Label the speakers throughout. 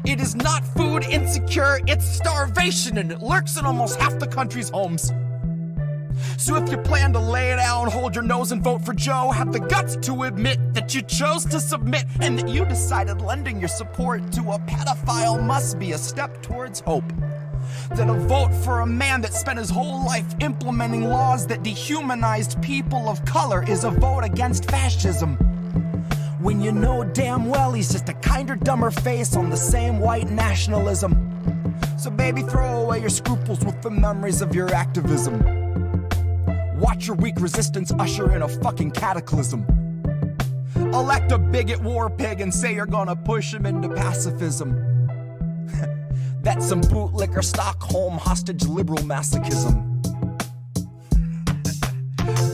Speaker 1: It is not food insecure, it's starvation, and it lurks in almost half the country's homes. So if you plan to lay down, hold your nose and vote for Joe, have the guts to admit that you chose to submit and that you decided lending your support to a pedophile must be a step towards hope. That a vote for a man that spent his whole life implementing laws that dehumanized people of color is a vote against fascism. When you know damn well he's just a kinder, dumber face on the same white nationalism. So baby, throw away your scruples with the memories of your activism. Watch your weak resistance usher in a fucking cataclysm. Elect a bigot war pig and say you're gonna push him into pacifism. That's some bootlicker Stockholm hostage liberal masochism.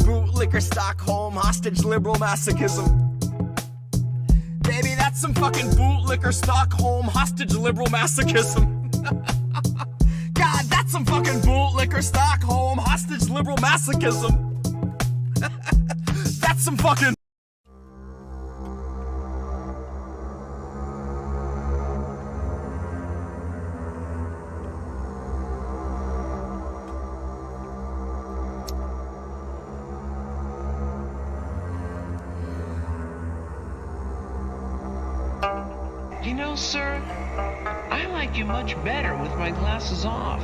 Speaker 1: Bootlicker Stockholm hostage liberal masochism. Baby, that's some fucking bootlicker Stockholm hostage liberal masochism. God, that's some fucking bootlicker Stockholm hostage liberal masochism. That's some fucking...
Speaker 2: You know, sir, I like you much better with my glasses off.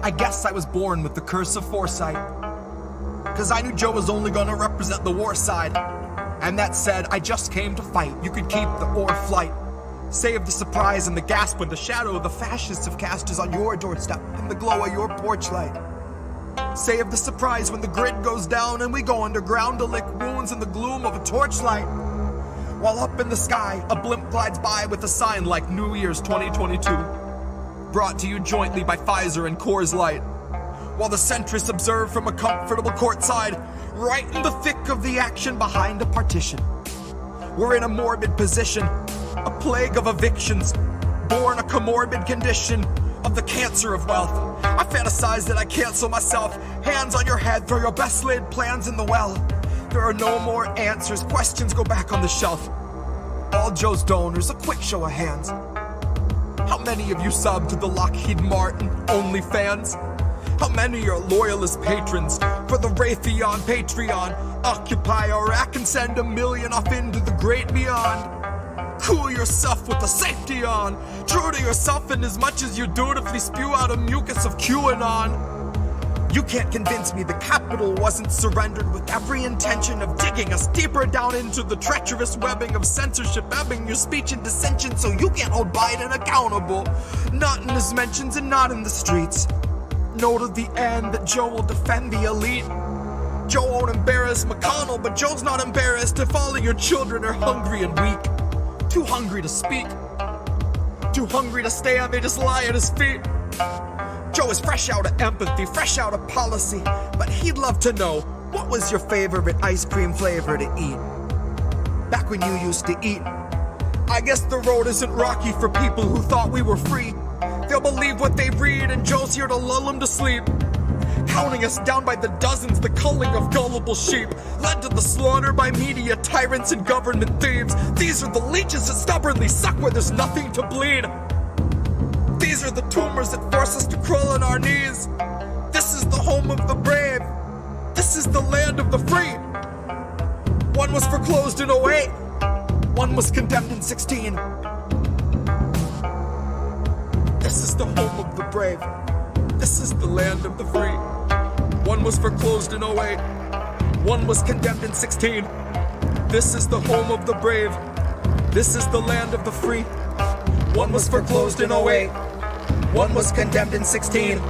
Speaker 1: I guess I was born with the curse of foresight, 'cause I knew Joe was only gonna represent the war side. And that said, I just came to fight. You could keep the or flight. Save the surprise and the gasp when the shadow of the fascists have cast is on your doorstep in the glow of your porch light. Save the surprise when the grid goes down and we go underground to lick wounds in the gloom of a torchlight. While up in the sky, a blimp glides by with a sign like New Year's 2022. Brought to you jointly by Pfizer and Coors Light. While the centrists observe from a comfortable courtside, right in the thick of the action behind a partition. We're in a morbid position, a plague of evictions, born a comorbid condition of the cancer of wealth. I fantasize that I cancel myself, hands on your head, throw your best laid plans in the well. There are no more answers, questions go back on the shelf. All Joe's donors, a quick show of hands. How many of you sub to the Lockheed Martin OnlyFans? How many are loyalist patrons for the Raytheon Patreon? Occupy Iraq and send $1 million off into the great beyond. Cool yourself with the safety on. True to yourself in as much as you dutifully spew out a mucus of QAnon. You can't convince me the Capitol wasn't surrendered with every intention of digging us deeper down into the treacherous webbing of censorship, ebbing your speech and dissension so you can't hold Biden accountable. Not in his mentions and not in the streets. Know to the end that Joe will defend the elite. Joe won't embarrass McConnell, but Joe's not embarrassed if all of your children are hungry and weak. Too hungry to speak. Too hungry to stay and they just lie at his feet. Joe is fresh out of empathy, fresh out of policy, but he'd love to know, what was your favorite ice cream flavor to eat? Back when you used to eat. I guess the road isn't rocky for people who thought we were free. They'll believe what they read and Joe's here to lull them to sleep. Counting us down by the dozens, the culling of gullible sheep, led to the slaughter by media tyrants and government thieves. These are the leeches that stubbornly suck where there's nothing to bleed. These are the tumors that force us to crawl on our knees. This is the home of the brave. This is the land of the free. One was foreclosed in 08. One was condemned in 16. This is the home of the brave. This is the land of the free. One was foreclosed in 08. One was condemned in 16. This is the home of the brave. This is the land of the free. One was foreclosed in 08. One was condemned in 16.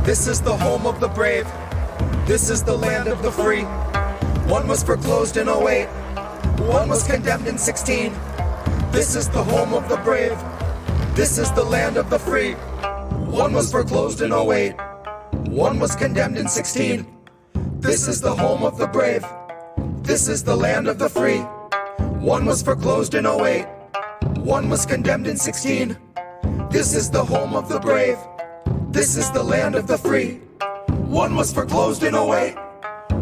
Speaker 1: This is the home of the brave. This is the land of the free. One was foreclosed in 08. One was condemned in 16. This is the home of the brave. This is the land of the free. One was foreclosed in 08. One was condemned in 16. This is the home of the brave. This is the land of the free. One was foreclosed in 08. One was condemned in 16. This is the home of the brave. This is the land of the free. One was foreclosed in 08.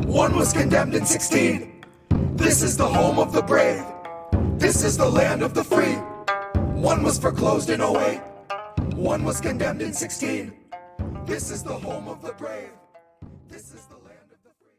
Speaker 1: One was condemned in 16. This is the home of the brave. This is the land of the free. One was foreclosed in 08. One was condemned in 16. This is the home of the brave. This is the land of the free.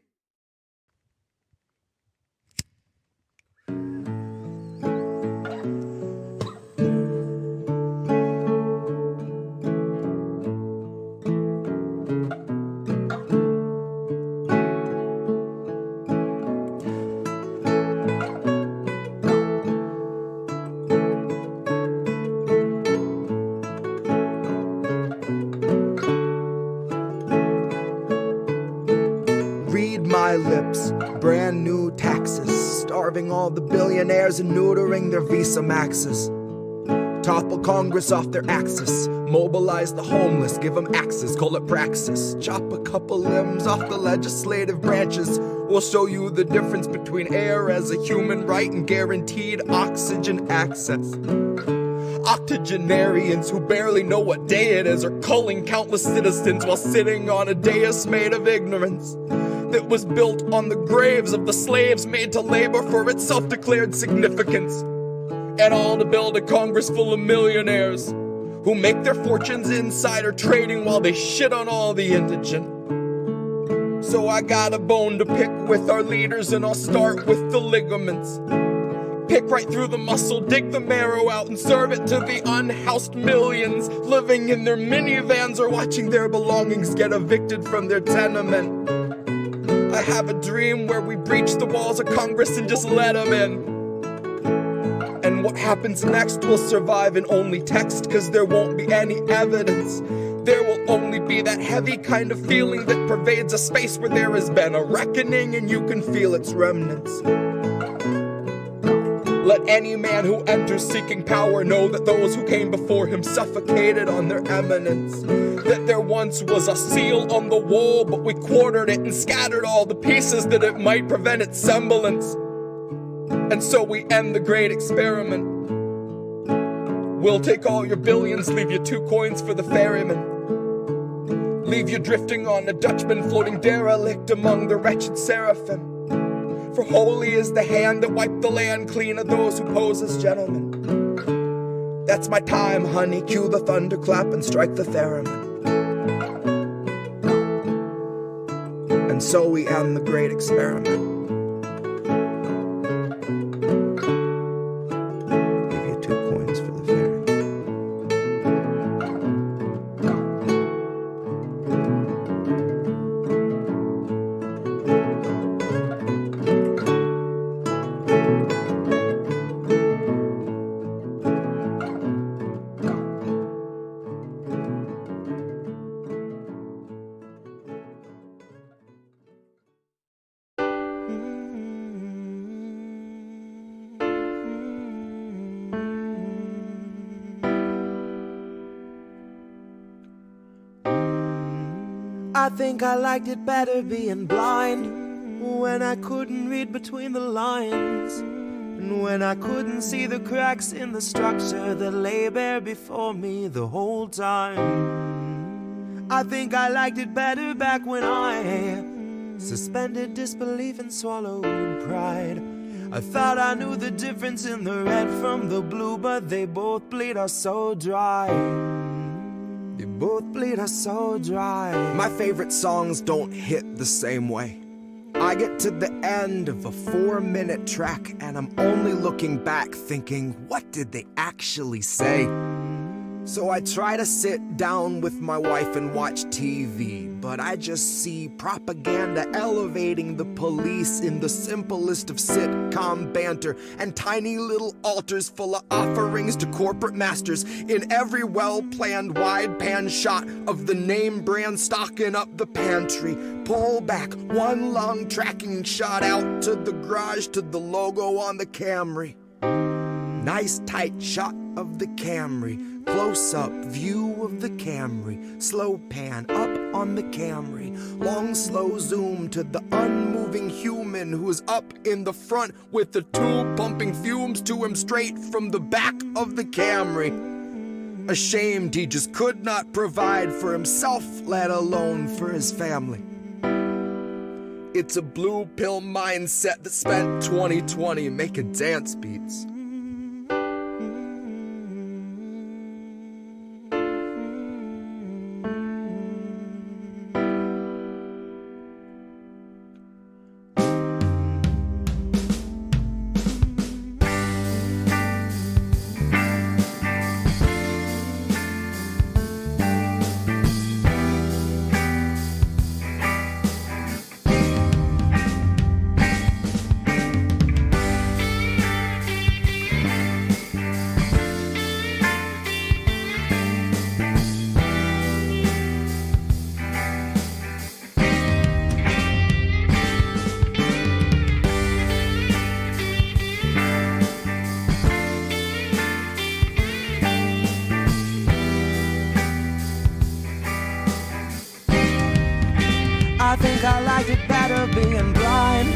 Speaker 1: My lips, brand new taxes, starving all the billionaires and neutering their Visa Maxes. Topple Congress off their axis, mobilize the homeless, give them axes, call it praxis. Chop a couple limbs off the legislative branches. We'll show you the difference between air as a human right and guaranteed oxygen access. Octogenarians who barely know what day it is are culling countless citizens while sitting on a dais made of ignorance that was built on the graves of the slaves made to labor for its self-declared significance. And all to build a Congress full of millionaires who make their fortunes insider trading while they shit on all the indigent. So I got a bone to pick with our leaders, and I'll start with the ligaments. Pick right through the muscle, dig the marrow out, and serve it to the unhoused millions living in their minivans or watching their belongings get evicted from their tenement. I have a dream where we breach the walls of Congress and just let them in. And what happens next will survive in only text, cause there won't be any evidence. There will only be that heavy kind of feeling that pervades a space where there has been a reckoning and you can feel its remnants. Let any man who enters seeking power know that those who came before him suffocated on their eminence. That there once was a seal on the wall, but we quartered it and scattered all the pieces that it might prevent its semblance. And so we end the great experiment. We'll take all your billions, leave you 2 coins for the ferryman. Leave you drifting on a Dutchman floating derelict among the wretched seraphim. For holy is the hand that wiped the land clean of those who pose as gentlemen. That's my time, honey. Cue the thunderclap and strike the theremin. And so we end the great experiment. Give you 2 coins for the ferryman. I think I liked it better being blind, when I couldn't read between the lines, and when I couldn't see the cracks in the structure that lay bare before me the whole time. I think I liked it better back when I suspended disbelief and swallowed pride. I thought I knew the difference in the red from the blue, but they both bleed us so dry. They both bleed us so dry. My favorite songs don't hit the same way. I get to the end of a 4-minute track and I'm only looking back thinking, what did they actually say? So I try to sit down with my wife and watch TV, but I just see propaganda elevating the police in the simplest of sitcom banter, and tiny little altars full of offerings to corporate masters in every well-planned wide pan shot of the name brand stocking up the pantry. Pull back one long tracking shot out to the garage to the logo on the Camry. Nice tight shot of the Camry. Close-up view of the Camry, slow pan up on the Camry, long slow zoom to the unmoving human who's up in the front with the tube pumping fumes to him straight from the back of the Camry. Ashamed he just could not provide for himself, let alone for his family. It's a blue pill mindset that spent 2020 making dance beats.
Speaker 3: I think I liked it better being blind,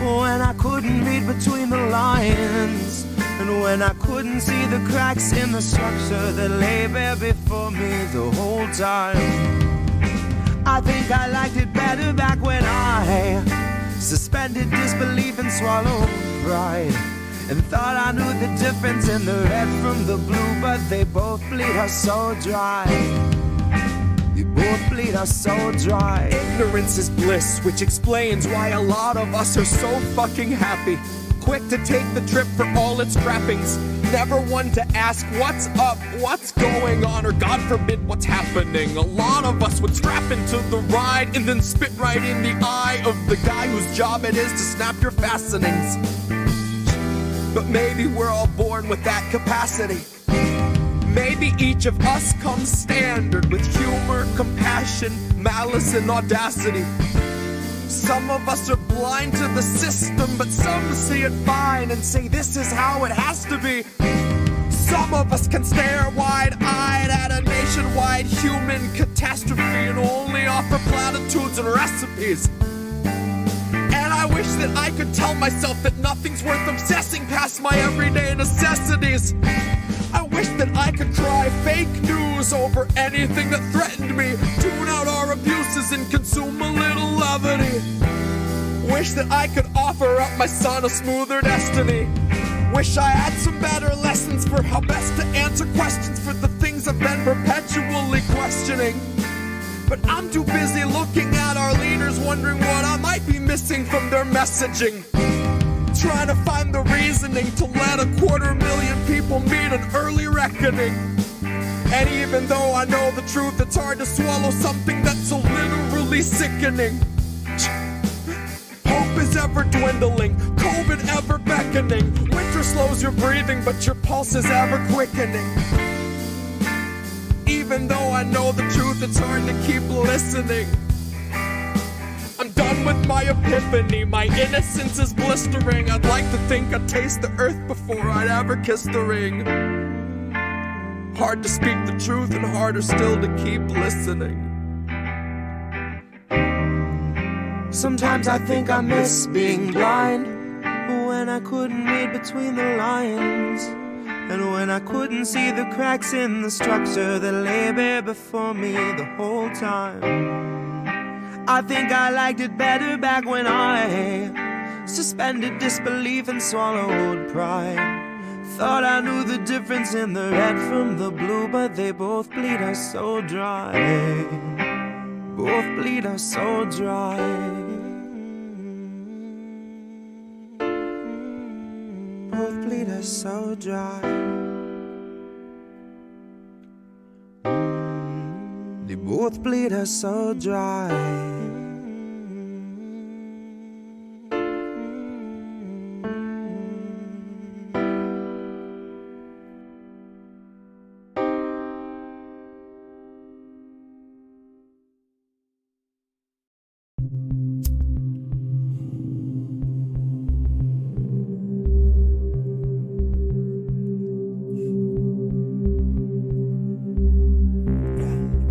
Speaker 3: when I couldn't read between the lines, and when I couldn't see the cracks in the structure that lay bare before me the whole time. I think I liked it better back when I suspended disbelief and swallowed pride, and thought I knew the difference in the red from the blue, but they both bleed us so dry. They both bleed us so dry.
Speaker 1: Ignorance is bliss, which explains why a lot of us are so fucking happy. Quick to take the trip for all its trappings. Never one to ask what's up, what's going on, or God forbid what's happening. A lot of us would strap into the ride and then spit right in the eye of the guy whose job it is to snap your fastenings. But maybe we're all born with that capacity. Maybe each of us comes standard with humor, compassion, malice, and audacity. Some of us are blind to the system, but some see it fine and say this is how it has to be. Some of us can stare wide-eyed at a nationwide human catastrophe and only offer platitudes and recipes. And I wish that I could tell myself that nothing's worth obsessing past my everyday necessities. I wish that I could cry fake news over anything that threatened me, tune out our abuses and consume a little levity. Wish that I could offer up my son a smoother destiny. Wish I had some better lessons for how best to answer questions for the things I've been perpetually questioning. But I'm too busy looking at our leaders, wondering what I might be missing from their messaging. Trying to find the reasoning to let 250,000 people meet an early reckoning. And even though I know the truth, it's hard to swallow something that's so literally sickening. Hope is ever dwindling, COVID ever beckoning. Winter slows your breathing, but your pulse is ever quickening. Even though I know the truth, it's hard to keep listening. I'm done with my epiphany, my innocence is blistering. I'd like to think I'd taste the earth before I'd ever kiss the ring. Hard to speak the truth and harder still to keep listening.
Speaker 3: Sometimes I think I miss being blind, when I couldn't read between the lines, and when I couldn't see the cracks in the structure that lay bare before me the whole time. I think I liked it better back when I suspended disbelief and swallowed pride. Thought I knew the difference in the red from the blue, but they both bleed us so dry. Both bleed us so dry. Both bleed us so dry. They both bleed us so dry.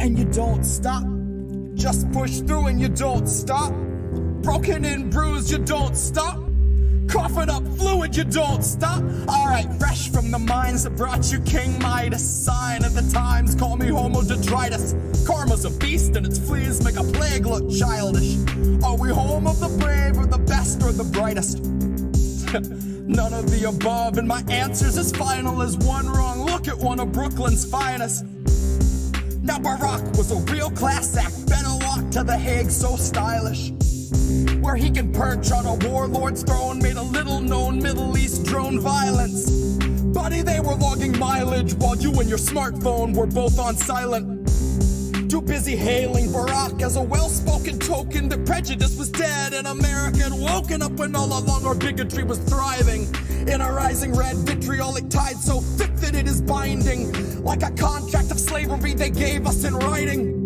Speaker 1: And you don't stop, just push through and you don't stop. Broken and bruised, you don't stop. Coughing up fluid, you don't stop. Alright, fresh from the mines that brought you King Midas. Sign of the times, call me Homo detritus. Karma's a beast and its fleas make a plague look childish. Are we home of the brave or the best or the brightest? None of the above, and my answer's as final as one wrong look at one of Brooklyn's finest. Now Barack was a real class act, better walk to The Hague so stylish, where he can perch on a warlord's throne, made a little known Middle East drone violence. Buddy, they were logging mileage while you and your smartphone were both on silent. Too busy hailing Barack as a well-spoken token that prejudice was dead and America had woken up when all along our bigotry was thriving. In a rising red vitriolic tide so thick that it is binding, like a contract of slavery they gave us in writing.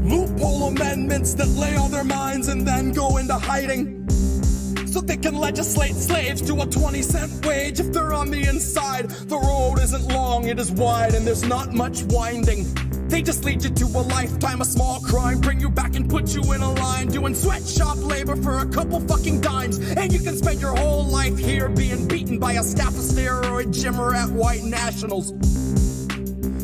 Speaker 1: Loophole amendments that lay on their minds and then go into hiding, so they can legislate slaves to a 20-cent wage if they're on the inside. The road isn't long, it is wide, and there's not much winding. They just lead you to a lifetime of small crime, bring you back and put you in a line, doing sweatshop labor for a couple fucking dimes. And you can spend your whole life here being beaten by a staff of steroid gym rat white nationals.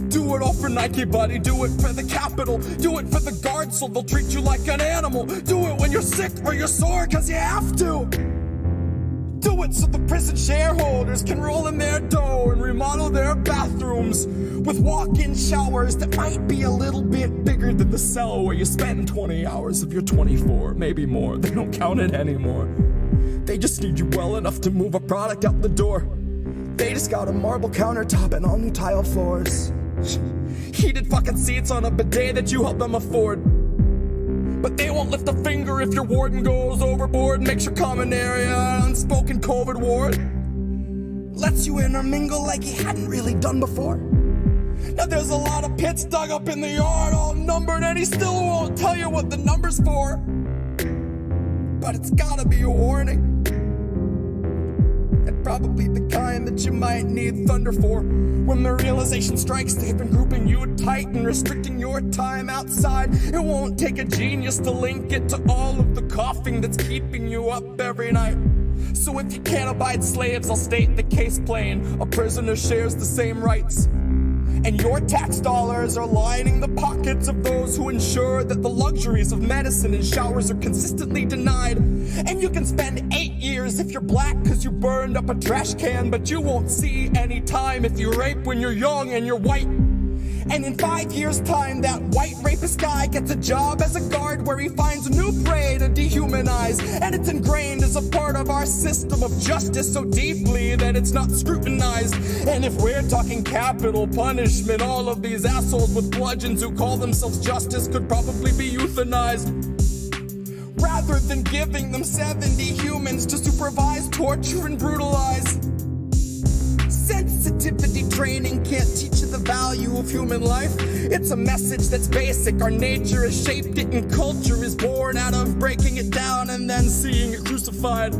Speaker 1: Do it all for Nike, buddy, do it for the Capitol, do it for the guards so they'll treat you like an animal. Do it when you're sick or you're sore, cause you have to. Do it so the prison shareholders can roll in their dough and remodel their bathrooms with walk-in showers that might be a little bit bigger than the cell where you spend 20 hours of your 24, maybe more. They don't count it anymore. They just need you well enough to move a product out the door. They just got a marble countertop and all new tile floors, heated fucking seats on a bidet that you help them afford. But they won't lift a finger if your warden goes overboard, makes your common area an unspoken COVID ward, lets you intermingle like he hadn't really done before. Now there's a lot of pits dug up in the yard, all numbered, and he still won't tell you what the number's for. But it's gotta be a warning, and probably the kind that you might need thunder for. When the realization strikes they've been grouping you tight and restricting your time outside, it won't take a genius to link it to all of the coughing that's keeping you up every night. So if you can't abide slaves, I'll state the case plain. A prisoner shares the same rights, and your tax dollars are lining the pockets of those who ensure that the luxuries of medicine and showers are consistently denied. And you can spend 8 years if you're black cause you burned up a trash can, but you won't see any time if you rape when you're young and you're white. And in 5 years' time, that white rapist guy gets a job as a guard where he finds a new prey to dehumanize. And it's ingrained as a part of our system of justice so deeply that it's not scrutinized. And if we're talking capital punishment, all of these assholes with bludgeons who call themselves justice could probably be euthanized, rather than giving them 70 humans to supervise, torture, and brutalize. Sensitivity training can't teach you the value of human life. It's a message that's basic. Our nature has shaped it, and culture is born out of breaking it down and then seeing it crucified.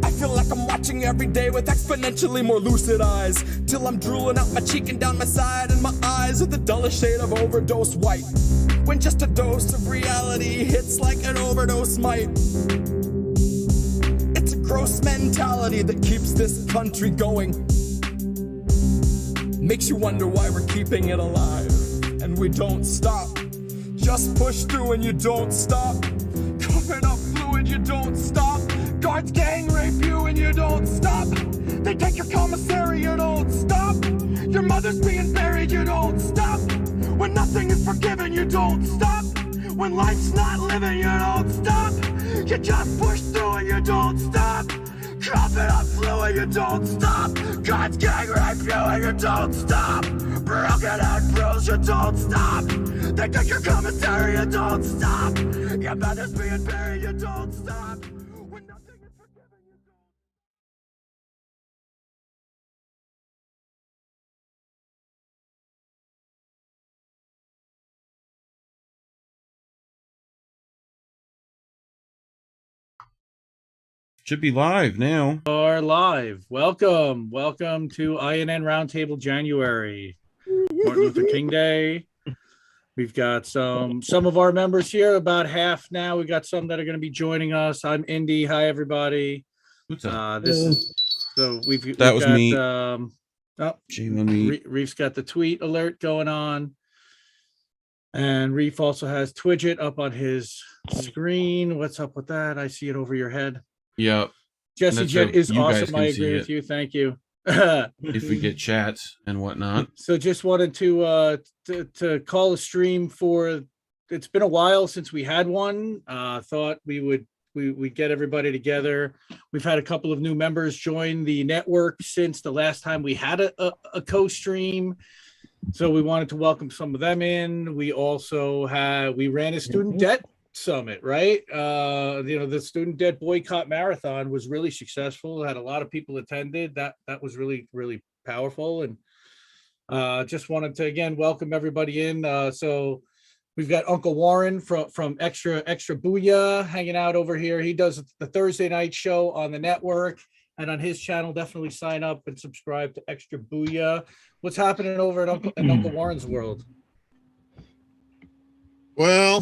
Speaker 1: I feel like I'm watching every day with exponentially more lucid eyes, till I'm drooling out my cheek and down my side, and my eyes are the dullest shade of overdose white, when just a dose of reality hits like an overdose might. It's a gross mentality that keeps this country going, makes you wonder why we're keeping it alive. And we don't stop, just push through and you don't stop. Coughing up fluid, you don't stop. Guards gang rape you and you don't stop. They take your commissary, you don't stop. Your mother's being buried, you don't stop. When nothing is forgiven, you don't stop. When life's not living, you don't stop. You just push through and you don't stop. Coughing up fluid, you don't stop. God's gang rape you and you don't stop. Broken out bros, you don't stop. They take your commissary, you don't stop. Your mother's being buried, you don't stop. When nothing is forgiven, you don't.
Speaker 4: Should be live now.
Speaker 5: Are live. Welcome to INN Roundtable January. Martin Luther King Day. We've got some of our members here, about half now. We got some that are going to be joining us. I'm Indy. Hi, everybody.
Speaker 4: What's up?
Speaker 5: This is so we've
Speaker 4: That was
Speaker 5: got
Speaker 4: me.
Speaker 5: oh,
Speaker 4: me.
Speaker 5: Reef's got the tweet alert going on. And Reef also has Twidget up on his screen. What's up with that? I see it over your head.
Speaker 4: Yep.
Speaker 5: Jesse Jet is
Speaker 4: you guys
Speaker 5: awesome.
Speaker 4: can
Speaker 5: I
Speaker 4: see
Speaker 5: agree
Speaker 4: it.
Speaker 5: with you. Thank you.
Speaker 4: If we get chats and whatnot.
Speaker 5: So just wanted to call a stream for, it's been a while since we had one. Thought we get everybody together. We've had a couple of new members join the network since the last time we had a co-stream. So we wanted to welcome some of them in. We also we ran a student debt summit, right? The student debt boycott marathon was really successful. Had a lot of people attended. That was really, really powerful. And just wanted to again welcome everybody in. So we've got Uncle Warren from Extra Booyah hanging out over here. He does the Thursday night show on the network. And on his channel, definitely sign up and subscribe to Extra Booyah. What's happening over at Uncle Warren's world?
Speaker 6: Well,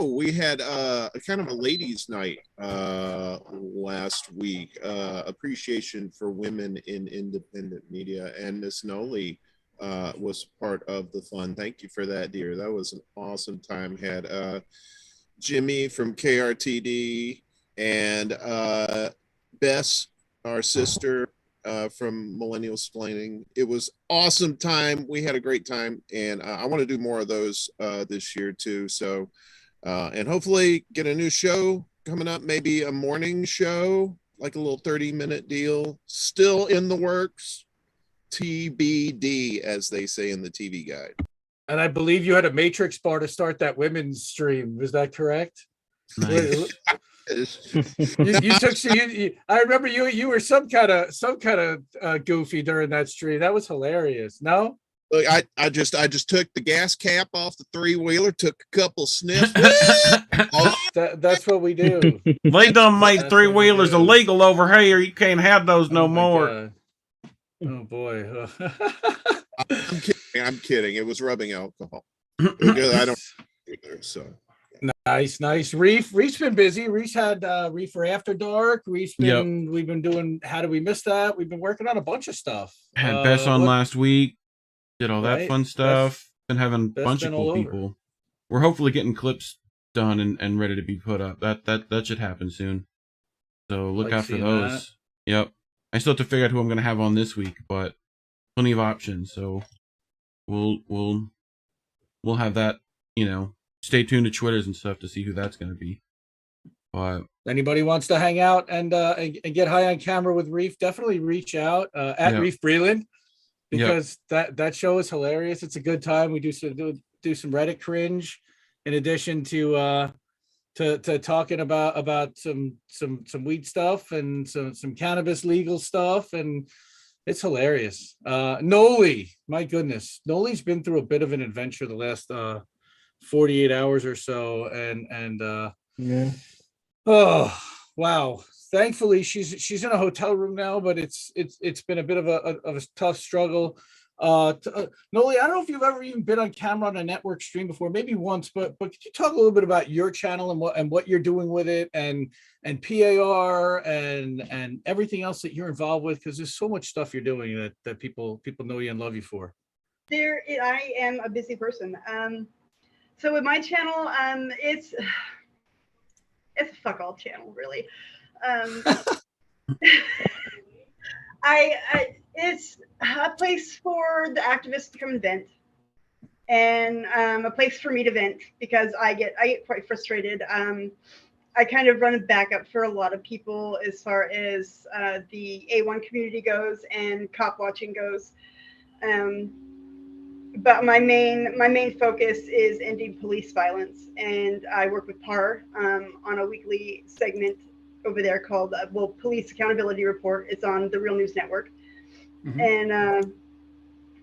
Speaker 6: we had a kind of a ladies' night last week. Appreciation for women in independent media, and Miss Noli was part of the fun. Thank you for that, dear. That was an awesome time. Had Jimmy from KRTD and Bess, our sister from Millennial Splaining. It was awesome time. We had a great time, and I want to do more of those this year too. So, and hopefully get a new show coming up, maybe a morning show, like a little 30-minute deal. Still in the works. TBD, as they say in the TV guide.
Speaker 5: And I believe you had a Matrix bar to start that women's stream. Is that correct?
Speaker 4: Nice.
Speaker 5: I remember you were some kind of goofy during that stream. That was hilarious. No,
Speaker 6: look, I just took the gas cap off the 3-wheeler, took a couple sniffs.
Speaker 5: That's what we do.
Speaker 4: They done made 3-wheelers illegal over here. You can't have those no more.
Speaker 5: God. Oh boy.
Speaker 6: I'm kidding. It was rubbing alcohol. I don't either, so.
Speaker 5: Nice. Reef's been busy. Reef's had Reefer After Dark. We've been doing How Do We Miss That? We've been working on a bunch of stuff.
Speaker 4: Had Bess on last week. Did all that fun stuff. Been having a bunch of cool people. We're hopefully getting clips done and ready to be put up. That should happen soon. So look out for those. That. Yep. I still have to figure out who I'm gonna have on this week, but plenty of options. So we'll have that, stay tuned to Twitters and stuff to see who that's going to be. But
Speaker 5: anybody wants to hang out and get high on camera with Reef, definitely reach out at Reef Breland, because that show is hilarious. It's a good time. We do some Reddit cringe, in addition to talking about some weed stuff and some cannabis legal stuff, and it's hilarious. Noli, my goodness, Noli's been through a bit of an adventure the last 48 hours or so, and oh wow, thankfully she's in a hotel room now, but it's been a bit of a tough struggle. Noli, I don't know if you've ever even been on camera on a network stream before, maybe once, but could you talk a little bit about your channel and what you're doing with it, and PAR and everything else that you're involved with, because there's so much stuff you're doing that people know you and love you for.
Speaker 7: I am a busy person. So with my channel, it's a fuck all channel, really. It's a place for the activists to come and vent, and a place for me to vent, because I get quite frustrated. I kind of run a backup for a lot of people as far as the A1 community goes and cop watching goes. But my main focus is ending police violence, and I work with PAR on a weekly segment over there called Police Accountability Report. It's on the Real News Network. Mm-hmm. And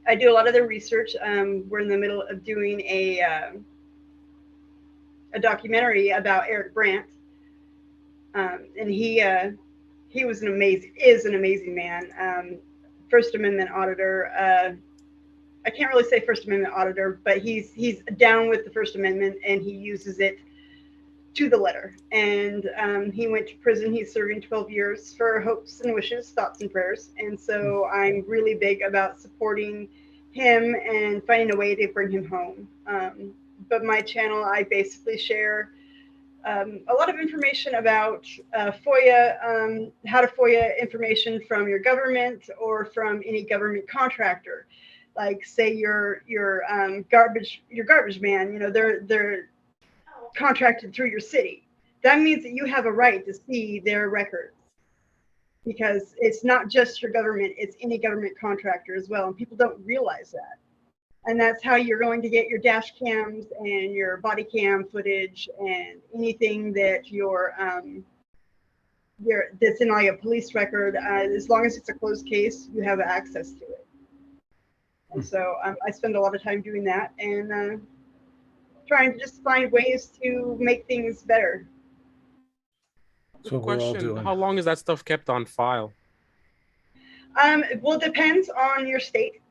Speaker 7: I do a lot of the research. We're in the middle of doing a documentary about Eric Brandt, and he is an amazing man. First Amendment auditor. I can't really say First Amendment auditor, but he's down with the First Amendment and he uses it to the letter. And he went to prison. He's serving 12 years for hopes and wishes, thoughts and prayers. And so I'm really big about supporting him and finding a way to bring him home. But my channel, I basically share a lot of information about FOIA, how to FOIA information from your government or from any government contractor. Like say your garbage man, they're contracted through your city. That means that you have a right to see their records, because it's not just your government, it's any government contractor as well, and people don't realize that. And that's how you're going to get your dash cams and your body cam footage and anything that that's in like a police record. As long as it's a closed case, you have access to it. And so I spend a lot of time doing that and trying to just find ways to make things better.
Speaker 5: So we're all
Speaker 8: Question,
Speaker 5: doing.
Speaker 8: how long is that stuff kept on file?
Speaker 7: Well, it depends on your state.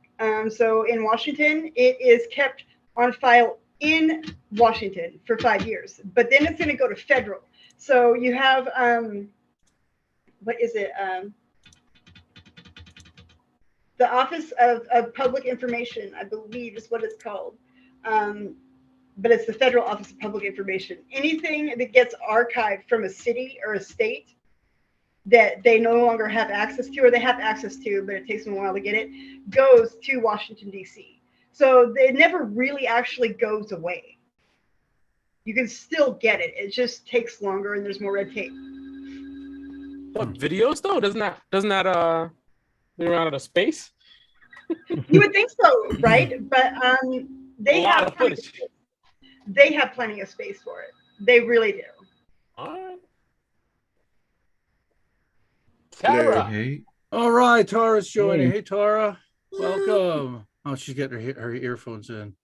Speaker 7: So in Washington, it is kept on file in Washington for 5 years, but then it's going to go to federal. So you have, what is it? The Office of Public Information, I believe is what it's called. But it's the Federal Office of Public Information. Anything that gets archived from a city or a state that they no longer have access to, or they have access to, but it takes them a while to get it, goes to Washington, D.C. So it never really actually goes away. You can still get it. It just takes longer and there's more red tape.
Speaker 8: What, videos though? Doesn't that they run out of space?
Speaker 7: You would think so, right? But they
Speaker 8: A lot
Speaker 7: have
Speaker 8: of footage.
Speaker 7: They have plenty of space for it. They really do.
Speaker 8: All right.
Speaker 6: Hello.
Speaker 8: Tara.
Speaker 4: Hey,
Speaker 5: All right, Tara's joining. Hey, Tara, welcome. Oh, she's getting her earphones in.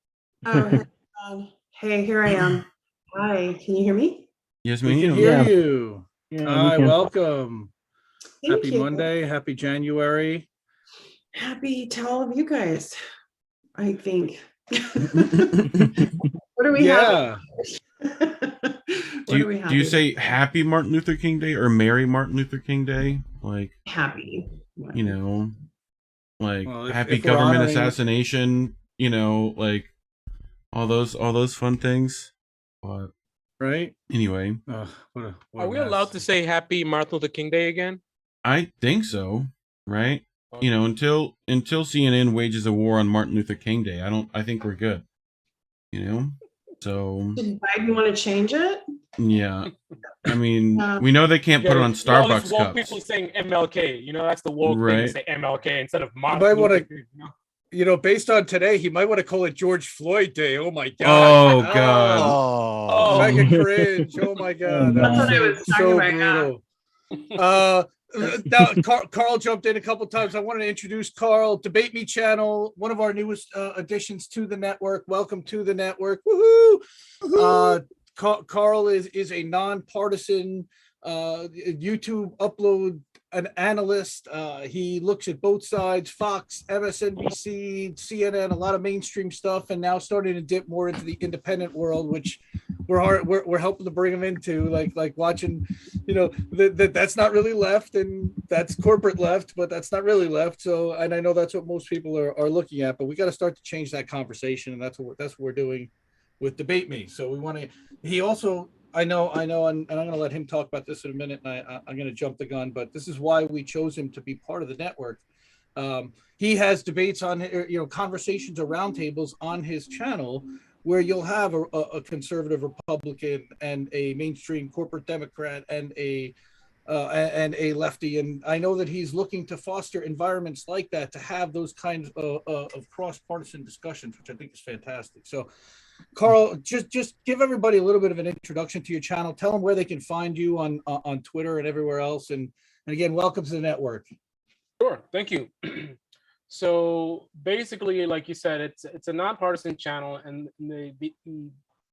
Speaker 9: Hey, here I am. Hi, can you hear me?
Speaker 4: yes,
Speaker 5: We can
Speaker 4: ma'am.
Speaker 5: hear
Speaker 10: Yeah.
Speaker 5: you. Hi, welcome.
Speaker 9: Thank
Speaker 5: Happy
Speaker 9: you.
Speaker 5: Monday. Happy January.
Speaker 9: Happy to all of you guys, I think. What are we having?
Speaker 4: Do you say Happy Martin Luther King Day or Merry Martin Luther King Day? Like,
Speaker 9: happy?
Speaker 4: like
Speaker 5: Well,
Speaker 4: Happy
Speaker 5: if we're
Speaker 4: Government
Speaker 5: honoring-
Speaker 4: Assassination, like all those fun things. But
Speaker 5: Right?
Speaker 4: anyway,
Speaker 5: What a
Speaker 8: Are we
Speaker 5: mess.
Speaker 8: allowed to say Happy Martin Luther King Day again?
Speaker 4: I think so, right? Until CNN wages a war on Martin Luther King Day, I think we're good. So
Speaker 9: Did Biden want to change it?
Speaker 4: yeah. I mean, we know they can't put it on
Speaker 8: All these
Speaker 4: Starbucks
Speaker 8: woke
Speaker 4: cups.
Speaker 8: people saying MLK. That's the woke thing
Speaker 4: Right.
Speaker 8: to say MLK instead of Martin
Speaker 5: might
Speaker 8: Luther
Speaker 5: wanna-
Speaker 8: King.
Speaker 5: Based on today, he might want to call it George Floyd Day. Oh my God.
Speaker 4: Oh God.
Speaker 8: Oh.
Speaker 5: Mega cringe. Oh my God.
Speaker 9: That's what I
Speaker 5: So-
Speaker 9: was talking
Speaker 5: so
Speaker 9: about, yeah.
Speaker 5: brutal. Now, Carl jumped in a couple times. I wanted to introduce Carl, Debate Me channel, one of our newest additions to the network. Welcome to the network. Woohoo! Carl is a nonpartisan YouTube upload an analyst. He looks at both sides, Fox, MSNBC, CNN, a lot of mainstream stuff, and now starting to dip more into the independent world, which we're helping to bring him into, like watching, that's not really left, and that's corporate left, but that's not really left. So, and I know that's what most people are looking at, but we got to start to change that conversation, and that's what we're doing with Debate Me. So we want to. He also. I know, and I'm going to let him talk about this in a minute, and I'm going to jump the gun, but this is why we chose him to be part of the network. He has debates on, conversations or roundtables on his channel where you'll have a conservative Republican and a mainstream corporate Democrat and a lefty. And I know that he's looking to foster environments like that, to have those kinds of cross-partisan discussions, which I think is fantastic. So, Carl, just give everybody a little bit of an introduction to your channel. Tell them where they can find you on Twitter and everywhere else. And again, welcome to the network.
Speaker 8: Sure, thank you. So basically, like you said, it's a nonpartisan channel, and the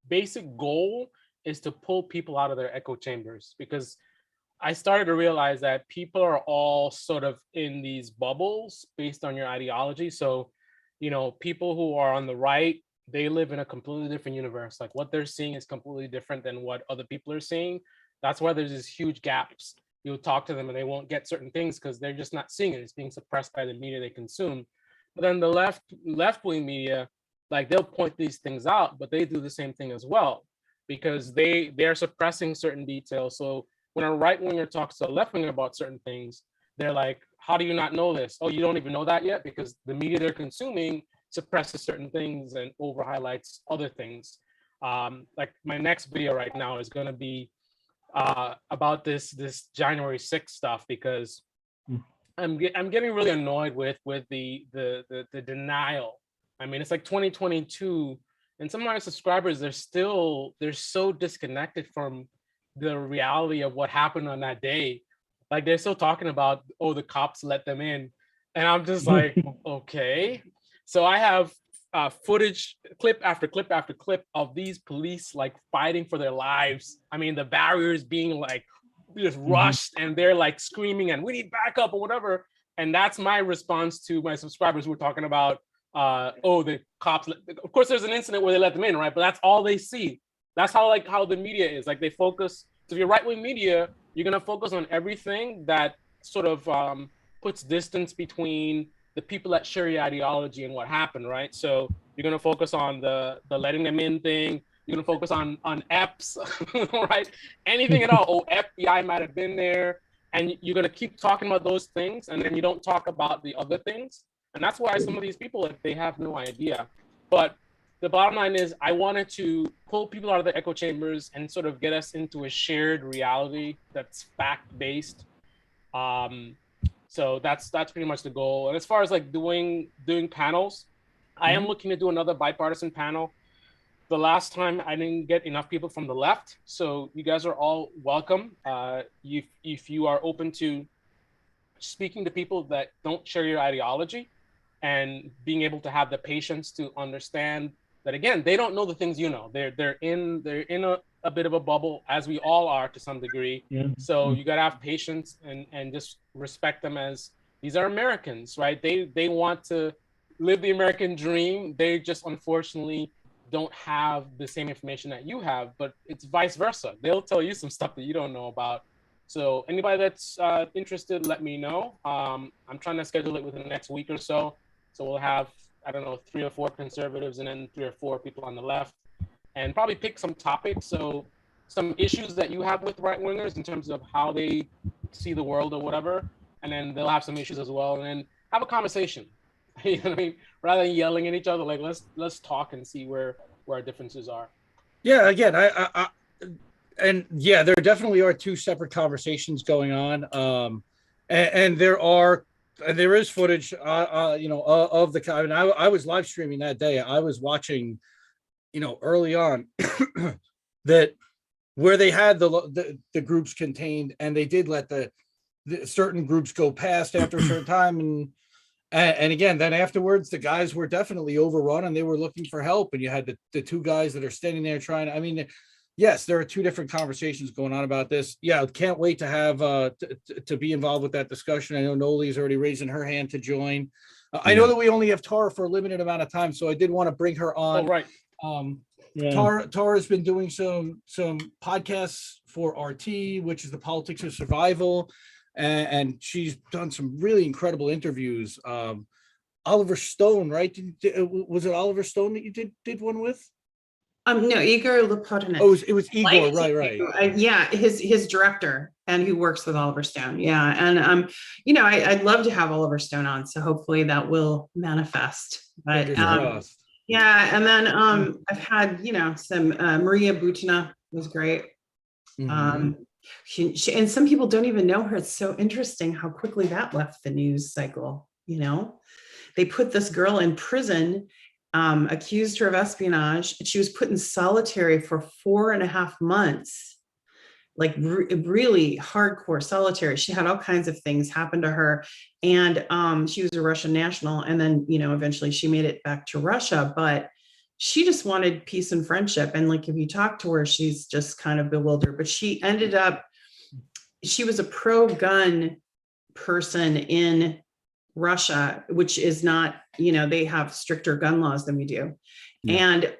Speaker 8: basic goal is to pull people out of their echo chambers, because I started to realize that people are all sort of in these bubbles based on your ideology. So people who are on the right, they live in a completely different universe. Like what they're seeing is completely different than what other people are seeing. That's why there's these huge gaps. You'll talk to them and they won't get certain things because they're just not seeing it. It's being suppressed by the media they consume. But then the left-wing media, like they'll point these things out, but they do the same thing as well because they're suppressing certain details. So when a right-winger talks to a left-winger about certain things, they're like, how do you not know this? Oh, you don't even know that yet? Because the media they're consuming suppresses certain things and over highlights other things. Like my next video right now is going to be about this January 6th stuff because I'm getting really annoyed with the denial. I mean, it's like 2022, and some of my subscribers they're so disconnected from the reality of what happened on that day. Like they're still talking about, oh, the cops let them in, and I'm just like, okay. So I have footage, clip after clip after clip of these police like fighting for their lives. I mean, the barriers being like just rushed, and they're like screaming, and we need backup or whatever. And that's my response to my subscribers who were talking about, oh, the cops. Of course, there's an incident where they let them in, right? But that's all they see. That's how the media is. Like they focus. So if you're right-wing media, you're gonna focus on everything that sort of puts distance between the people that share your ideology and what happened, right? So you're gonna focus on the letting them in thing. You're gonna focus on EPs, right? Anything at all. Oh, FBI might have been there, and you're gonna keep talking about those things, and then you don't talk about the other things. And that's why some of these people, like, they have no idea. But the bottom line is, I wanted to pull people out of the echo chambers and sort of get us into a shared reality that's fact-based. So that's pretty much the goal. And as far as like doing panels, I am looking to do another bipartisan panel. The last time I didn't get enough people from the left, so you guys are all welcome. If you are open to speaking to people that don't share your ideology and being able to have the patience to understand that, again, they don't know the things you know. They're in a bit of a bubble, as we all are to some degree. Yeah. So you gotta have patience and just respect them as these are Americans, right? They want to live the American dream. They just unfortunately don't have the same information that you have, but it's vice versa. They'll tell you some stuff that you don't know about. So anybody that's interested, let me know. I'm trying to schedule it within the next week or so. So we'll have, I don't know, 3 or 4 conservatives and then 3 or 4 people on the left, and probably pick some topics. So some issues that you have with right wingers in terms of how they see the world or whatever. And then they'll have some issues as well. And then have a conversation, you know what I mean? Rather than yelling at each other, like let's talk and see where our differences are.
Speaker 5: Yeah, again, and yeah, there definitely are 2 separate conversations going on. And there is footage, of the. I mean, I was live streaming that day. I was watching, early on, that where they had the groups contained, and they did let the certain groups go past after a certain time, and again, then afterwards, the guys were definitely overrun, and they were looking for help, and you had the 2 guys that are standing there trying. I mean, yes, there are 2 different conversations going on about this. Yeah, can't wait to have to be involved with that discussion. I know Noli's already raising her hand to join. I know that we only have Tara for a limited amount of time, so I did want to bring her on.
Speaker 8: Oh, right.
Speaker 5: Tara has been doing some podcasts for RT, which is the Politics of Survival, and she's done some really incredible interviews. Oliver Stone, right? Was it Oliver Stone that you did one with?
Speaker 9: No, Igor Lapottanek.
Speaker 5: Oh, it was Igor, right.
Speaker 9: Yeah, his director, and who works with Oliver Stone. Yeah, and I'd love to have Oliver Stone on, so hopefully that will manifest. But yeah, and then I've had some Maria Butina was great. She and some people don't even know her. It's so interesting how quickly that left the news cycle. They put this girl in prison. Accused her of espionage. She was put in solitary for 4.5 months, like really hardcore solitary. She had all kinds of things happen to her, and she was a Russian national. And then, eventually she made it back to Russia, but she just wanted peace and friendship. And like, if you talk to her, she's just kind of bewildered. But she was a pro-gun person in Russia, which is not, they have stricter gun laws than we do.
Speaker 4: Yeah.
Speaker 9: And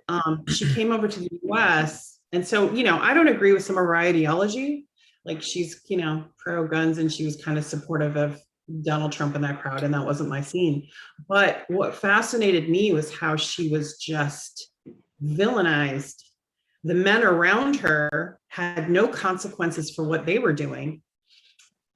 Speaker 9: she came over to the US. And so, I don't agree with some of her ideology. Like she's, pro guns, and she was kind of supportive of Donald Trump in that crowd, and that wasn't my scene. But what fascinated me was how she was just villainized. The men around her had no consequences for what they were doing.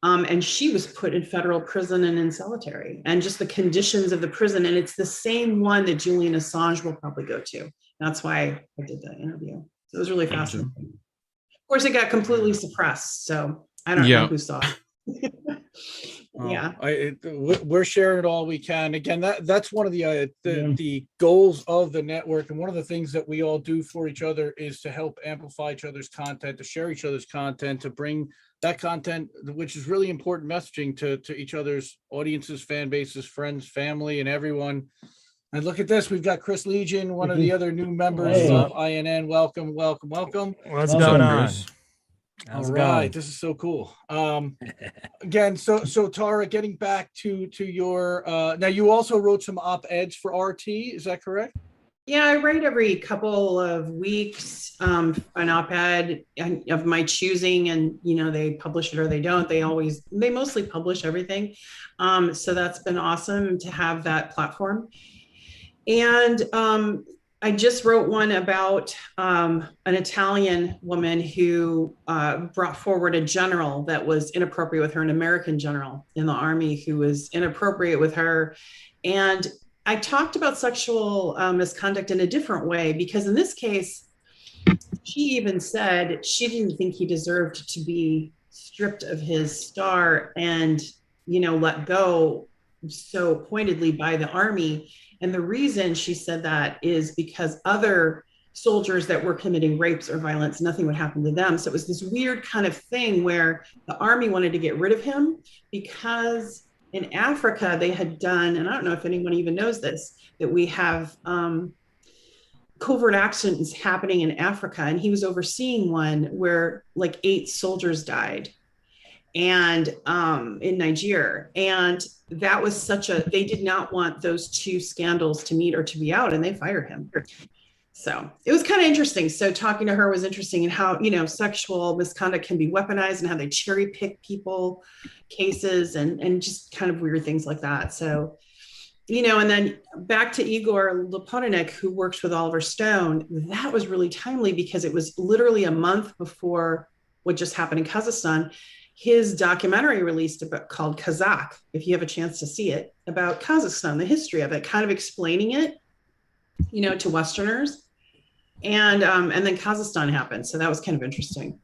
Speaker 9: And she was put in federal prison and in solitary, and just the conditions of the prison. And it's the same one that Julian Assange will probably go to. That's why I did the interview. So it was really fascinating. Of course, it got completely suppressed. So I don't know who saw it. Yeah,
Speaker 5: we're sharing it all we can. Again, that's one of the goals of the network, and one of the things that we all do for each other is to help amplify each other's content, to share each other's content, to bring that content, which is really important messaging to each other's audiences, fan bases, friends, family, and everyone. And look at this, we've got Chris Legion, one of the other new members of INN. Welcome.
Speaker 10: What's going on?
Speaker 5: All right, this is so cool. Again, so Tara, getting back to your now, you also wrote some op-eds for RT, is that correct?
Speaker 9: Yeah, I write every couple of weeks an op-ed of my choosing, and they publish it or they don't. They mostly publish everything. So that's been awesome to have that platform. And I just wrote one about an Italian woman who brought forward a general that was inappropriate with her, an American general in the Army who was inappropriate with her. And I talked about sexual misconduct in a different way, because in this case, she even said she didn't think he deserved to be stripped of his star and, let go so pointedly by the Army. And the reason she said that is because other soldiers that were committing rapes or violence, nothing would happen to them. So it was this weird kind of thing where the Army wanted to get rid of him because in Africa they had done, and I don't know if anyone even knows this, that we have covert actions happening in Africa. And he was overseeing one where like 8 soldiers died and in Nigeria. And that was they did not want those 2 scandals to meet or to be out, and they fired him. So it was kind of interesting. So talking to her was interesting, and how, sexual misconduct can be weaponized and how they cherry pick people, cases, and just kind of weird things like that. So, and then back to Igor Lapottanek, who works with Oliver Stone. That was really timely because it was literally a month before what just happened in Kazakhstan. His documentary released called Kazakh, if you have a chance to see it, about Kazakhstan, the history of it, kind of explaining it, to Westerners. And then Kazakhstan happened. So that was kind of interesting.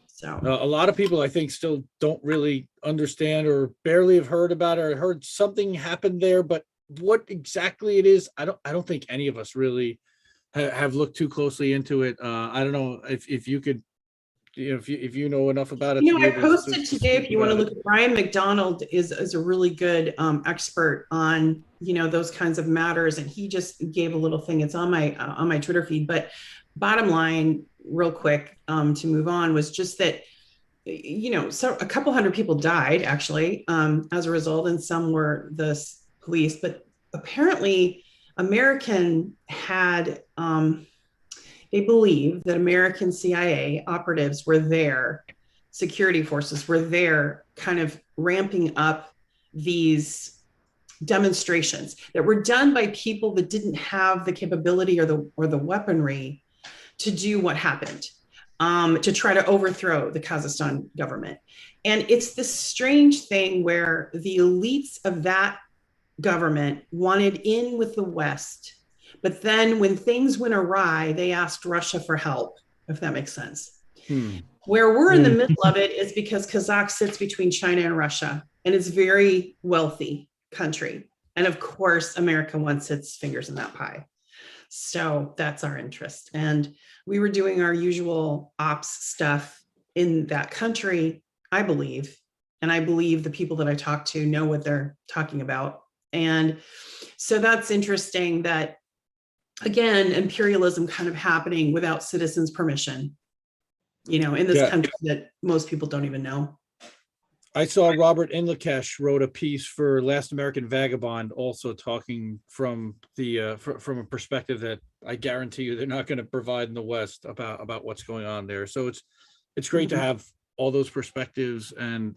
Speaker 9: So
Speaker 5: a lot of people, I think, still don't really understand or barely have heard about it, or heard something happened there, but what exactly it is, I don't think any of us really have looked too closely into it. I don't know if you could, if you know enough about it.
Speaker 9: I posted today, if you want to look at Brian McDonald is a really good expert on, those kinds of matters. And he just gave a little thing. It's on my Twitter feed. But bottom line, real quick, to move on, was just that, so a couple hundred people died actually as a result, and some were the police. But apparently American had, they believe that American CIA operatives were there, security forces were there, kind of ramping up these demonstrations that were done by people that didn't have the capability or the weaponry to do what happened, to try to overthrow the Kazakhstan government. And it's this strange thing where the elites of that government wanted in with the West. But then when things went awry, they asked Russia for help, if that makes sense. Where we're in the middle of it is because Kazakh sits between China and Russia, and it's a very wealthy country. And of course, America wants its fingers in that pie. So that's our interest. And we were doing our usual ops stuff in that country, I believe. And I believe the people that I talk to know what they're talking about. And so that's interesting that, again, imperialism kind of happening without citizens' permission, in this country that most people don't even know.
Speaker 5: I saw Robert Inlakesh wrote a piece for Last American Vagabond, also talking from the from a perspective that I guarantee you they're not going to provide in the West about what's going on there. So it's great to have all those perspectives and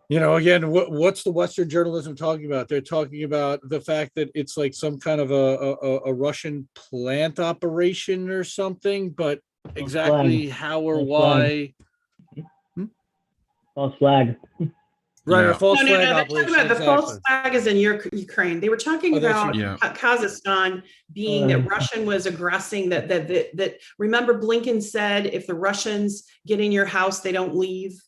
Speaker 5: again, what's the Western journalism talking about? They're talking about the fact that it's like some kind of a Russian plant operation or something, but exactly how or why.
Speaker 11: False flag.
Speaker 5: Right,
Speaker 4: Yeah.
Speaker 5: a false
Speaker 9: No,
Speaker 5: flag
Speaker 9: they're
Speaker 5: operation.
Speaker 9: talking about the false
Speaker 5: exactly.
Speaker 9: flag is in Ukraine. They were talking
Speaker 5: Oh, that's
Speaker 9: about
Speaker 4: Yeah.
Speaker 9: Kazakhstan being that Russian was aggressing. That remember Blinken said if the Russians get in your house, they don't leave.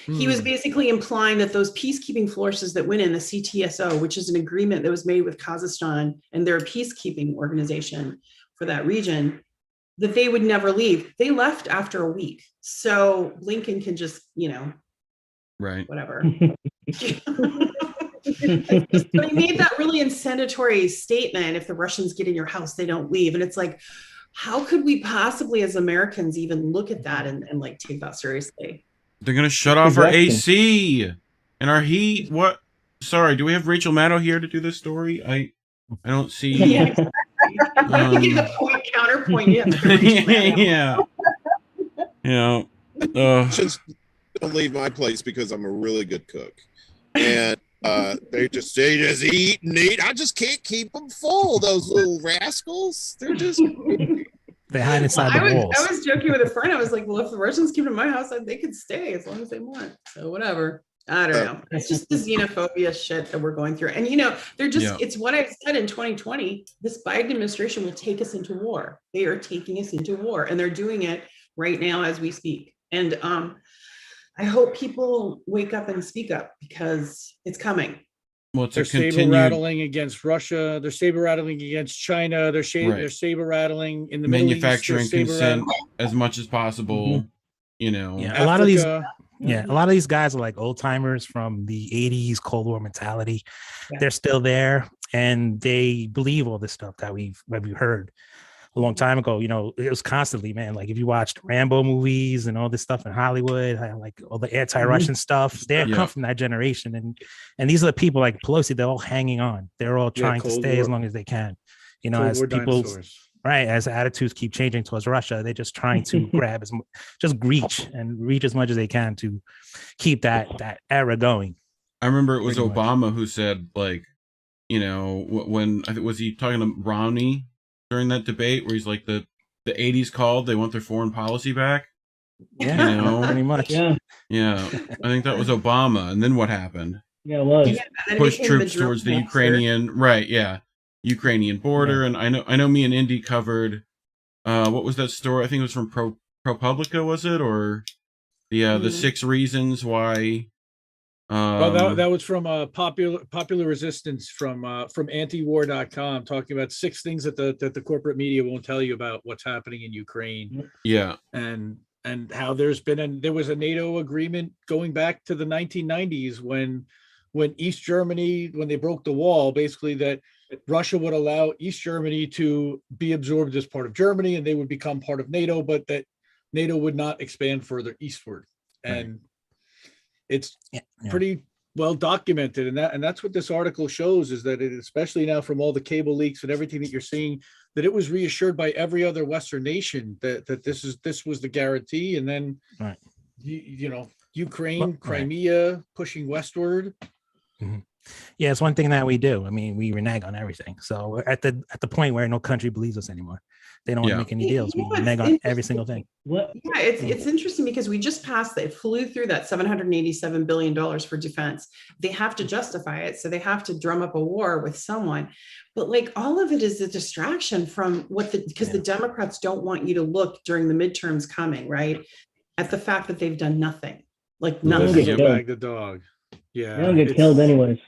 Speaker 9: He was basically implying that those peacekeeping forces that went in the CTSO, which is an agreement that was made with Kazakhstan, and they're a peacekeeping organization for that region, that they would never leave. They left after a week. So Blinken can just,
Speaker 4: Right.
Speaker 9: whatever. But he made that really incendiary statement. If the Russians get in your house, they don't leave. And it's like, how could we possibly as Americans even look at that and like take that seriously?
Speaker 4: They're gonna shut off our AC and our heat. What? Sorry, do we have Rachel Maddow here to do this story? I don't see.
Speaker 9: Yeah, exactly. You give the point counterpoint.
Speaker 4: Yeah.
Speaker 6: Just don't leave my place because I'm a really good cook, and they just eat and eat. I just can't keep them full. Those little rascals. They're just.
Speaker 10: They hide inside the walls.
Speaker 9: I was joking with a friend. I was like, well, if the Russians came to my house, they could stay as long as they want. So whatever. I don't know. It's just the xenophobia shit that we're going through. And, they're just, it's what I said in 2020, this Biden administration will take us into war. They are taking us into war, and they're doing it right now as we speak. And I hope people wake up and speak up because it's coming.
Speaker 4: Well,
Speaker 5: They're saber rattling against Russia. They're saber rattling against China. They're saber rattling in the
Speaker 4: manufacturing
Speaker 5: Middle East.
Speaker 4: consent as much as possible.
Speaker 10: A lot of these. Yeah, a lot of these guys are like old timers from the 80s Cold War mentality. Yeah. They're still there, and they believe all this stuff that we've heard a long time ago. It was constantly, man, like if you watched Rambo movies and all this stuff in Hollywood, like all the anti-Russian stuff, they come from that generation. And these are the people like Pelosi, they're all hanging on. They're all trying to stay as long as they can. As people, right, as attitudes keep changing towards Russia, they're just trying to grab reach as much as they can to keep that era going.
Speaker 4: I remember it was Obama who said, like, when I think was he talking to Romney during that debate where he's like the 80s called, they want their foreign policy back.
Speaker 10: Yeah, pretty much.
Speaker 4: Yeah. I think that was Obama. And then what happened?
Speaker 11: Yeah, it was.
Speaker 4: Pushed troops towards the Ukrainian, Ukrainian border. Yeah. And I know me and Indy covered what was that story? I think it was from ProPublica, was it? Or the 6 reasons why.
Speaker 5: Well, that was from popular resistance from antiwar.com, talking about 6 things that the corporate media won't tell you about what's happening in Ukraine.
Speaker 4: Yeah.
Speaker 5: And how there was a NATO agreement going back to the 1990s when East Germany, when they broke the wall, basically that Russia would allow East Germany to be absorbed as part of Germany and they would become part of NATO, but that NATO would not expand further eastward. And it's pretty well documented, and that's what this article shows, is that it, especially now from all the cable leaks and everything that you're seeing, that it was reassured by every other Western nation that this was the guarantee, and then Ukraine, Crimea pushing westward.
Speaker 10: Mm-hmm. Yeah, it's one thing that we do. I mean, we renege on everything. So we're at the point where no country believes us anymore. They don't want to make any deals. We renege on every single thing.
Speaker 9: What? Yeah, it's interesting because we just passed it flew through that $787 billion for defense. They have to justify it, so they have to drum up a war with someone. But like all of it is a distraction from because the Democrats don't want you to look during the midterms coming, right, at the fact that they've done nothing. Like nothing.
Speaker 5: Wag the dog. Yeah,
Speaker 11: they don't get killed anyways.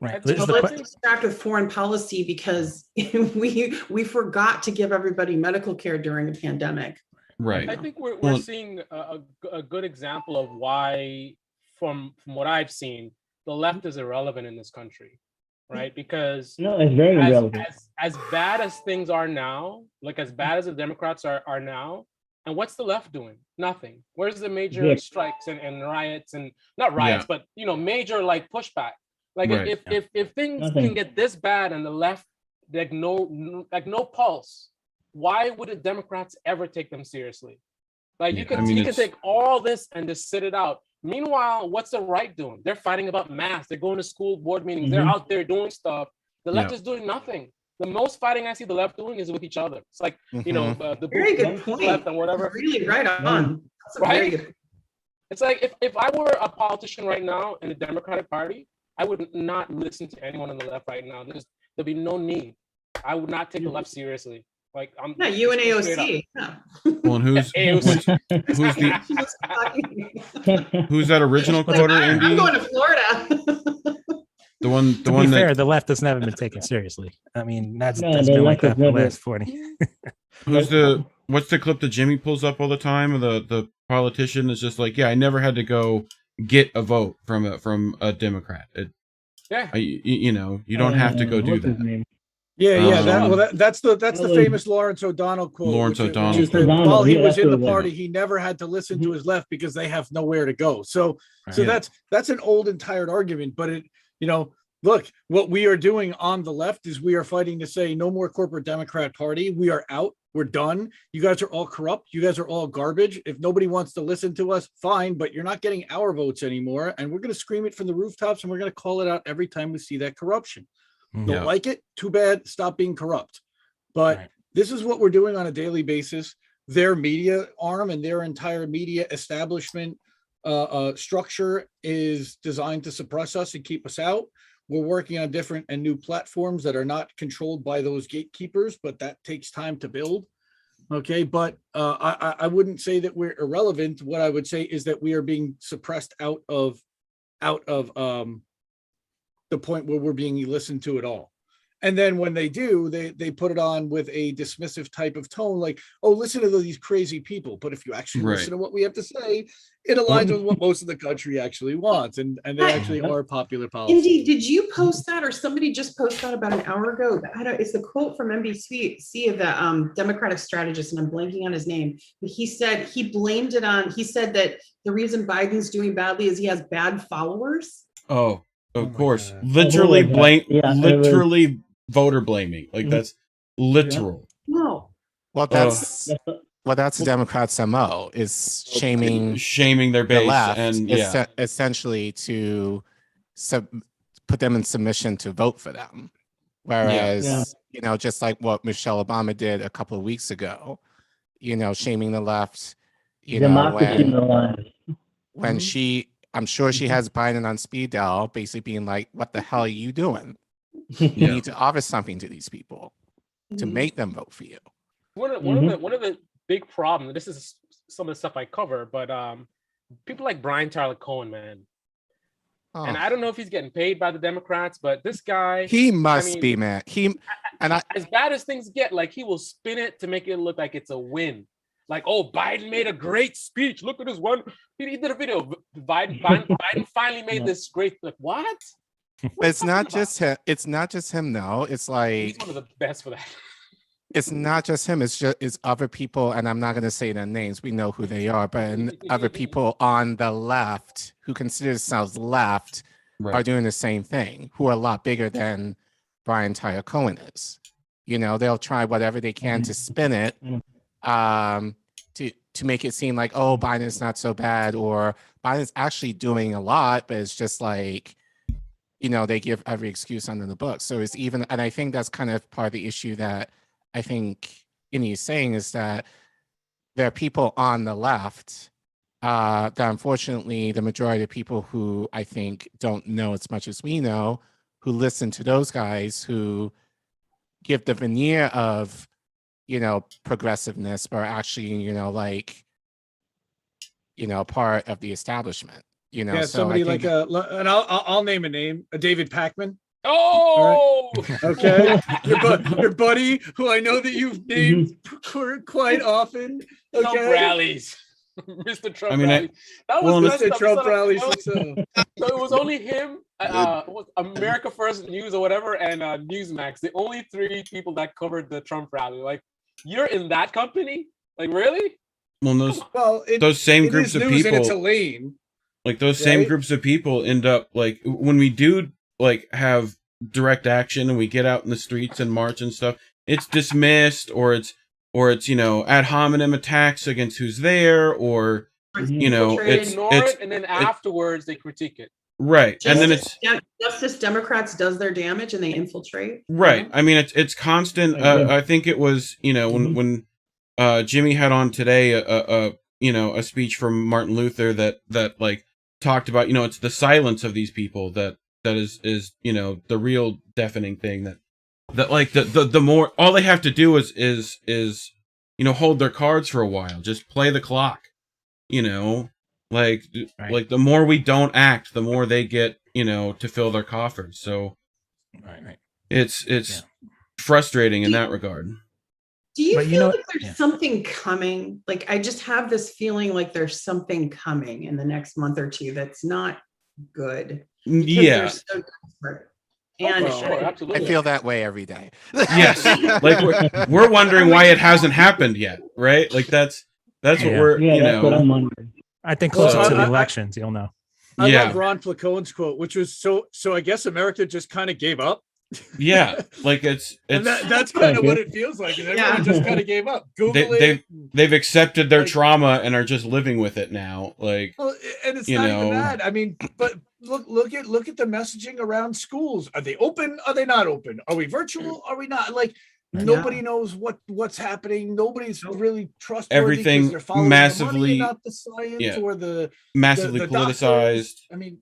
Speaker 10: Right.
Speaker 9: So let's distract with foreign policy because we forgot to give everybody medical care during a pandemic.
Speaker 4: Right.
Speaker 8: I think we're seeing a good example of why, from what I've seen, the left is irrelevant in this country, right? Because
Speaker 11: it's very irrelevant.
Speaker 8: As bad as things are now, like as bad as the Democrats are now, And what's the left doing? Nothing. Where's the major strikes and riots, and not riots, but major like pushback? Like if things can get this bad and the left like no pulse, why would the Democrats ever take them seriously? Like you can take all this and just sit it out. Meanwhile, what's the right doing? They're fighting about masks. They're going to school board meetings. They're out there doing stuff. The left is doing nothing. The most fighting I see the left doing is with each other. It's like, the
Speaker 9: very good point.
Speaker 8: Left and whatever.
Speaker 9: Really right on. That's very good.
Speaker 8: It's like if I were a politician right now in the Democratic Party, I would not listen to anyone on the left right now. There'd be no need. I would not take the left seriously. Like I'm
Speaker 9: you and AOC.
Speaker 4: Yeah. Well, and who's that original quoter, Andy?
Speaker 9: I'm going to Florida.
Speaker 4: The one
Speaker 10: fair, the left has never been taken seriously. I mean, that's been like that for the last 40.
Speaker 4: What's the clip that Jimmy pulls up all the time? The politician is just like, I never had to go get a vote from a Democrat. You don't have to go do that.
Speaker 5: That's the famous Lawrence O'Donnell quote. While he was in the party, he never had to listen to his left because they have nowhere to go. So that's an old and tired argument. But look, what we are doing on the left is we are fighting to say no more corporate Democrat Party. We are out. We're done. You guys are all corrupt. You guys are all garbage. If nobody wants to listen to us, fine, but you're not getting our votes anymore. And we're going to scream it from the rooftops, and we're going to call it out every time we see that corruption. Don't like it? Too bad. Stop being corrupt. But this is what we're doing on a daily basis. Their media arm and their entire media establishment structure is designed to suppress us and keep us out. We're working on different and new platforms that are not controlled by those gatekeepers, but that takes time to build. Okay, but I wouldn't say that we're irrelevant. What I would say is that we are being suppressed out of the point where we're being listened to at all. And then when they do, they put it on with a dismissive type of tone, like, oh, listen to these crazy people. But if you actually listen to what we have to say, it aligns with what most of the country actually wants. And they actually are popular policies.
Speaker 9: Indeed, did you post that, or somebody just posted that about an hour ago? It's a quote from NBC of the Democratic strategist, and I'm blanking on his name. But he said he said that the reason Biden's doing badly is he has bad followers.
Speaker 4: Oh, of course. Literally literally voter blaming. Like that's literal.
Speaker 9: No.
Speaker 11: Well, that's the Democrats' MO is shaming
Speaker 4: their base,
Speaker 11: the left,
Speaker 4: and
Speaker 11: essentially to put them in submission to vote for them. Whereas, just like what Michelle Obama did a couple of weeks ago, shaming the left, when I'm sure she has Biden on speed dial, basically being like, what the hell are you doing? You need to offer something to these people to make them vote for you.
Speaker 8: One of the big problems, this is some of the stuff I cover, but people like Brian Tyler Cohen, man. And I don't know if he's getting paid by the Democrats, but this guy,
Speaker 11: he must be, man.
Speaker 8: As bad as things get, like he will spin it to make it look like it's a win. Like, oh, Biden made a great speech. Look at this one. He did a video. Biden finally made this great. Like, what?
Speaker 11: It's not just him. It's not just him, though. It's like
Speaker 8: he's one of the best for that.
Speaker 11: It's not just him. It's other people, and I'm not going to say their names. We know who they are, but other people on the left who consider themselves left are doing the same thing. Who are a lot bigger than Brian Tyler Cohen is. They'll try whatever they can to spin it. To make it seem like, oh, Biden's not so bad, or Biden's actually doing a lot, but it's just like, they give every excuse under the book. So it's even, and I think that's kind of part of the issue that I think Innie is saying, is that there are people on the left that unfortunately the majority of people who I think don't know as much as we know, who listen to those guys who give the veneer of progressiveness, but actually, part of the establishment,
Speaker 5: Yeah,
Speaker 11: so
Speaker 5: somebody like and I'll name a name, David Pakman.
Speaker 8: Oh,
Speaker 5: right. Okay. your buddy, who I know that you've named quite often. Okay.
Speaker 8: Trump rallies. Mr. Trump
Speaker 5: rallies. That was Mr. Trump rallies.
Speaker 8: So it was only him, America First News or whatever, and Newsmax. The only three people that covered the Trump rally. Like, you're in that company? Like, really?
Speaker 4: those same groups of people,
Speaker 5: and it's a lane.
Speaker 4: like those same groups of people end up like when we do like have direct action and we get out in the streets and march and stuff, it's dismissed, or it's ad hominem attacks against who's there, or it's
Speaker 8: and then afterwards they critique it.
Speaker 4: Right. And then it's
Speaker 9: Justice Democrats does their damage and they infiltrate.
Speaker 4: Right. I mean, it's constant. I think it was, when Jimmy had on today a speech from Martin Luther that like talked about, it's the silence of these people that is the real deafening thing that like the more, all they have to do is hold their cards for a while, just play the clock, like the more we don't act, the more they get, to fill their coffers. So it's frustrating in that regard.
Speaker 9: Do you feel like there's something coming? Like, I just have this feeling like there's something coming in the next month or two that's not good.
Speaker 4: Yeah.
Speaker 9: So and
Speaker 11: I feel that way every day.
Speaker 4: Yes. Like we're wondering why it hasn't happened yet, right? Like that's what we're,
Speaker 12: that's what I'm wondering.
Speaker 10: I think closer to the elections, you'll know.
Speaker 5: I love Ron Placone's quote, which was so I guess America just kind of gave up.
Speaker 4: Yeah, like it's
Speaker 5: and that's kind of what it feels like, and everybody just kind of gave up.
Speaker 4: They've accepted their trauma and are just living with it now. Like,
Speaker 5: and it's not even that. I mean, but look at the messaging around schools. Are they open? Are they not open? Are we virtual? Are we not? Like, nobody knows what's happening. Nobody's really trustworthy.
Speaker 4: Everything massively,
Speaker 5: the money, not the science or the
Speaker 4: massively politicized.
Speaker 5: I mean,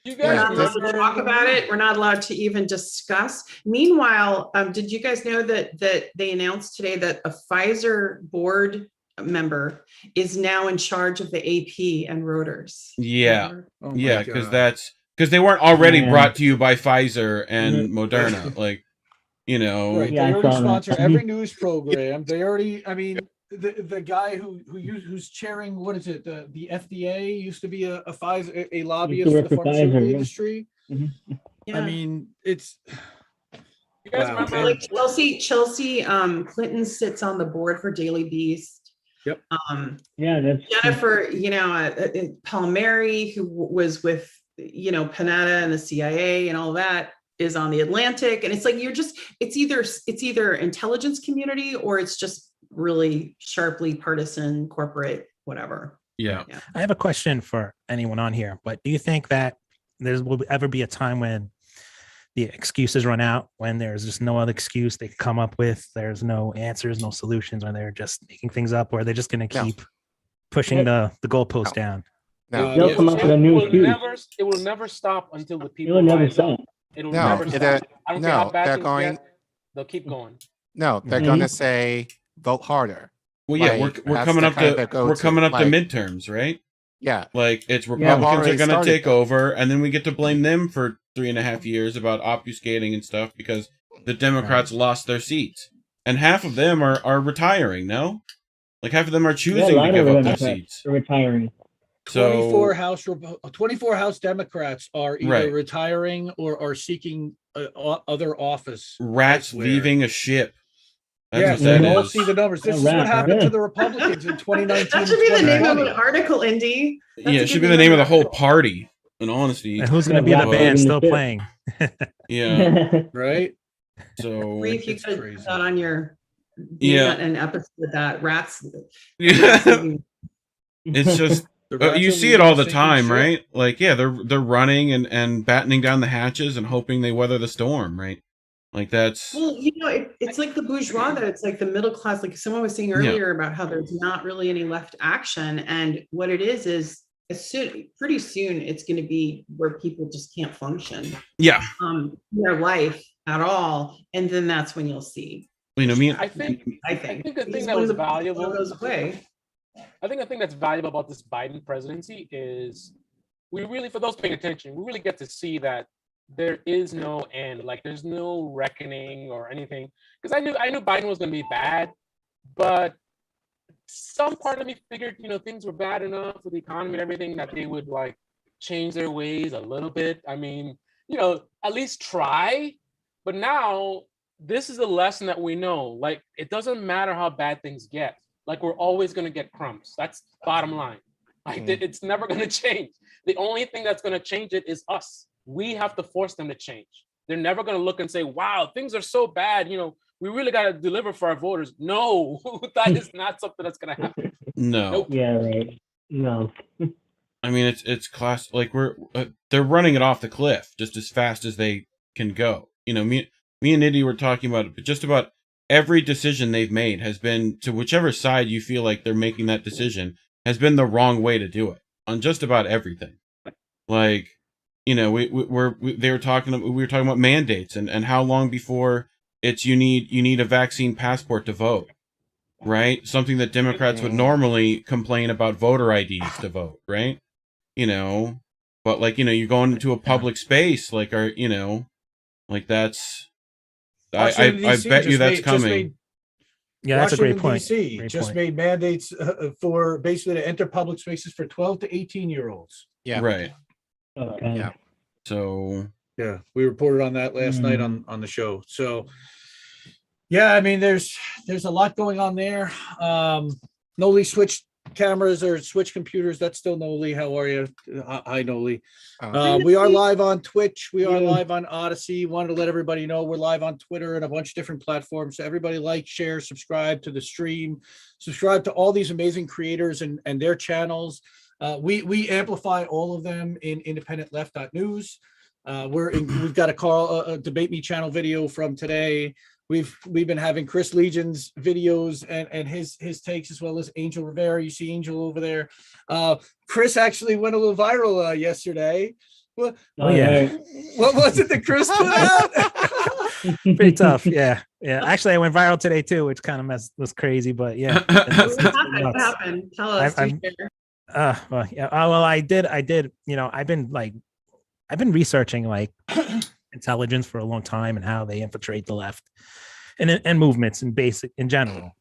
Speaker 8: you
Speaker 9: We're
Speaker 8: guys
Speaker 9: not allowed to talk about it. We're not allowed to even discuss. Meanwhile, did you guys know that they announced today that a Pfizer board member is now in charge of the AP and Reuters?
Speaker 4: Yeah, because they weren't already brought to you by Pfizer and Moderna, like.
Speaker 5: Right. They already sponsor every news program. They already, I mean, the guy who's chairing, what is it? The FDA used to be a Pfizer, a lobbyist for the pharmaceutical industry.
Speaker 12: Mm-hmm.
Speaker 9: Yeah.
Speaker 5: I mean, it's.
Speaker 8: You guys remember?
Speaker 9: Like Chelsea Clinton sits on the board for Daily Beast.
Speaker 5: Yep.
Speaker 12: That's
Speaker 9: Jennifer, Palmieri, who was with Panetta and the CIA and all that, is on the Atlantic. And it's like it's either intelligence community or it's just really sharply partisan corporate whatever.
Speaker 4: Yeah.
Speaker 10: I have a question for anyone on here, but do you think that there will ever be a time when the excuses run out, when there's just no other excuse they can come up with, there's no answers, no solutions, when they're just making things up, or they're just going to keep pushing the goalpost down?
Speaker 12: No. They'll come up with a new excuse.
Speaker 8: It will never stop until the people.
Speaker 12: It'll never stop.
Speaker 8: It'll never stop. I don't care how bad things get, they'll keep going.
Speaker 11: No, they're going to say vote harder.
Speaker 4: Well, yeah, we're coming up to midterms, right?
Speaker 11: Yeah,
Speaker 4: like it's Republicans are going to take over, and then we get to blame them for 3.5 years about obfuscating and stuff because the Democrats lost their seats, and half of them are retiring. No, like half of them are choosing to give up their seats.
Speaker 12: Retiring.
Speaker 4: So
Speaker 5: 24 House Democrats are either retiring or are seeking other office.
Speaker 4: Rats
Speaker 5: elsewhere.
Speaker 4: Leaving a ship.
Speaker 5: That's what that is. See the numbers. This is what happened to the Republicans in 2019.
Speaker 9: That should be the name of an article, Indy.
Speaker 4: It should be the name of the whole party. In honesty,
Speaker 10: and who's going to be the band still playing?
Speaker 5: Yeah, right.
Speaker 4: So
Speaker 9: if you could put that on your an episode that rats.
Speaker 4: It's just. You see it all the time, right? Like, they're running and battening down the hatches and hoping they weather the storm, right? Like that's.
Speaker 9: Well, it's like the bourgeois, that it's like the middle class. Like someone was saying earlier about how there's not really any left action, and what it is pretty soon it's going to be where people just can't function.
Speaker 4: Yeah.
Speaker 9: Their life at all, and then that's when you'll see.
Speaker 8: I think the thing that was valuable
Speaker 9: goes away.
Speaker 8: I think the thing that's valuable about this Biden presidency is we really, for those paying attention, we really get to see that there is no end. Like there's no reckoning or anything. Because I knew Biden was going to be bad, but some part of me figured, things were bad enough with the economy and everything that they would like change their ways a little bit. I mean, at least try. But now this is a lesson that we know. Like it doesn't matter how bad things get. like we're always going to get crumbs. That's bottom line. Like it's never going to change. The only thing that's going to change it is us. We have to force them to change. They're never going to look and say, wow, things are so bad. You know, we really got to deliver for our voters. No, that is not something that's going to happen.
Speaker 4: No.
Speaker 8: Nope.
Speaker 12: Yeah, right. No.
Speaker 4: I mean, it's class. Like they're running it off the cliff just as fast as they can go. You know, me and Nidhi were talking about it, but just about every decision they've made has been, to whichever side you feel like they're making that decision, has been the wrong way to do it on just about everything. Like, you know, we were talking about mandates and how long before it's you need a vaccine passport to vote, right? Something that Democrats would normally complain about voter IDs to vote, right? You know, but like, you know, you're going into a public space, like, you know, like that's, I bet you that's coming.
Speaker 10: Yeah, that's a great
Speaker 5: Washington,
Speaker 10: point.
Speaker 5: DC
Speaker 10: Great
Speaker 5: just
Speaker 10: point.
Speaker 5: made mandates for basically to enter public spaces for 12 to 18-year-olds.
Speaker 11: Yeah.
Speaker 4: Right.
Speaker 12: Okay.
Speaker 11: Yeah.
Speaker 4: So
Speaker 5: Yeah, we reported on that last night on the show. So yeah, I mean, there's a lot going on there. Noli switched cameras or switch computers. That's still Noli. How are you? Hi, Noli. We are live on Twitch. We are live on Odyssey. Wanted to let everybody know we're live on Twitter and a bunch of different platforms. So everybody like, share, subscribe to the stream, subscribe to all these amazing creators and their channels. We amplify all of them in independentleft.news. We've got a Debate Me channel video from today. We've been having Chris Legion's videos and his takes, as well as Angel Rivera. You see Angel over there. Chris actually went a little viral yesterday. What was it that Chris put out?
Speaker 10: Pretty tough. Yeah. Actually, I went viral today too, which kind of was crazy, but yeah.
Speaker 9: What happened? Tell us.
Speaker 10: Well, I did. You know, I've been researching like intelligence for a long time and how they infiltrate the left and movements in general.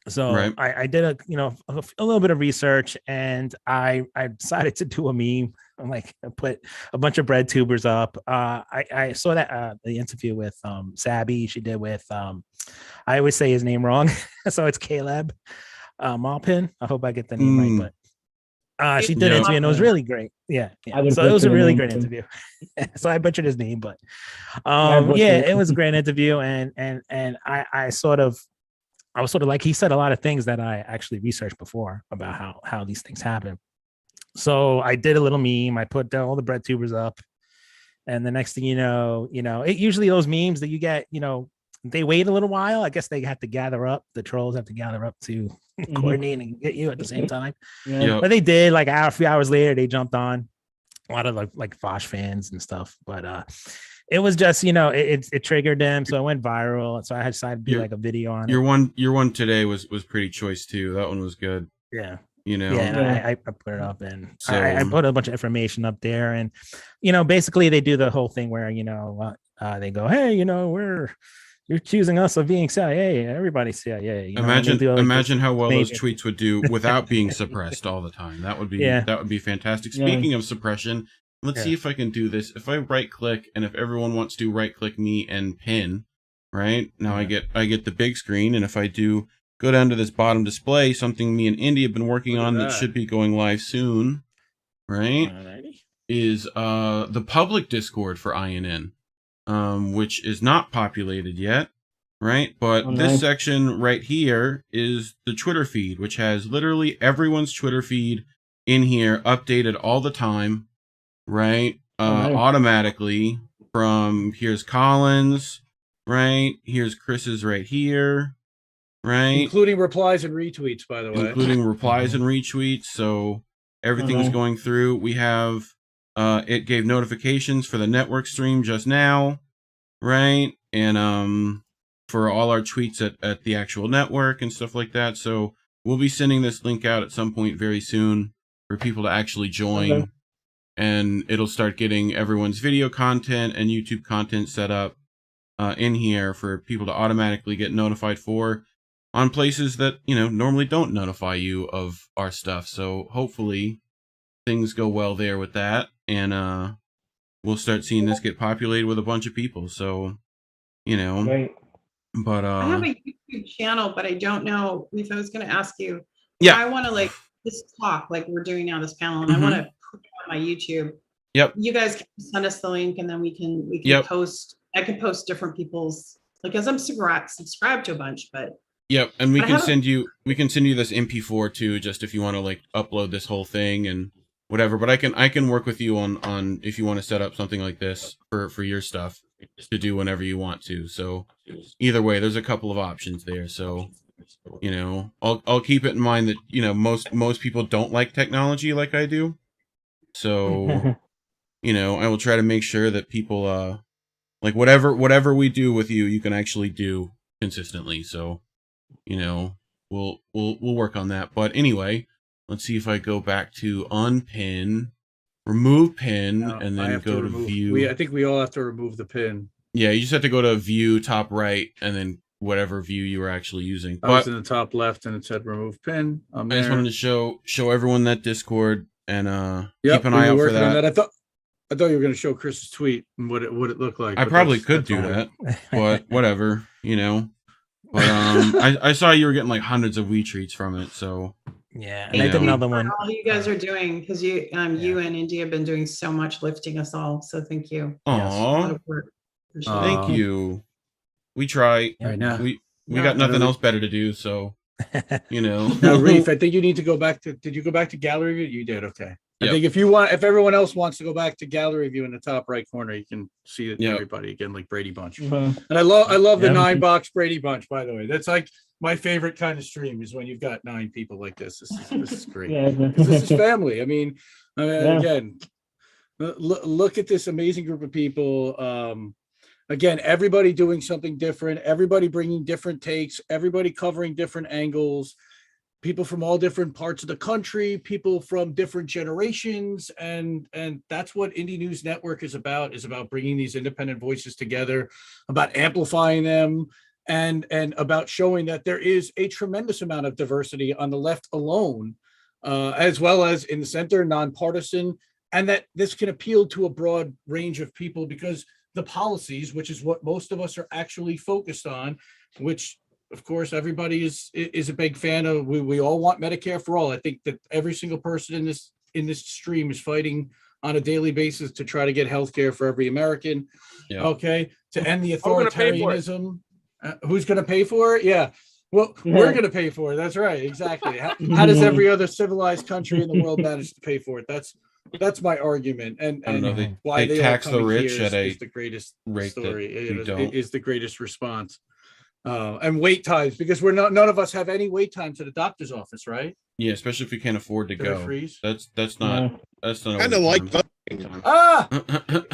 Speaker 10: So
Speaker 4: right.
Speaker 10: I did a little bit of research, and I decided to do a meme. I'm like, I put a bunch of bread tubers up. I saw that the interview with Sabby she did with I always say his name wrong, so it's Caleb Malpin. I hope I get the name right, but she did an interview and it was really great. Yeah. So it was a really great interview. So I butchered his name, but it was a great interview, and I was sort of like, he said a lot of things that I actually researched before about how these things happen. So I did a little meme. I put all the bread tubers up, and the next thing you know, it usually those memes that you get, they wait a little while. I guess they have to gather up. The trolls have to gather up to coordinate and get you at the same time. But they did. Like a few hours later, they jumped on. A lot of like Vosh fans and stuff. But it was just, it triggered them, so it went viral. So I decided to do like a video on it.
Speaker 4: Your one today was pretty choice too. That one was good.
Speaker 10: Yeah. I put it up, and so, I put a bunch of information up there, and basically they do the whole thing where they go, hey, you're accusing us of being CIA. Everybody's CIA.
Speaker 4: Imagine how well those tweets would do without being suppressed all the time. That would be fantastic. Speaking of suppression, let's see if I can do this. If I right click, and if everyone wants to right click me and pin, right now I get the big screen, and if I do go down to this bottom display, something me and Indy have been working on that should be going live soon, right? Alrighty. Is the public Discord for INN. Which is not populated yet, right? But this section right here is the Twitter feed, which has literally everyone's Twitter feed in here, updated all the time, right? Automatically from here's Collins, right? Here's Chris's right here, right?
Speaker 5: Including replies and retweets, by the way.
Speaker 4: Including replies and retweets. So everything's going through. We have it gave notifications for the network stream just now, right? And for all our tweets at the actual network and stuff like that. So we'll be sending this link out at some point very soon for people to actually join. And it'll start getting everyone's video content and YouTube content set up in here for people to automatically get notified for on places that, normally don't notify you of our stuff. So hopefully things go well there with that, and we'll start seeing this get populated with a bunch of people. So,
Speaker 12: Right.
Speaker 4: But
Speaker 9: I have a YouTube channel, but I don't know if I was going to ask you.
Speaker 4: Yeah.
Speaker 9: I want to like this talk like we're doing now, this panel, and I want to put it on my YouTube.
Speaker 4: Yep.
Speaker 9: You guys can send us the link, and then we can
Speaker 4: Yep.
Speaker 9: post. I can post different people's because I'm subscribed to a bunch, but.
Speaker 4: Yep, and we can send you this MP4 too, just if you want to like upload this whole thing and whatever. But I can work with you on if you want to set up something like this for your stuff to do whenever you want to. So either way, there's a couple of options there. So you know, I'll keep it in mind that you know most people don't like technology like I do. So you know, I will try to make sure that people like whatever we do with you, you can actually do consistently. So. You know, we'll work on that. But anyway, let's see if I go back to unpin, remove pin, and then go to view.
Speaker 5: I think we all have to remove the pin.
Speaker 4: Yeah, you just have to go to view top right and then whatever view you were actually using.
Speaker 5: I was in the top left and it said remove pin.
Speaker 4: I just wanted to show everyone that Discord and keep an eye out for that.
Speaker 5: I thought you were going to show Chris's tweet and what it looked like.
Speaker 4: I probably could do that, but whatever, you know. But I saw you were getting like hundreds of retweets from it, so
Speaker 10: yeah. And I did another one.
Speaker 9: All you guys are doing because you and Indy have been doing so much lifting us all. So thank you.
Speaker 4: Aww.
Speaker 9: Yes.
Speaker 4: Thank you. We try.
Speaker 5: Right now.
Speaker 4: We got nothing else better to do, so you know.
Speaker 5: Now, Reef, I think you need to go back to. Did you go back to gallery view? You did. Okay. I think if everyone else wants to go back to gallery view in the top right corner, you can see it. Everybody again, like Brady Bunch. And I love the 9-box Brady Bunch. By the way, that's like my favorite kind of stream is when you've got 9 people like this. This is great. This is family. I mean, again, look at this amazing group of people. Again, everybody doing something different. Everybody bringing different takes. Everybody covering different angles. People from all different parts of the country, people from different generations, and that's what Indie News Network is about bringing these independent voices together, about amplifying them, and about showing that there is a tremendous amount of diversity on the left alone, as well as in the center, nonpartisan, and that this can appeal to a broad range of people because the policies, which is what most of us are actually focused on, which of course, everybody is a big fan of. We all want Medicare for all. I think that every single person in this stream is fighting on a daily basis to try to get health care for every American. Yeah. Okay, to end the authoritarianism. Who's going to pay for it? Yeah. Well, we're going to pay for it. That's right. Exactly. How does every other civilized country in the world manage to pay for it? That's my argument. And why they
Speaker 4: tax the rich at
Speaker 5: is the greatest
Speaker 4: rate
Speaker 5: story. It is the greatest response. And wait times, because none of us have any wait times at a doctor's office, right?
Speaker 4: Yeah, especially if we can't afford to go. That's not
Speaker 6: kind of like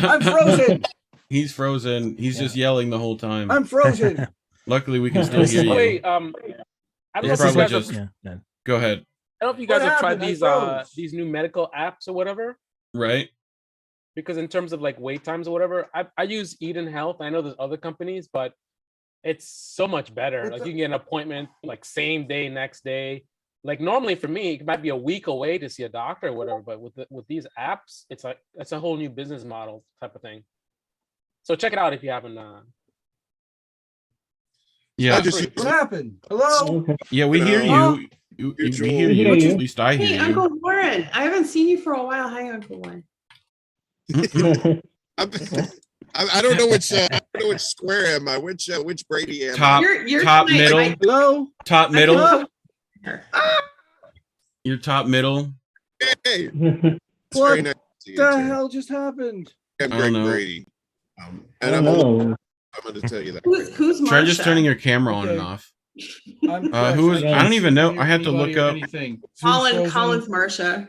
Speaker 5: I'm frozen.
Speaker 4: He's frozen. He's just yelling the whole time.
Speaker 5: I'm frozen.
Speaker 4: Luckily, we can still hear you.
Speaker 8: Wait, I don't know if you guys have,
Speaker 4: go ahead.
Speaker 8: I don't know if you guys have tried these new medical apps or whatever.
Speaker 4: Right.
Speaker 8: Because in terms of like wait times or whatever, I use Eden Health. I know there's other companies, but it's so much better. Like you can get an appointment like same day, next day. Like normally for me, it might be a week away to see a doctor or whatever. But with these apps, it's like it's a whole new business model type of thing. So check it out if you haven't.
Speaker 4: Yeah.
Speaker 5: What happened? Hello.
Speaker 4: Yeah, we hear you. We hear you. At least I hear you.
Speaker 9: Hey, Uncle Warren. I haven't seen you for a while. Hi, Uncle Warren.
Speaker 6: I don't know which square am I? Which Brady am
Speaker 4: I?
Speaker 9: You're
Speaker 4: top middle.
Speaker 5: Hello.
Speaker 4: Top middle. You're top middle.
Speaker 6: Hey.
Speaker 5: What the hell just happened?
Speaker 6: I'm Greg Brady. And I'm going to tell you that.
Speaker 9: Who's
Speaker 4: Try just turning your camera on and off. Who is? I don't even know. I had to look up.
Speaker 9: Colin's Marsha.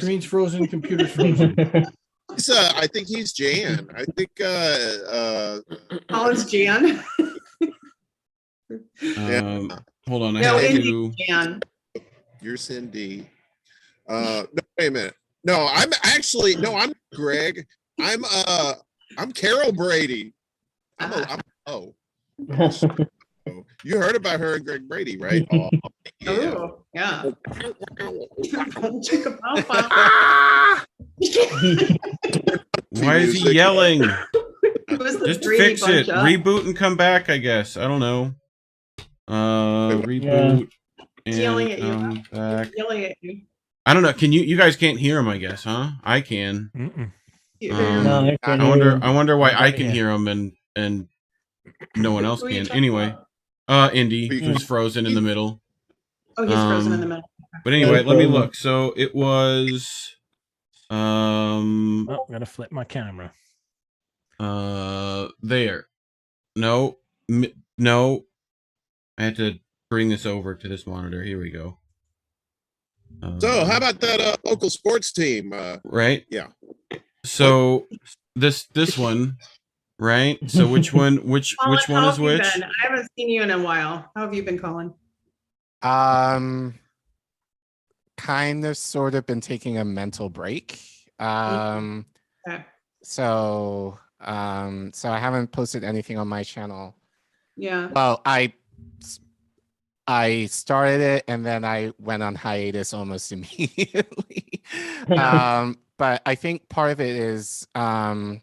Speaker 5: Screen's frozen. Computer's frozen.
Speaker 6: I think he's Jan. I think
Speaker 9: Colin's Jan.
Speaker 4: Hold on. I have to.
Speaker 9: Jan.
Speaker 6: You're Cindy. No, wait a minute. No, I'm Greg. I'm Carol Brady. You heard about her and Greg Brady, right?
Speaker 9: Oh, yeah.
Speaker 4: Why is he yelling?
Speaker 9: It was the
Speaker 4: Just
Speaker 9: Brady
Speaker 4: fix it.
Speaker 9: Bunch up.
Speaker 4: Reboot and come back, I guess. I don't know. Reboot
Speaker 9: Yelling at
Speaker 4: and
Speaker 9: you.
Speaker 4: come back.
Speaker 9: Yelling at you.
Speaker 4: I don't know. Can you guys can't hear him, I guess, huh? I can.
Speaker 12: No,
Speaker 4: I wonder why I can
Speaker 10: Yeah.
Speaker 4: hear him and no one else
Speaker 9: Who are you
Speaker 4: can.
Speaker 9: talking
Speaker 4: Anyway, Indy, who's frozen in the middle.
Speaker 9: Oh, he's frozen in the middle.
Speaker 4: But anyway, let me look. So it was
Speaker 10: Oh, I'm gonna flip my camera.
Speaker 4: there. No. No. I had to bring this over to this monitor. Here we go.
Speaker 6: So how about that local sports team?
Speaker 4: Right?
Speaker 6: Yeah.
Speaker 4: So this one, right? So which one
Speaker 9: Colin,
Speaker 4: which
Speaker 9: how
Speaker 4: one is
Speaker 9: have you
Speaker 4: which?
Speaker 9: been? I haven't seen you in a while. How have you been, Colin?
Speaker 11: Kind of sort of been taking a mental break.
Speaker 9: Okay.
Speaker 11: So I haven't posted anything on my channel.
Speaker 9: Yeah.
Speaker 11: Well, I started it and then I went on hiatus almost immediately. But I think part of it is like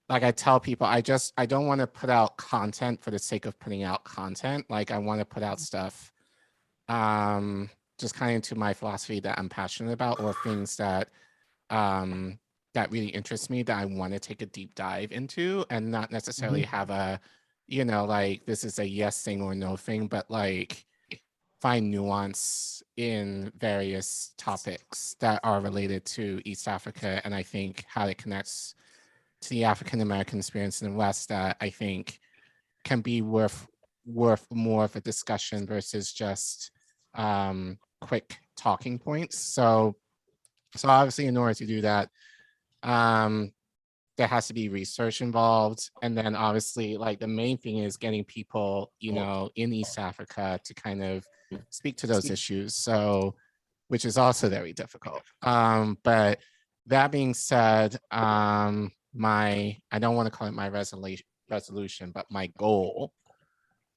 Speaker 11: I tell people, I don't want to put out content for the sake of putting out content. Like I want to put out stuff just kind of into my philosophy that I'm passionate about, or things that that really interest me, that I want to take a deep dive into, and not necessarily have a, like this is a yes thing or no thing, but like find nuance in various topics that are related to East Africa, and I think how it connects to the African American experience in the West, that I think can be worth more of a discussion versus just quick talking points. So obviously, in order to do that, there has to be research involved, and then obviously, like the main thing is getting people, in East Africa to kind of speak to those issues. So, which is also very difficult. But that being said, I don't want to call it my resolution, but my goal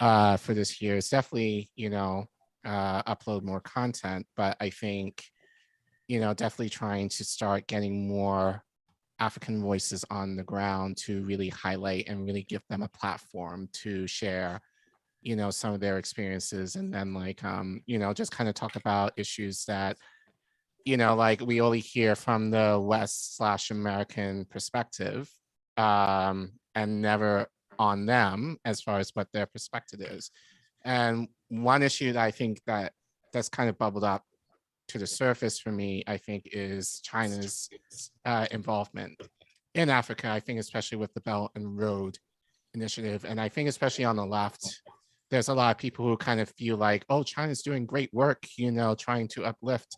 Speaker 11: for this year is definitely, upload more content. But I think, definitely trying to start getting more African voices on the ground to really highlight and really give them a platform to share, some of their experiences, and then like, just kind of talk about issues that, like we only hear from the West/American perspective, and never on them as far as what their perspective is. And one issue that I think that's kind of bubbled up to the surface for me, I think, is China's involvement in Africa. I think especially with the Belt and Road Initiative, and I think especially on the left, there's a lot of people who kind of feel like, oh, China's doing great work, trying to uplift,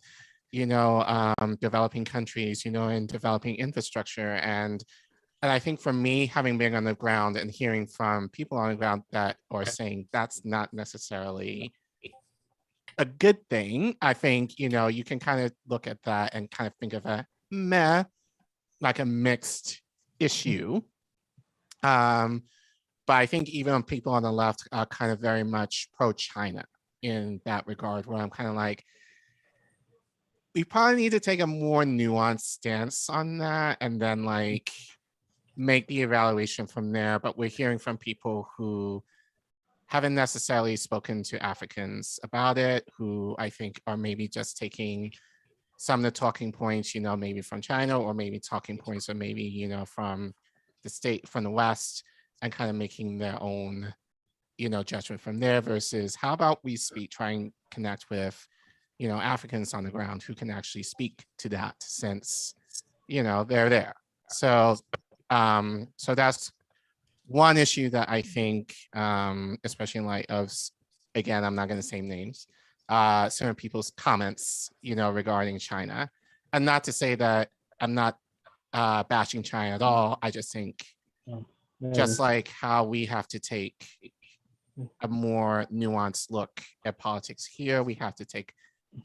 Speaker 11: developing countries, and developing infrastructure. And I think for me, having been on the ground and hearing from people on the ground that are saying that's not necessarily a good thing, I think, you can kind of look at that and kind of think of a like a mixed issue. But I think even people on the left are kind of very much pro-China in that regard, where I'm kind of like, we probably need to take a more nuanced stance on that, and then like make the evaluation from there. But we're hearing from people who haven't necessarily spoken to Africans about it, who I think are maybe just taking some of the talking points, maybe from China, or maybe talking points, or maybe, from the West, and kind of making their own, judgment from there, versus how about we try and connect with, Africans on the ground who can actually speak to that, since, they're there. So that's one issue that I think, especially in light of, again, I'm not going to say names, certain people's comments, regarding China. And not to say that I'm not bashing China at all. I just think, just like how we have to take a more nuanced look at politics here, we have to take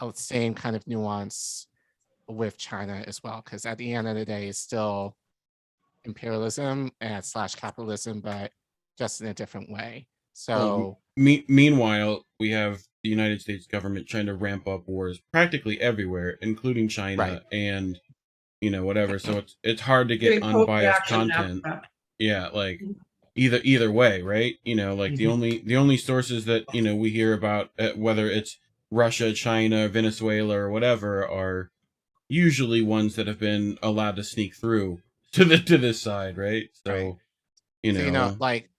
Speaker 11: a same kind of nuance with China as well. Because at the end of the day, it's still imperialism and / capitalism, but just in a different way. So
Speaker 4: meanwhile, we have the United States government trying to ramp up wars practically everywhere, including China, and whatever. So it's hard to get unbiased content. yeah, like either way, right? You know, like the only sources that, you know, we hear about, whether it's Russia, China, Venezuela, or whatever, are usually ones that have been allowed to sneak through to this side, right? So,
Speaker 11: Right.
Speaker 4: you
Speaker 11: So,
Speaker 4: know,
Speaker 11: like,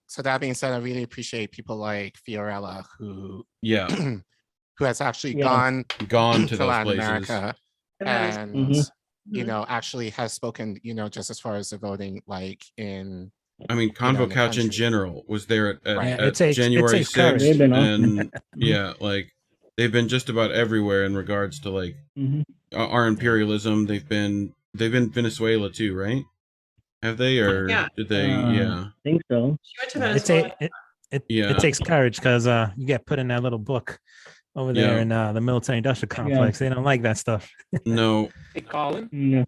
Speaker 11: so that being said, I really appreciate people like Fiorella who
Speaker 4: yeah,
Speaker 11: who has actually gone
Speaker 4: to
Speaker 11: to
Speaker 4: those
Speaker 11: Latin
Speaker 4: places.
Speaker 11: America and you know, actually has spoken, you know, just as far as the voting, like in,
Speaker 4: I mean,
Speaker 11: you know, in
Speaker 4: Convo
Speaker 11: the
Speaker 4: Couch in
Speaker 11: country.
Speaker 4: general was there at
Speaker 10: it takes
Speaker 4: January
Speaker 10: courage.
Speaker 4: 6th,
Speaker 12: They've been on.
Speaker 4: and yeah, like they've been just about everywhere in regards to like our imperialism. They've been Venezuela too, right? Have they, or
Speaker 9: Yeah.
Speaker 4: did they?
Speaker 12: I think so.
Speaker 9: She went to
Speaker 10: Yeah,
Speaker 9: Venezuela.
Speaker 10: it takes courage because you get put in that little book over there in the military industrial complex. They don't like that stuff.
Speaker 4: No.
Speaker 8: Hey, Colin.
Speaker 12: No.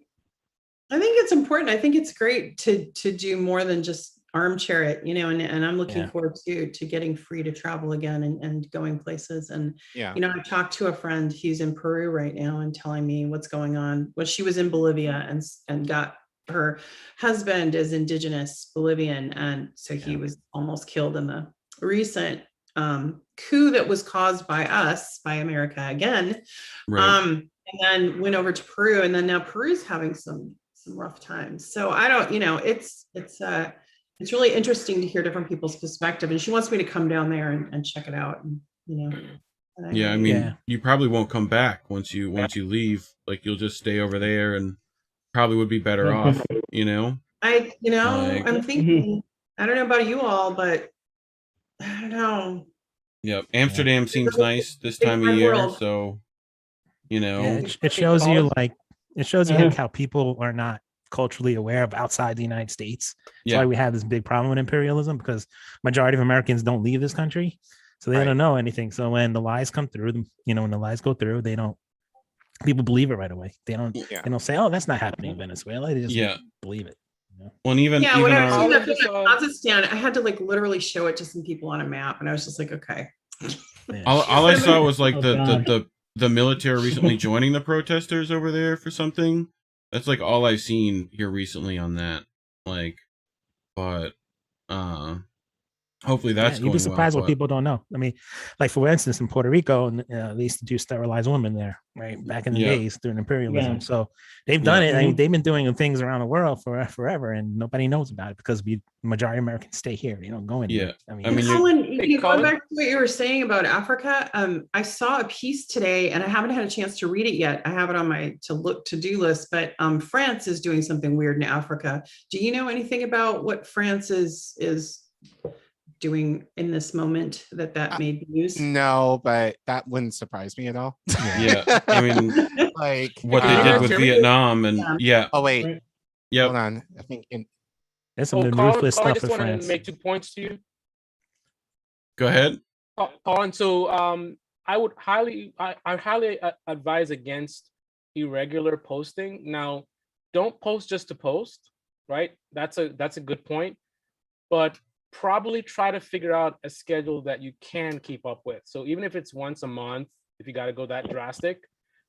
Speaker 9: I think it's important. I think it's great to do more than just armchair it, you know, and I'm looking forward to getting free to travel again and going places. And, you know, I talked to a friend who's in Peru right now and telling me what's going on. Well, she was in Bolivia and got her husband is indigenous Bolivian. And so he was almost killed in the recent coup that was caused by us, by America again. And then went over to Peru, and then now Peru's having some rough times. So I don't, you know, it's really interesting to hear different people's perspective. And she wants me to come down there and check it out. And, you know,
Speaker 4: I mean, you probably won't come back once you leave. Like, you'll just stay over there, and probably would be better off, you know?
Speaker 9: I'm thinking, I don't know about you all, but I don't know.
Speaker 4: Yep. Amsterdam seems nice this time of year.
Speaker 9: World.
Speaker 4: So, you know,
Speaker 10: it shows you how people are not culturally aware of outside the United States. That's why we have this big problem with imperialism, because majority of Americans don't leave this country. So they don't know anything. So when the lies come through, you know, when the lies go through, people believe it right away. They don't say, oh, that's not happening in Venezuela. They just believe it. You know?
Speaker 4: Well, and even
Speaker 9: when I was seeing that Kazakhstan, I had to like literally show it to some people on a map, and I was just like, okay.
Speaker 4: All I saw was like the military recently joining the protesters over there for something. That's like all I've seen here recently on that. Like, but hopefully that's going well.
Speaker 10: You'd be surprised what people don't know. I mean, like for instance, in Puerto Rico, they used to do sterilized women there, right? Back in the days during imperialism. So they've done it. I mean, they've been doing things around the world forever, and nobody knows about it because majority of Americans stay here. They don't go anywhere. I mean
Speaker 9: Colin, going back to what you were saying about Africa, I saw a piece today, and I haven't had a chance to read it yet. I have it on my to-do list, but France is doing something weird in Africa. Do you know anything about what France is doing in this moment that made the news?
Speaker 11: No, but that wouldn't surprise me at all.
Speaker 4: I mean,
Speaker 11: like
Speaker 4: what they did with Vietnam and
Speaker 11: Oh wait, hold on. I think
Speaker 10: there's some ruthless stuff in France.
Speaker 8: I just wanted to make 2 points to you.
Speaker 4: Go ahead,
Speaker 8: Colin. So I would highly advise against irregular posting. Now, don't post just to post, right? That's a good point, but probably try to figure out a schedule that you can keep up with. So even if it's once a month, if you got to go that drastic,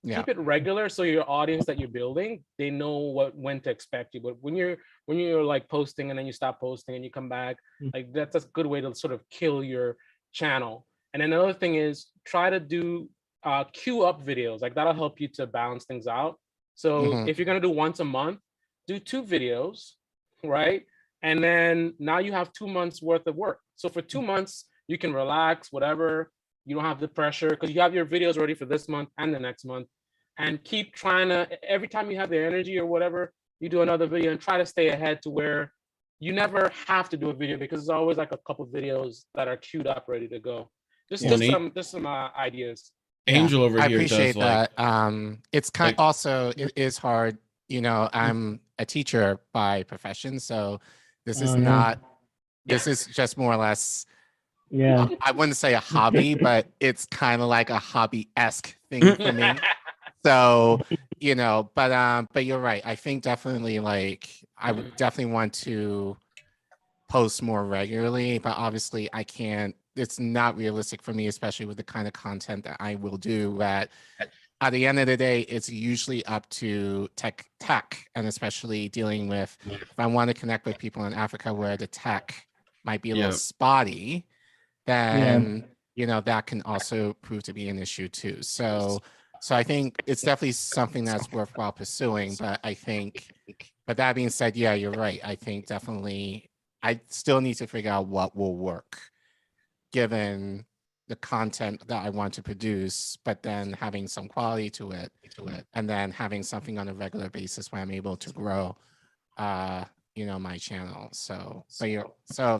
Speaker 8: keep it regular so your audience that you're building, they know when to expect you. But when you're like posting and then you stop posting and you come back, like that's a good way to sort of kill your channel. And then another thing is try to do queue up videos. Like that'll help you to balance things out. So if you're gonna do once a month, do 2 videos, right? And then now you have 2 months worth of work. So for 2 months, you can relax, whatever. You don't have the pressure because you have your videos ready for this month and the next month. And keep trying to, every time you have the energy or whatever, you do another video and try to stay ahead to where you never have to do a video because there's always like a couple of videos that are queued up, ready to go. Just some ideas.
Speaker 4: Angel over
Speaker 11: I
Speaker 4: here
Speaker 11: appreciate
Speaker 4: does
Speaker 11: that. It's kind of also, it is hard. You know, I'm a teacher by profession, so this is not, this is just more or less, I wouldn't say a hobby, but it's kind of like a hobby-esque thing for me. So, you know, but you're right. I think definitely like, I would definitely want to post more regularly, but obviously I can't, it's not realistic for me, especially with the kind of content that I will do that at the end of the day, it's usually up to tech, and especially dealing with, if I want to connect with people in Africa where the tech might be a little spotty, then, you know, that can also prove to be an issue too. So I think it's definitely something that's worthwhile pursuing, but that being said, yeah, you're right. I think definitely, I still need to figure out what will work given the content that I want to produce, but then having some quality to it, and then having something on a regular basis where I'm able to grow, you know, my channel. So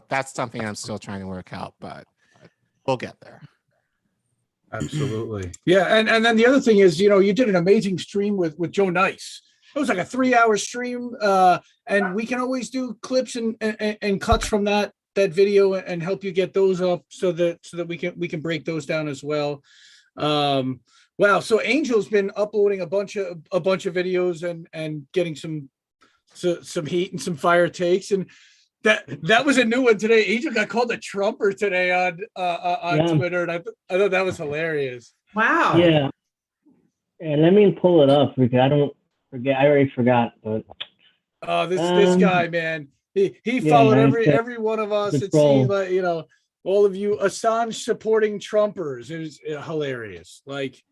Speaker 11: that's something I'm still trying to work out, but we'll get there.
Speaker 5: Absolutely. Yeah. And then the other thing is, you know, you did an amazing stream with Joe Nice. It was like a 3-hour stream. And we can always do clips and cuts from that video and help you get those up so that we can break those down as well. Wow. So Angel's been uploading a bunch of videos and getting some heat and some fire takes. And that was a new one today. Angel got called a Trumper today on Twitter, and I thought that was hilarious.
Speaker 9: Wow.
Speaker 12: Yeah. And let me pull it up because I don't forget. I already forgot, but
Speaker 5: this guy, man, he followed every one of us. It seemed like, you know, all of you Assange supporting Trumpers. It was hilarious. Like,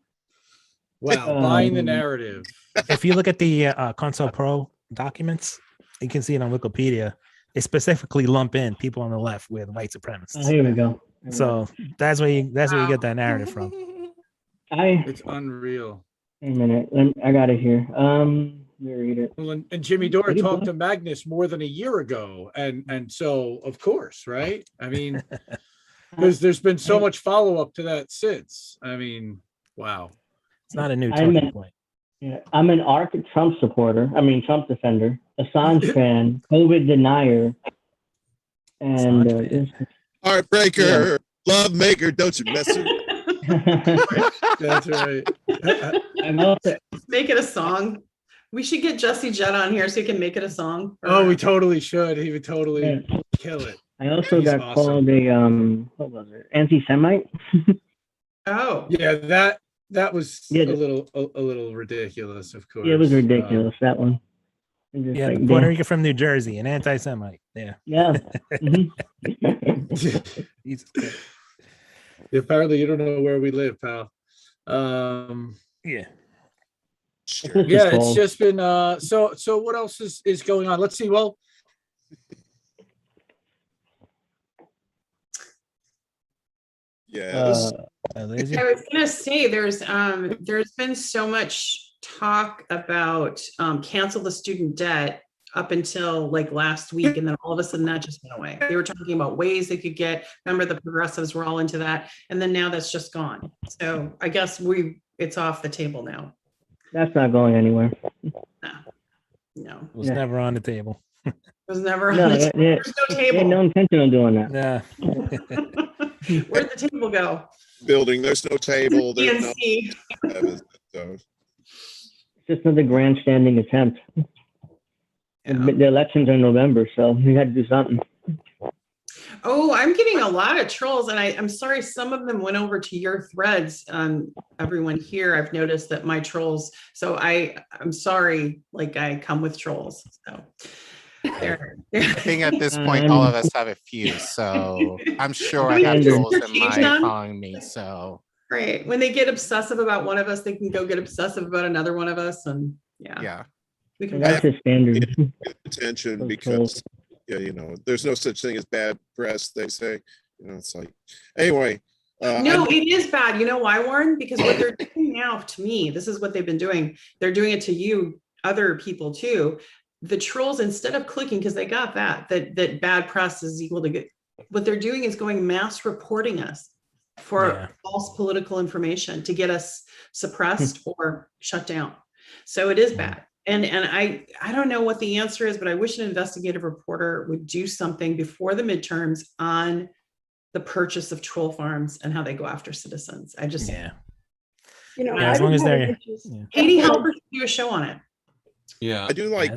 Speaker 5: wow, buying the narrative.
Speaker 10: If you look at the Console Pro documents, you can see it on Wikipedia. They specifically lump in people on the left with white supremacists.
Speaker 12: Oh, here we go.
Speaker 10: So that's where you get that narrative from.
Speaker 5: It's unreal.
Speaker 12: Wait a minute, I got it here. Let me read it.
Speaker 5: Well, and Jimmy Dore talked to Magnus more than a year ago, and so of course, right? I mean, there's been so much follow up to that since. I mean, wow.
Speaker 10: It's not a new talking point.
Speaker 12: Yeah, I'm an arc Trump supporter. I mean, Trump defender, Assange fan, COVID denier, and
Speaker 6: heartbreaker, love maker. Don't you mess with me.
Speaker 5: That's right.
Speaker 12: I'm also
Speaker 9: Make it a song. We should get Jesse Jett on here so he can make it a song.
Speaker 5: Oh, we totally should. He would totally kill it.
Speaker 12: I also got called a what was it? Anti-Semite.
Speaker 9: Oh.
Speaker 5: Yeah, that was a little ridiculous, of course.
Speaker 12: Yeah, it was ridiculous, that one.
Speaker 10: Yeah, like, Puerto Rican from New Jersey, an anti-Semite. Yeah.
Speaker 12: Yeah.
Speaker 10: Jesus Christ.
Speaker 5: Apparently you don't know where we live, pal.
Speaker 10: Yeah.
Speaker 5: Yeah, it's just been so what else is going on? Let's see. Well,
Speaker 6: yes.
Speaker 9: I was gonna say there's been so much talk about cancel the student debt up until like last week, and then all of a sudden that just went away. They were talking about ways they could get, remember the progressives were all into that, and then now that's just gone. So I guess it's off the table now.
Speaker 12: That's not going anywhere.
Speaker 9: No.
Speaker 10: It was never on the table.
Speaker 9: It was never on
Speaker 12: No,
Speaker 9: the table. There's no table.
Speaker 12: no intention of doing that.
Speaker 10: Yeah.
Speaker 9: Where'd the table go?
Speaker 6: Building, there's no table. There's
Speaker 9: DNC.
Speaker 12: It's just another grandstanding attempt. The elections are in November, so we had to do something.
Speaker 9: Oh, I'm getting a lot of trolls, and I'm sorry, some of them went over to your threads. Everyone here, I've noticed that my trolls, so I'm sorry, like I come with trolls. So
Speaker 11: I think at this point, all of us have a few, so I'm sure I have trolls in my following me. So
Speaker 9: right, when they get obsessive about one of us, they can go get obsessive about another one of us, and yeah. We can
Speaker 12: That's the standard.
Speaker 6: Attention because you know, there's no such thing as bad press, they say. You know, it's like anyway.
Speaker 9: No, it is bad. You know why, Warren? Because what they're doing now, to me, this is what they've been doing. They're doing it to you, other people too. The trolls, instead of clicking, because they got that bad press is equal to good. What they're doing is going mass reporting us for false political information to get us suppressed or shut down. So it is bad. And I don't know what the answer is, but I wish an investigative reporter would do something before the midterms on the purchase of troll farms and how they go after citizens. I just,
Speaker 7: you know,
Speaker 10: as long as they're
Speaker 9: Katie Halper should do a show on it.
Speaker 4: Yeah,
Speaker 6: I do like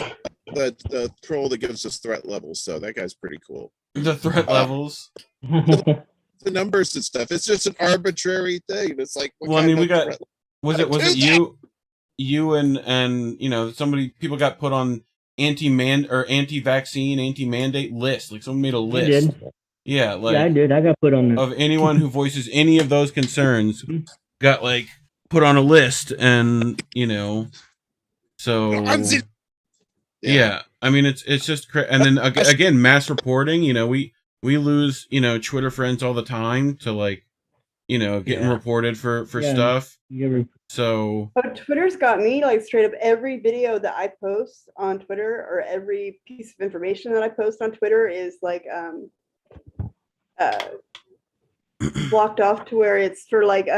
Speaker 6: the troll that gives us threat levels. So that guy's pretty cool.
Speaker 4: The threat levels,
Speaker 6: the numbers and stuff. It's just an arbitrary thing. It's like,
Speaker 4: well, I mean, we got Was it you and you know, people got put on anti-vaccine, anti-mandate list. Like someone made a list.
Speaker 12: I did.
Speaker 4: Yeah, like
Speaker 12: Yeah, I did. I got put on there.
Speaker 4: Of anyone who voices any of those concerns got like put on a list, and you know, so yeah. I mean, it's just and then again, mass reporting. You know, we lose, you know, Twitter friends all the time to like, you know, getting reported for stuff. So
Speaker 7: Twitter's got me like straight up every video that I post on Twitter or every piece of information that I post on Twitter is like blocked off to where it's for like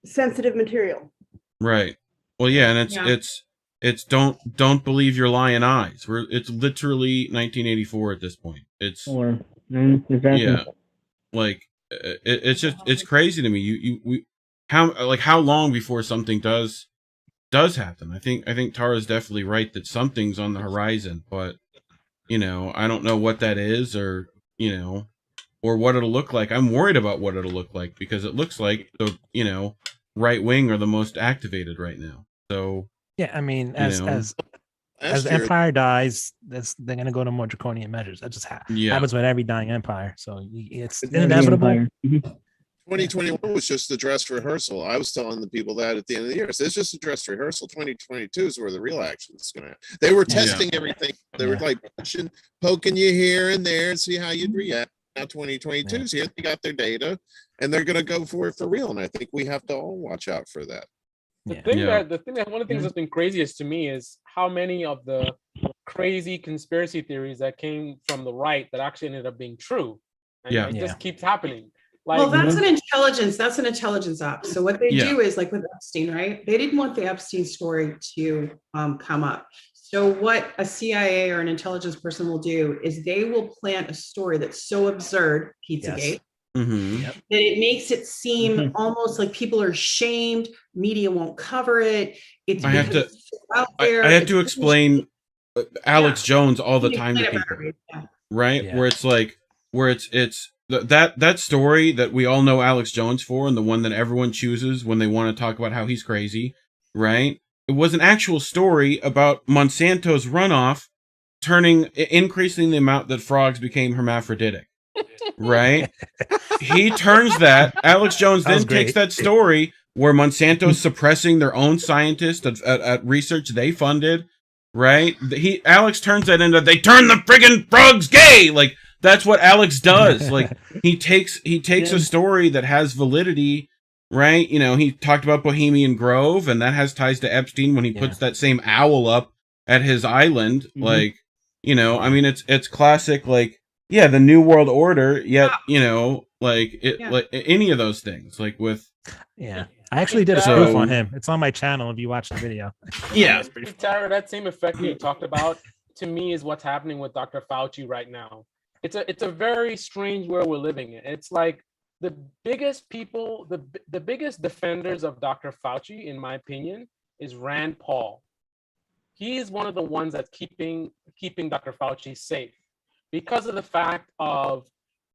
Speaker 7: sensitive material.
Speaker 4: Right. Well, yeah, and it's don't believe your lying eyes. It's literally 1984 at this point. It's
Speaker 12: exactly.
Speaker 4: Yeah, like it's crazy to me. How long before something does happen? I think Tara's definitely right that something's on the horizon, but you know, I don't know what that is, or you know, or what it'll look like. I'm worried about what it'll look like because it looks like the, you know, right wing are the most activated right now. So
Speaker 10: yeah, I mean, as empire dies, they're gonna go to more draconian measures. That just happens with every dying empire. So it's inevitable.
Speaker 6: 2021 was just a dress rehearsal. I was telling the people that at the end of the year. So it's just a dress rehearsal. 2022 is where the real action is going to happen. They were testing everything. They were like poking you here and there and see how you'd react. Now 2022 is here. They got their data and they're going to go for it for real. And I think we have to all watch out for that.
Speaker 8: One of the things that's been craziest to me is how many of the crazy conspiracy theories that came from the right that actually ended up being true. And it just keeps happening. Like,
Speaker 9: well, that's an intelligence op. So what they do is like with Epstein, right? They didn't want the Epstein story to come up. So what a CIA or an intelligence person will do is they will plant a story that's so absurd, Pizzagate, that it makes it seem almost like people are shamed. Media won't cover it. It's
Speaker 4: I have to explain Alex Jones all the time to people, right? Yeah. Where it's that story that we all know Alex Jones for, and the one that everyone chooses when they want to talk about how he's crazy, right? It was an actual story about Monsanto's runoff increasing the amount that frogs became hermaphroditic, right? He turns that. Alex Jones then takes that story where Monsanto's suppressing their own scientists at research they funded, right? Alex turns that into, they turn the friggin' frogs gay, like. That's what Alex does. Like he takes a story that has validity, right? You know, he talked about Bohemian Grove, and that has ties to Epstein when he puts that same owl up at his island. Like, you know, I mean, it's classic. Like, the New World Order. Yet, you know, like like any of those things. Like with
Speaker 10: I actually did a spoof on him. It's on my channel if you watch the video.
Speaker 8: Tara, that same effect you talked about to me is what's happening with Dr. Fauci right now. It's a very strange world we're living in. It's like the biggest people, the biggest defenders of Dr. Fauci, in my opinion, is Rand Paul. He is one of the ones that's keeping Dr. Fauci safe because of the fact of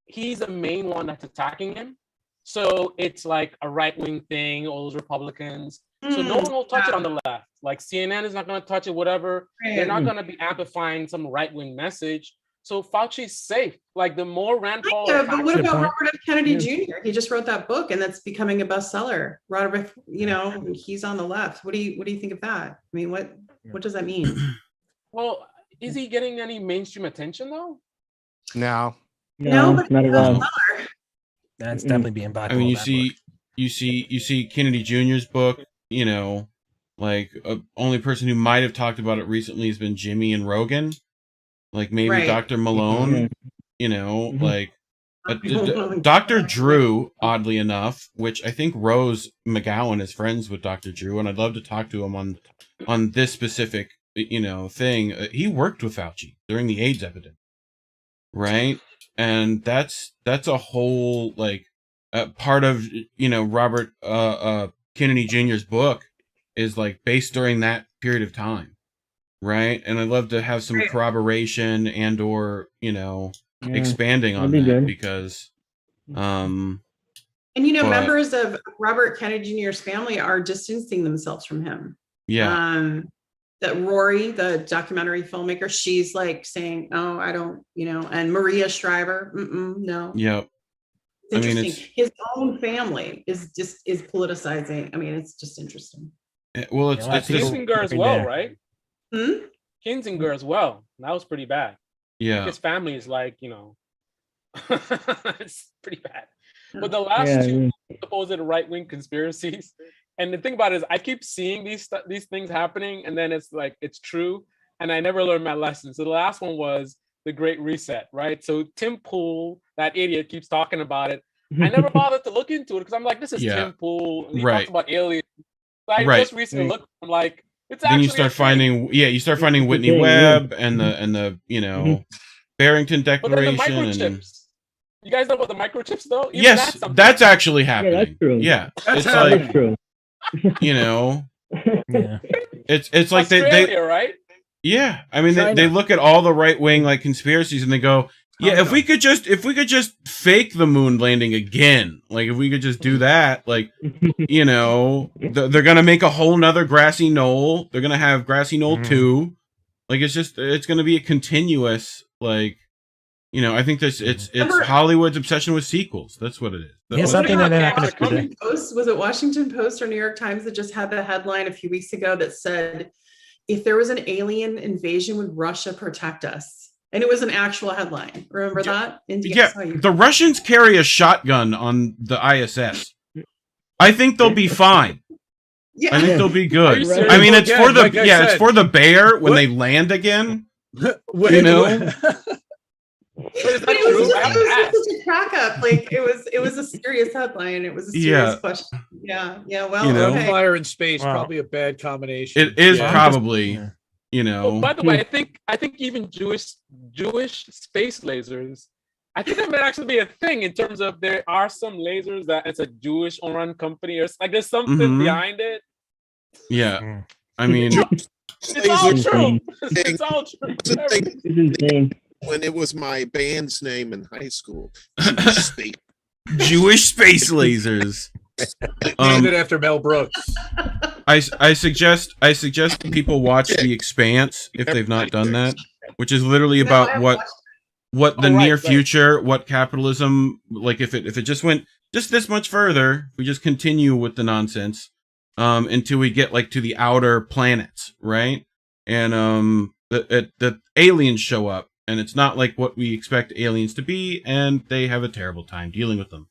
Speaker 8: he's the main one that's attacking him. So it's like a right-wing thing, all those Republicans. So no one will touch it on the left. Like CNN is not going to touch it, whatever. They're not going to be amplifying some right-wing message. So Fauci's safe. Like the more Rand Paul.
Speaker 9: But what about Robert F. Kennedy Jr.? He just wrote that book, and that's becoming a bestseller. Robert, you know, he's on the left. What do you think of that? I mean, what does that mean?
Speaker 8: Well, is he getting any mainstream attention though?
Speaker 11: No,
Speaker 9: but
Speaker 12: not at all.
Speaker 10: That's definitely being backed.
Speaker 4: I mean, you see Kennedy Jr.'s book. You know, like only person who might have talked about it recently has been Jimmy and Rogan. Like maybe Dr. Malone, you know, like Dr. Drew, oddly enough, which I think Rose McGowan is friends with Dr. Drew, and I'd love to talk to him on this specific, you know, thing. He worked with Fauci during the AIDS epidemic, right? And that's a whole like part of, you know, Robert Kennedy Jr.'s book is like based during that period of time. Right, and I'd love to have some corroboration and or, you know, expanding on that because
Speaker 9: And
Speaker 4: But-
Speaker 9: members of Robert Kennedy Jr.'s family are distancing themselves from him.
Speaker 4: Yeah.
Speaker 9: That Rory, the documentary filmmaker, she's like saying, "Oh, I don't," and Maria Shriver, no.
Speaker 4: Yep.
Speaker 9: It's interesting. His own family is politicizing. I mean, it's just interesting.
Speaker 4: Well, it's
Speaker 8: Kinzinger as well, right?
Speaker 9: Hmm?
Speaker 8: Kinzinger as well. That was pretty bad.
Speaker 4: Yeah.
Speaker 8: His family is like, it's pretty bad. But the last two supposed right-wing conspiracies, and the thing about it is I keep seeing these things happening, and then it's like it's true, and I never learned my lesson. So the last one was the Great Reset, right? So Tim Pool, that idiot, keeps talking about it. I never bothered to look into it because I'm like, this is Tim Pool, and he talks about aliens. So I just recently looked, I'm like, it's actually.
Speaker 4: Then you start finding Whitney Webb and the Barrington Declaration.
Speaker 8: But then the microchips. You guys know about the microchips though? Even
Speaker 4: yes, that's actually happening.
Speaker 12: Yeah, that's true.
Speaker 4: Yeah,
Speaker 12: That's
Speaker 4: like
Speaker 12: true.
Speaker 4: It's like
Speaker 8: Australia,
Speaker 4: they
Speaker 8: right?
Speaker 4: Yeah, I mean they look at all the right wing like conspiracies and they go, yeah, if we could just fake the moon landing again, like if we could just do that, like they're gonna make a whole nother grassy knoll. They're gonna have grassy knoll 2. Like it's gonna be a continuous like. I think it's Hollywood's obsession with sequels. That's what it is.
Speaker 10: Yeah, something that they're not going to predict.
Speaker 9: Was it Washington Post or New York Times that just had the headline a few weeks ago that said, if there was an alien invasion, would Russia protect us? And it was an actual headline. Remember that?
Speaker 4: The Russians carry a shotgun on the ISS. I think they'll be fine.
Speaker 9: Yeah.
Speaker 4: I think they'll be good. I mean, it's for the it's for the bear when they land again.
Speaker 9: But it was such a crack up. Like it was a serious headline. It was a serious question. Yeah. Well, okay.
Speaker 5: Fire in space, probably a bad combination.
Speaker 4: It is probably,
Speaker 8: Well, by the way, I think even Jewish space lasers, I think that might actually be a thing in terms of there are some lasers that it's a Jewish run company or like there's something behind it.
Speaker 4: Yeah. I mean,
Speaker 8: it's all true. It's all true.
Speaker 12: It's insane.
Speaker 6: When it was my band's name in high school.
Speaker 4: Jewish space lasers.
Speaker 5: Named it after Mel Brooks.
Speaker 4: I suggest people watch The Expanse if they've not done that, which is literally about what the near future, what capitalism, like if it just went just this much further, we just continue with the nonsense until we get like to the outer planets, right? And the aliens show up. And it's not like what we expect aliens to be, and they have a terrible time dealing with them.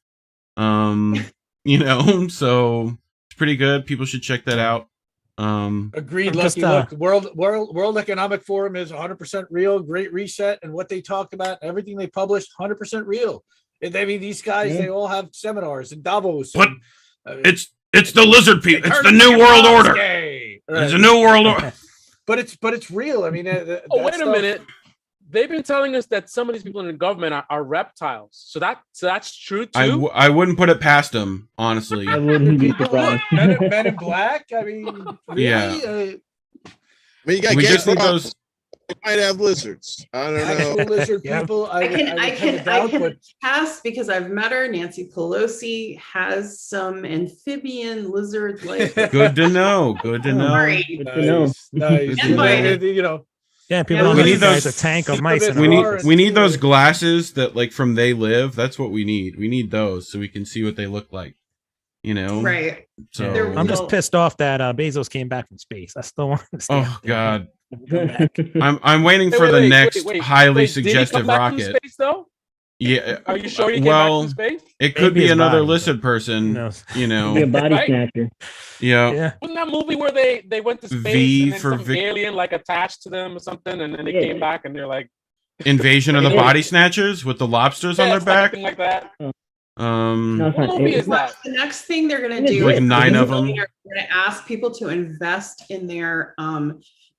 Speaker 4: So it's pretty good. People should check that out.
Speaker 5: Agreed, Lucky. Look, World Economic Forum is 100% real. Great Reset and what they talked about, everything they published, 100% real. And I mean, these guys, they all have seminars in Davos.
Speaker 4: But it's the lizard people. It's the New World Order. It's a New World Order.
Speaker 5: But it's real. I mean,
Speaker 8: wait a minute. They've been telling us that some of these people in the government are reptiles. So that's true too.
Speaker 4: I wouldn't put it past them, honestly.
Speaker 12: I wouldn't be surprised.
Speaker 5: Men in Black. I mean, really?
Speaker 4: Yeah.
Speaker 6: You got
Speaker 4: we just need those.
Speaker 6: They might have lizards. I don't know.
Speaker 5: Lizard people.
Speaker 9: I can attest because I've met her. Nancy Pelosi has some amphibian lizard like.
Speaker 4: Good to know. Good to know.
Speaker 5: Nice.
Speaker 10: Yeah, people don't need those a tank of mice.
Speaker 4: We need those glasses that like from They Live. That's what we need. We need those so we can see what they look like.
Speaker 9: Right.
Speaker 4: So
Speaker 10: I'm just pissed off that Bezos came back from space. I still want to see.
Speaker 4: Oh God. I'm waiting for the next highly suggestive rocket.
Speaker 8: Did he come back from space, though?
Speaker 4: Yeah.
Speaker 8: Are you sure he came back from space?
Speaker 4: It could be another lizard person.
Speaker 12: Be a body snatcher.
Speaker 4: Yeah.
Speaker 8: Wasn't that movie where they went to space and then some alien like attached to them or something, and then they came back and they're like
Speaker 4: Invasion of the Body Snatchers with the lobsters on their back?
Speaker 8: Something like that.
Speaker 9: What movie is that? The next thing they're going to do
Speaker 4: like
Speaker 9: is
Speaker 4: 9 of them.
Speaker 9: They're going to ask people to invest in their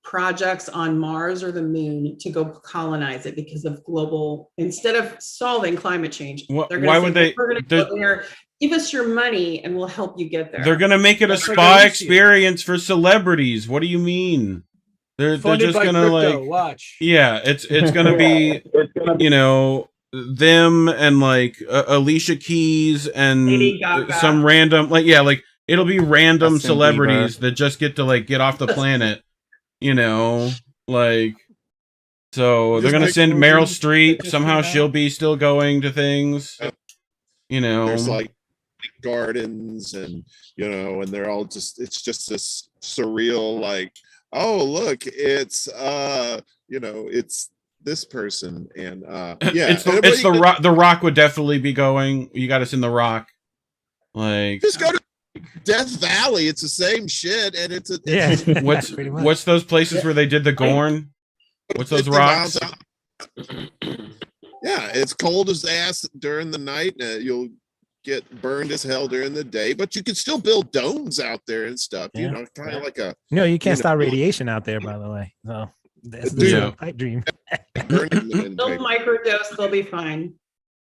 Speaker 9: projects on Mars or the moon to go colonize it because of global, instead of solving climate change.
Speaker 4: Why would they?
Speaker 9: We're going to go there, give us your money and we'll help you get there.
Speaker 4: They're going to make it a spa experience for celebrities. What do you mean? They're just going to like
Speaker 5: watch.
Speaker 4: Yeah, it's going to be, them and like Alicia Keys and
Speaker 9: Lady Gaga.
Speaker 4: some random like it'll be random
Speaker 11: Justin
Speaker 4: celebrities
Speaker 11: Bieber.
Speaker 4: that just get to like get off the planet, like. So they're gonna send Meryl Streep. Somehow she'll be still going to things.
Speaker 6: There's like gardens and and they're all it's just this surreal like, oh look, it's it's this person and
Speaker 4: it's the Rock would definitely be going. You got to send the Rock. Like
Speaker 6: just go to Death Valley. It's the same shit, and it's
Speaker 4: what's those places where they did the Gorn? What's those rocks?
Speaker 6: Yeah, it's cold as ass during the night. You'll get burned as hell during the day, but you can still build domes out there and stuff. Kind of like a.
Speaker 10: You can't stop radiation out there, by the way. So that's the pipe dream.
Speaker 9: They'll microdose. They'll be fine.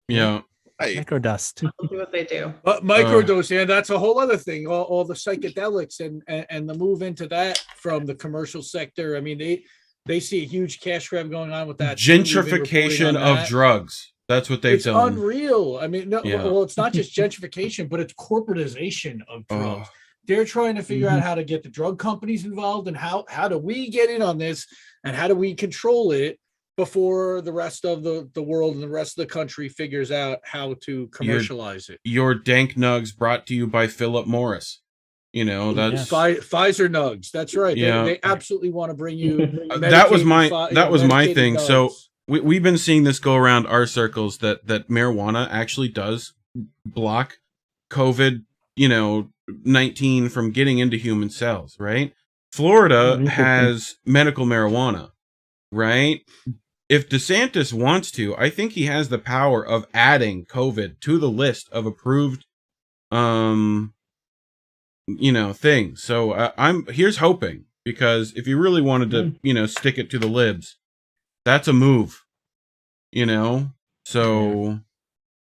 Speaker 4: Yeah.
Speaker 10: Microdust.
Speaker 9: They'll do what they do.
Speaker 5: Microdose, and that's a whole other thing. All the psychedelics and the move into that from the commercial sector. I mean, they see a huge cash grab going on with that.
Speaker 4: Gentrification of drugs. That's what they've done.
Speaker 5: It's unreal. I mean, well, it's not just gentrification, but it's corporatization of drugs. They're trying to figure out how to get the drug companies involved and how do we get in on this and how do we control it before the rest of the world and the rest of the country figures out how to commercialize it.
Speaker 4: Your dank nugs brought to you by Philip Morris. That's
Speaker 5: Pfizer nugs. That's right.
Speaker 4: Yeah.
Speaker 5: They absolutely want to bring you.
Speaker 4: That was my thing. Nugs. So we've been seeing this go around our circles that marijuana actually does block COVID-19 from getting into human cells. Right? Florida has medical marijuana. Right? If DeSantis wants to, I think he has the power of adding COVID to the list of approved things. So here's hoping, because if you really wanted to stick it to the libs, that's a move, so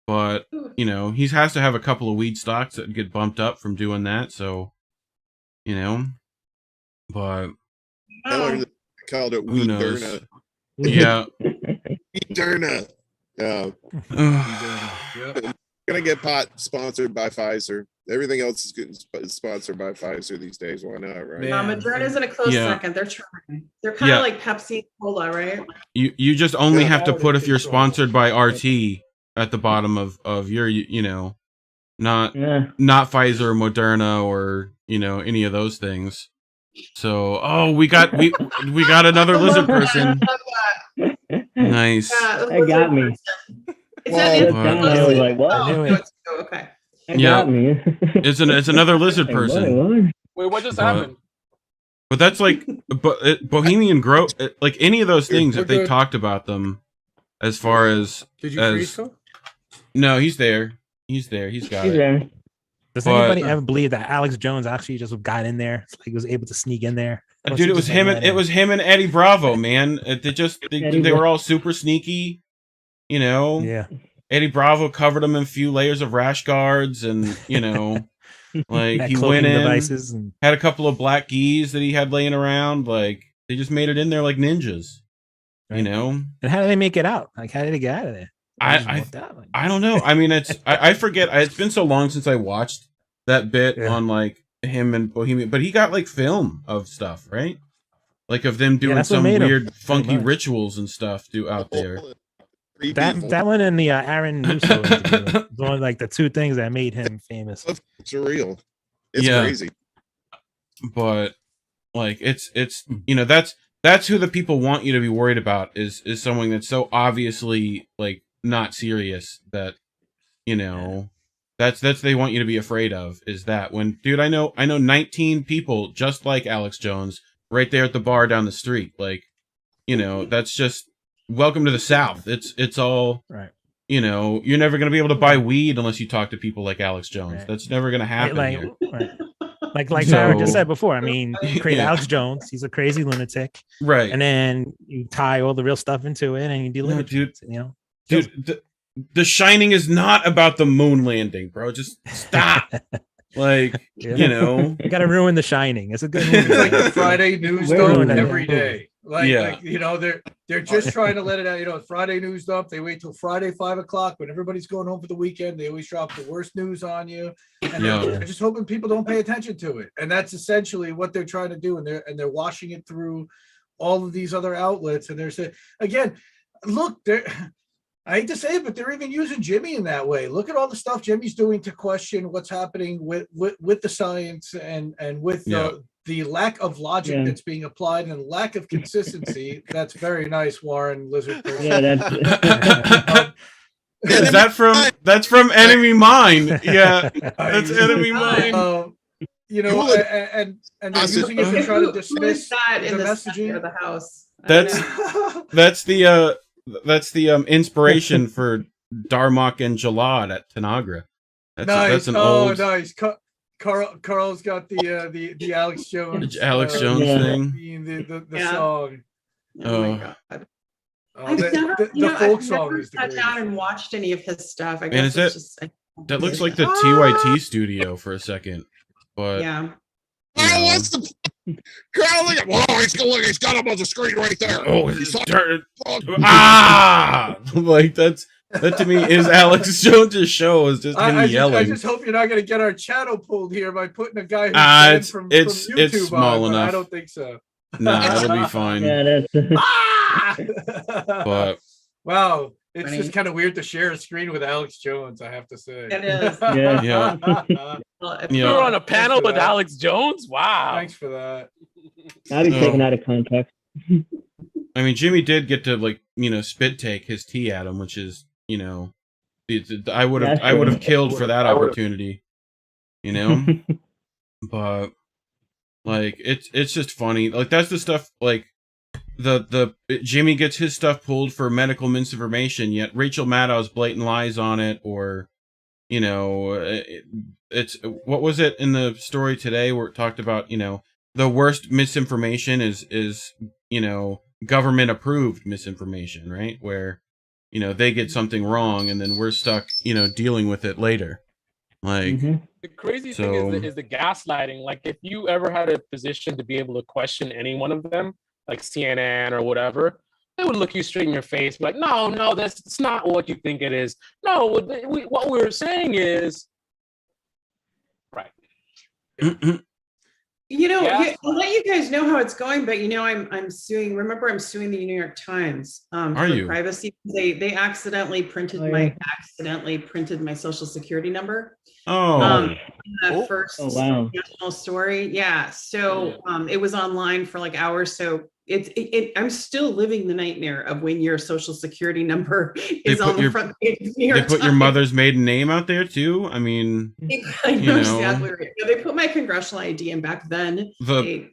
Speaker 4: but he has to have a couple of weed stocks that get bumped up from doing that, so but
Speaker 6: I called it
Speaker 4: who
Speaker 6: weed
Speaker 4: knows?
Speaker 6: Derna.
Speaker 4: Yeah.
Speaker 6: Weed Derna. Gonna get pot sponsored by Pfizer. Everything else is getting sponsored by Pfizer these days. Why not, right?
Speaker 9: Moderna's in a close second. They're trying. They're kind of like Pepsi Cola, right?
Speaker 4: You just only have to put if you're sponsored by RT at the bottom of your not Pfizer or Moderna or any of those things. So we got another lizard person. Nice.
Speaker 12: That got me.
Speaker 9: I
Speaker 12: was like, what?
Speaker 9: Okay.
Speaker 12: Got me.
Speaker 4: It's another lizard person.
Speaker 8: Wait, what just happened?
Speaker 4: But that's like, Bohemian Grove, like any of those things, if they talked about them, as far as.
Speaker 5: Did you freeze him?
Speaker 4: No, he's there. He's got it.
Speaker 12: There.
Speaker 10: Does anybody ever believe that Alex Jones actually just got in there? Like he was able to sneak in there?
Speaker 4: Dude, it was him. It was him and Eddie Bravo, man. They were all super sneaky.
Speaker 10: Yeah.
Speaker 4: Eddie Bravo covered him in a few layers of rash guards, and like he went in, and had a couple of black geese that he had laying around. Like they just made it in there like ninjas,
Speaker 10: And how did they make it out? Like how did they get out of there?
Speaker 4: I don't know. I mean, I forget. It's been so long since I watched that bit on like him and Bohemian, but he got like film of stuff, right? Like of them doing some weird, funky rituals and stuff out there.
Speaker 10: That one and the Aaron Russo interview, one of like the two things that made him famous.
Speaker 6: It's surreal. It's crazy.
Speaker 4: But like it's that's who the people want you to be worried about is someone that's so obviously like not serious that that's they want you to be afraid of, is that when I know 19 people just like Alex Jones right there at the bar down the street. Like that's just welcome to the South. It's all
Speaker 10: right.
Speaker 4: You're never going to be able to buy weed unless you talk to people like Alex Jones. Right. That's never going to happen here.
Speaker 10: Right. Like Sarah just said before. I mean, you create Alex Jones. He's a crazy lunatic,
Speaker 4: right?
Speaker 10: And then you tie all the real stuff into it, and you deliver.
Speaker 4: Dude, The Shining is not about the moon landing, bro. Just stop. Like
Speaker 10: you got to ruin The Shining. It's a good movie.
Speaker 5: It's like the Friday news every day. Like they're They're just trying to let it out. You know, Friday news dump. They wait till Friday 5 o'clock when everybody's going home for the weekend. They always drop the worst news on you, and they're just hoping people don't pay attention to it. And that's essentially what they're trying to do. And they're washing it through all of these other outlets. And they're saying again, look, I hate to say it, but they're even using Jimmy in that way. Look at all the stuff Jimmy's doing to question what's happening with the science and with the lack of logic that's being applied and lack of consistency. That's very nice, Warren Lizard.
Speaker 12: Yeah, that's
Speaker 4: Is that's from Enemy Mine? Yeah, that's Enemy Mine.
Speaker 5: You know, and they're using it to try to dismiss
Speaker 9: that in
Speaker 5: the
Speaker 9: the
Speaker 5: messaging
Speaker 9: of the house.
Speaker 4: That's the inspiration for Darmok and Jalad at Tanagra. That's an old.
Speaker 5: Nice. Carl's got the Alex Jones
Speaker 4: thing.
Speaker 5: The song.
Speaker 9: Oh my god.
Speaker 5: The folk song is the
Speaker 9: sat down and watched any of his stuff. I guess
Speaker 4: and is
Speaker 9: it's
Speaker 4: that,
Speaker 9: just like,
Speaker 4: that looks like the TYT studio for a second, but
Speaker 9: yeah.
Speaker 6: Oh, what's the Carl? Look at he's got him on the screen right there.
Speaker 4: Oh, like that to me is Alex Jones' show is just him yelling.
Speaker 5: I just hope you're not going to get our channel pulled here by putting a guy who's banned from YouTube
Speaker 4: it's small
Speaker 5: on,
Speaker 4: enough.
Speaker 5: I don't think so.
Speaker 4: Nah, it'll be fine.
Speaker 12: Yeah,
Speaker 4: But
Speaker 5: wow, it's just kind of weird to share a screen with Alex Jones, I have to say.
Speaker 9: It is.
Speaker 4: Yeah.
Speaker 8: You were on a panel with Alex Jones? Wow.
Speaker 5: Thanks for that.
Speaker 12: I'd be taken out of context.
Speaker 4: I mean, Jimmy did get to spit take his tea at him, which is I would have killed for that opportunity, but it's just funny. Like that's the stuff like the Jimmy gets his stuff pulled for medical misinformation, yet Rachel Maddow's blatant lies on it, or it's what was it in the story today where it talked about the worst misinformation is government approved misinformation, right? Where they get something wrong and then we're stuck dealing with it later. Like
Speaker 8: the crazy thing is the gaslighting. Like if you ever had a position to be able to question any one of them, like CNN or whatever, they would look you straight in your face, like, no, that's not what you think it is. No, what we're saying is right.
Speaker 9: I'll let you guys know how it's going, but I'm suing. Remember, I'm suing the New York Times for privacy. They accidentally printed my social security number.
Speaker 4: Oh,
Speaker 9: the first national story. Yeah, so it was online for like hours. So I'm still living the nightmare of when your social security number is on the front page of the New York
Speaker 4: They put your mother's maiden name out there too. I mean,
Speaker 9: exactly right. They put my congressional ID, and back then they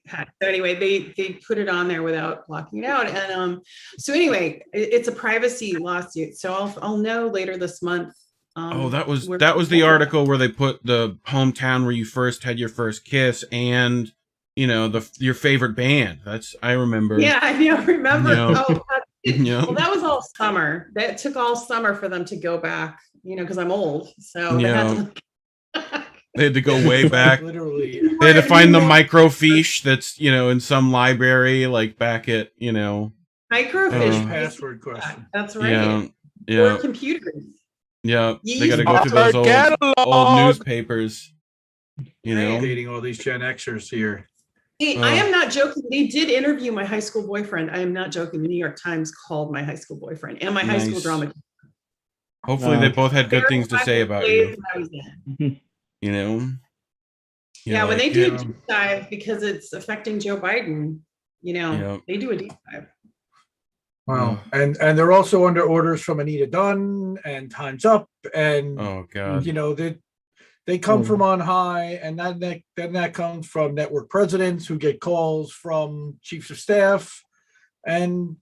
Speaker 9: put it on there without blocking it out. And so anyway, it's a privacy lawsuit. So I'll know later this month.
Speaker 4: That was the article where they put the hometown where you first had your first kiss and your favorite band. I remember.
Speaker 9: Yeah, I remember. Well, that was all summer. That took all summer for them to go back, because I'm old. So
Speaker 4: they had to go way back.
Speaker 5: Literally.
Speaker 4: They had to find the microfiche that's, in some library, like back at,
Speaker 9: Microfiche.
Speaker 5: Password question.
Speaker 9: That's right.
Speaker 4: Yeah.
Speaker 9: Or computers.
Speaker 4: Yeah. They got to go through those old newspapers,
Speaker 5: Dating all these Gen Xers here.
Speaker 9: I am not joking. They did interview my high school boyfriend. I am not joking. The New York Times called my high school boyfriend and my high school drama.
Speaker 4: Hopefully they both had good things to say about you.
Speaker 9: Yeah, when they do a deep dive because it's affecting Joe Biden, they do a deep dive.
Speaker 5: Wow. And they're also under orders from Anita Dunn and Time's Up. And
Speaker 4: oh god.
Speaker 5: They come from on high, and then that comes from network presidents who get calls from chiefs of staff. And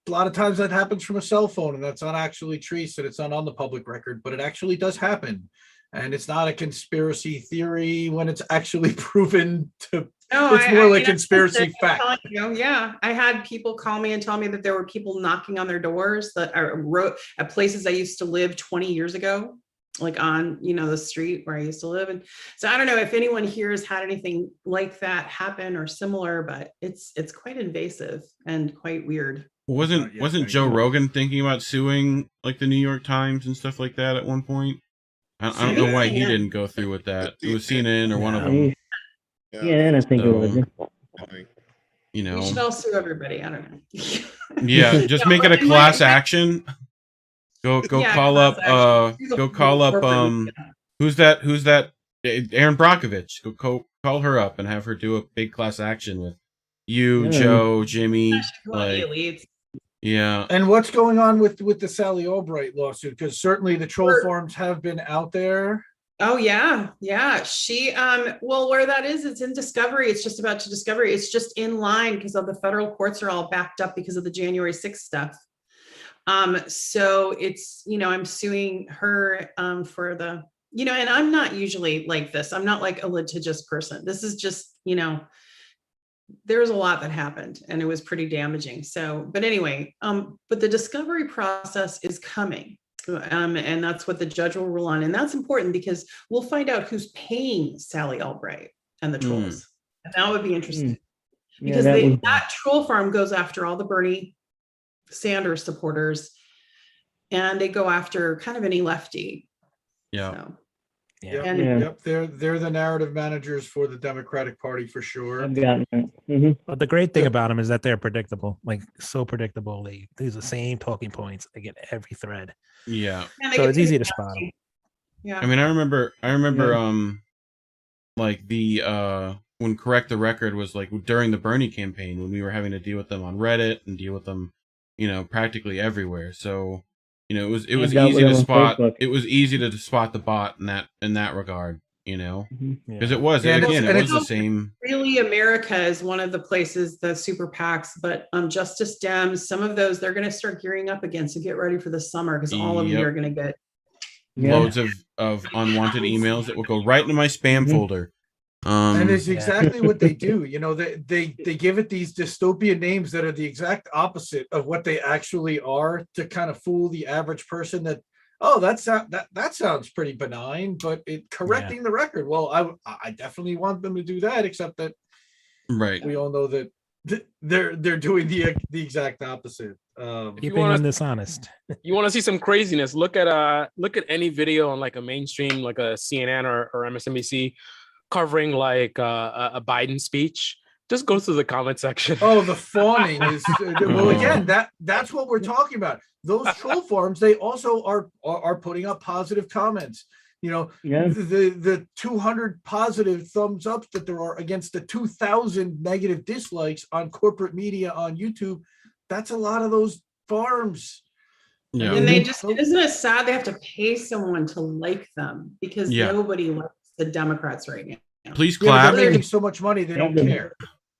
Speaker 5: a lot of times that happens from a cell phone, and that's not actually traced, and it's not on the public record, but it actually does happen. And it's not a conspiracy theory when it's actually proven to. It's more like conspiracy fact.
Speaker 9: Yeah, I had people call me and tell me that there were people knocking on their doors that are at places I used to live 20 years ago. Like on, the street where I used to live. And so I don't know if anyone here has had anything like that happen or similar, but it's quite invasive and quite weird.
Speaker 4: Wasn't Joe Rogan thinking about suing like the New York Times and stuff like that at one point? I don't know why he didn't go through with that. It was CNN or one of them.
Speaker 12: Yeah, I think it was.
Speaker 4: You know,
Speaker 9: We should all sue everybody. I don't know.
Speaker 4: yeah, just make it a class action. Go call up who's that Aaron Brockovich. Go call her up and have her do a big class action with you, Joe, Jimmy, like, yeah.
Speaker 5: And what's going on with the Sally Albright lawsuit? Because certainly the troll farms have been out there.
Speaker 9: Oh yeah. She well, where that is, it's in discovery. It's just about to discovery. It's just in line because of the federal courts are all backed up because of the January 6th stuff. So it's, I'm suing her for the, and I'm not usually like this. I'm not like a litigious person. This is just, there's a lot that happened and it was pretty damaging. So, but anyway, but the discovery process is coming. And that's what the judge will rule on. And that's important because we'll find out who's paying Sally Albright and the trolls. And that would be interesting because that troll farm goes after all the Bernie Sanders supporters and they go after kind of any lefty.
Speaker 4: Yeah.
Speaker 9: So.
Speaker 5: Yep. They're the narrative managers for the Democratic Party for sure.
Speaker 10: But the great thing about them is that they're predictable, like so predictable. They use the same talking points. They get every thread.
Speaker 4: Yeah.
Speaker 10: So it's easy to spot them.
Speaker 9: Yeah.
Speaker 4: I mean, I remember, like when Correct the Record was like during the Bernie campaign when we were having to deal with them on Reddit and deal with them, practically everywhere. So. It was easy to spot. It was easy to spot the bot in that regard, because it was it was the same.
Speaker 9: Really, America is one of the places, the super PACs, but Justice Dems, some of those they're going to start gearing up again. So get ready for the summer because all of you are going to get
Speaker 4: loads of unwanted emails that will go right into my spam folder.
Speaker 5: And it's exactly what they do. They give it these dystopian names that are the exact opposite of what they actually are to kind of fool the average person that, that sounds pretty benign, but correcting the record. Well, I definitely want them to do that, except that we all know that they're doing the exact opposite.
Speaker 10: Keeping them dishonest.
Speaker 8: You want to see some craziness? Look at any video on like a mainstream, like a CNN or MSNBC. Covering like a Biden speech, just go through the comment section.
Speaker 5: Oh, the fawning is well. Again, that's what we're talking about. Those troll farms, they also are putting up positive comments. The 200 positive thumbs up that there are against the 2,000 negative dislikes on corporate media on YouTube. That's a lot of those farms.
Speaker 4: Yeah.
Speaker 9: And they just isn't it sad they have to pay someone to like them because nobody likes the Democrats right now.
Speaker 4: Please clap.
Speaker 5: They're making so much money, they don't care.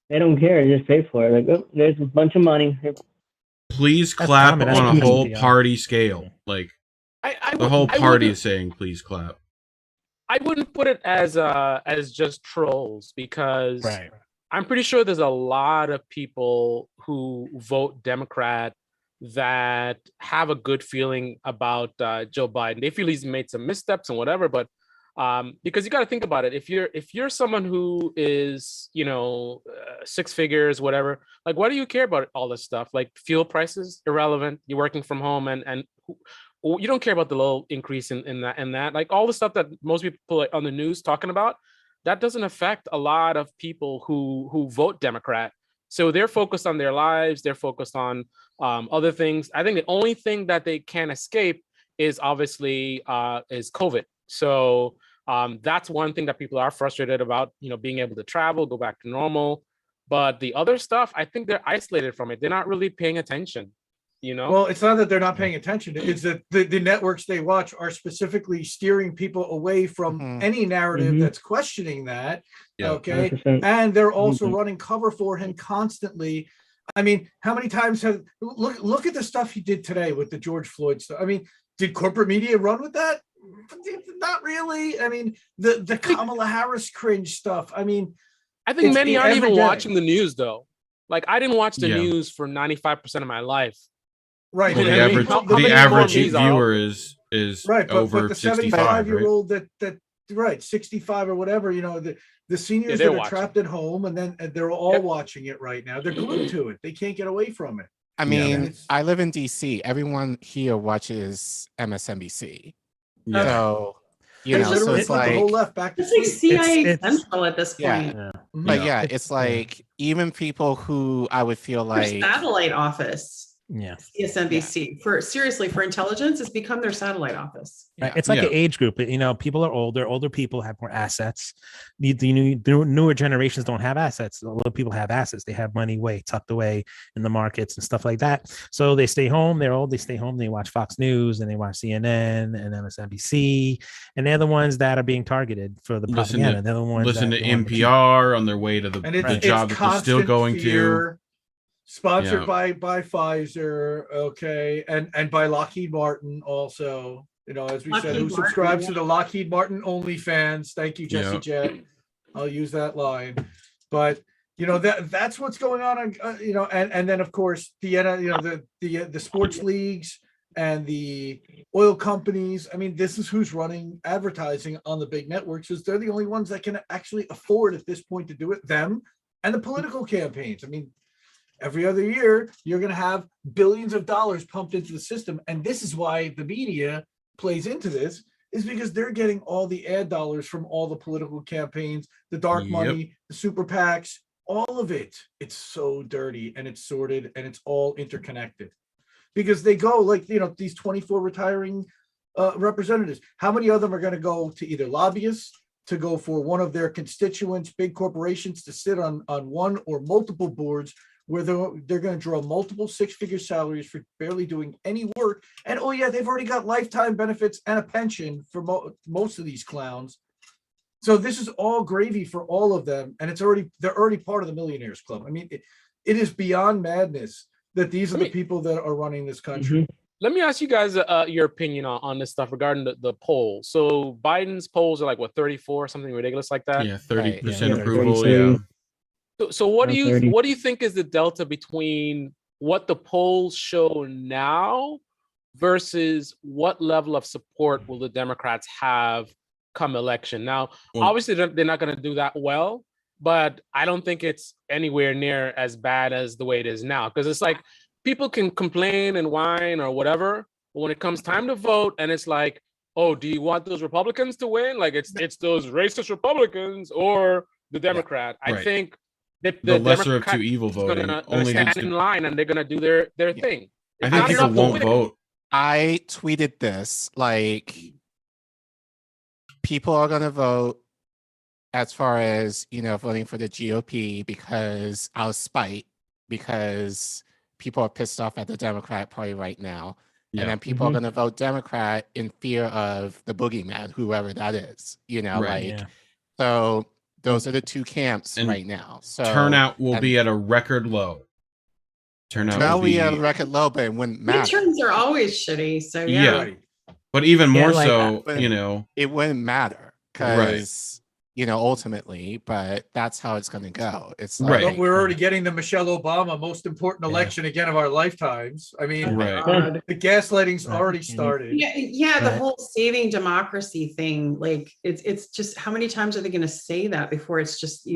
Speaker 12: They don't care. Just pay for it. Like, there's a bunch of money.
Speaker 4: Please clap on a whole party scale. Like the whole party is saying, "Please clap."
Speaker 8: I wouldn't put it as just trolls because I'm pretty sure there's a lot of people who vote Democrat that have a good feeling about Joe Biden. They feel he's made some missteps and whatever, but because you got to think about it. If you're someone who is, six figures, whatever, like, why do you care about all this stuff? Like fuel prices, irrelevant. You're working from home and you don't care about the little increase in that, like all the stuff that most people on the news talking about, that doesn't affect a lot of people who vote Democrat. So they're focused on their lives. They're focused on other things. I think the only thing that they can't escape is obviously is COVID. So that's one thing that people are frustrated about, being able to travel, go back to normal. But the other stuff, I think they're isolated from it. They're not really paying attention,
Speaker 5: Well, it's not that they're not paying attention. It's that the networks they watch are specifically steering people away from any narrative that's questioning that. Yeah. Okay. 100%. And they're also running cover for him constantly. I mean, how many times look at the stuff he did today with the George Floyd stuff. I mean, did corporate media run with that? Not really. I mean, the Kamala Harris cringe stuff. I mean,
Speaker 8: I think many aren't even watching the news though. Like I didn't watch the news for 95% of my life.
Speaker 5: Right.
Speaker 4: Well, the average viewer is
Speaker 5: right,
Speaker 4: over
Speaker 5: but the
Speaker 4: 65,
Speaker 5: year-old that 65 or whatever, the seniors that are trapped at home and then they're all watching it right now. They're glued to it. They can't get away from it.
Speaker 11: I mean, I live in DC. Everyone here watches MSNBC.
Speaker 4: Yeah.
Speaker 11: So, you know, so it's like
Speaker 5: the whole left back to
Speaker 9: It's like
Speaker 5: sleep.
Speaker 9: CIA Central at this
Speaker 11: Yeah.
Speaker 9: point.
Speaker 11: But yeah, it's like even people who I would feel
Speaker 9: Their
Speaker 11: like
Speaker 9: satellite office.
Speaker 10: Yeah.
Speaker 9: CSNBC for intelligence, it's become their satellite office.
Speaker 10: Right. It's like an age group. You know, people are older people have more assets. The newer generations don't have assets. A lot of people have assets. They have money tucked away in the markets and stuff like that. So they stay home. They're old. They stay home. They watch Fox News and they watch CNN and MSNBC. And they're the ones that are being targeted for the propaganda. They're the ones
Speaker 4: listen to NPR on their way to the job that they're still going to.
Speaker 5: Sponsored by Pfizer, okay, and by Lockheed Martin also. You know, as we
Speaker 9: Lockheed
Speaker 5: said, who
Speaker 9: Martin,
Speaker 5: subscribes to the Lockheed Martin OnlyFans? Thank you, Jesse Jet. I'll use that line. But you know that's what's going on. You know, and then of course the sports leagues and the oil companies. I mean, this is who's running advertising on the big networks, because they're the only ones that can actually afford at this point to do it. Them and the political campaigns. I mean, every other year, you're going to have billions of dollars pumped into the system. And this is why the media plays into this, is because they're getting all the ad dollars from all the political campaigns, the dark money, the super PACs, all of it. It's so dirty and it's sorted and it's all interconnected. Because they go like, you know, these 24 retiring representatives, how many of them are going to go to either lobbyists, to go for one of their constituents, big corporations, to sit on one or multiple boards where they're going to draw multiple six-figure salaries for barely doing any work. And oh yeah, they've already got lifetime benefits and a pension for most of these clowns. So this is all gravy for all of them. And they're already part of the Millionaires Club. I mean, it is beyond madness that these are the people that are running this country.
Speaker 8: Let me ask you guys your opinion on this stuff regarding the poll. So Biden's polls are like, what, 34, something ridiculous like that?
Speaker 4: Yeah, 30% approval, yeah.
Speaker 8: So what do you think is the delta between what the polls show now versus what level of support will the Democrats have come election? Now, obviously they're not going to do that well, but I don't think it's anywhere near as bad as the way it is now, because it's like people can complain and whine or whatever, but when it comes time to vote and it's like, oh, do you want those Republicans to win? Like it's those racist Republicans or the Democrat. I think that the
Speaker 4: lesser of two evil voting
Speaker 8: only stand in line and they're gonna do their thing.
Speaker 4: I think people won't vote.
Speaker 11: I tweeted this, like, people are gonna vote as far as, you know, voting for the GOP because out of spite, because people are pissed off at the Democrat Party right now. And then people are gonna vote Democrat in fear of the boogeyman, whoever that is, you know, so those are the two camps right now. So
Speaker 4: turnout will be at a record low. Turnout will be
Speaker 11: at a record low, but it wouldn't matter.
Speaker 9: Midterms are always shitty, so yeah.
Speaker 4: But even more so, you know,
Speaker 11: it wouldn't matter because you know, ultimately, but that's how it's going to go. It's like,
Speaker 5: but we're already getting the Michelle Obama most important election again of our lifetimes. I mean, the gaslighting's already started.
Speaker 9: Yeah, the whole saving democracy thing. Like, it's just, how many times are they going to say that before it's just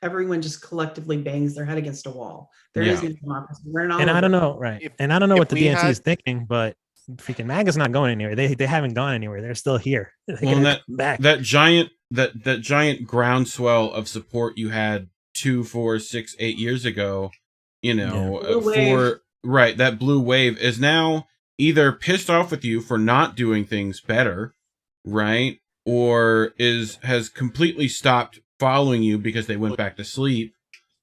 Speaker 9: everyone just collectively bangs their head against a wall? There is no democracy. We're not.
Speaker 10: And I don't know, and I don't know what the DNC is thinking, but freaking MAGA's not going anywhere. They haven't gone anywhere. They're still here.
Speaker 4: That giant groundswell of support you had 2, 4, 6, 8 years ago, you know, that blue wave is now either pissed off with you for not doing things better, right? Or has completely stopped following you because they went back to sleep,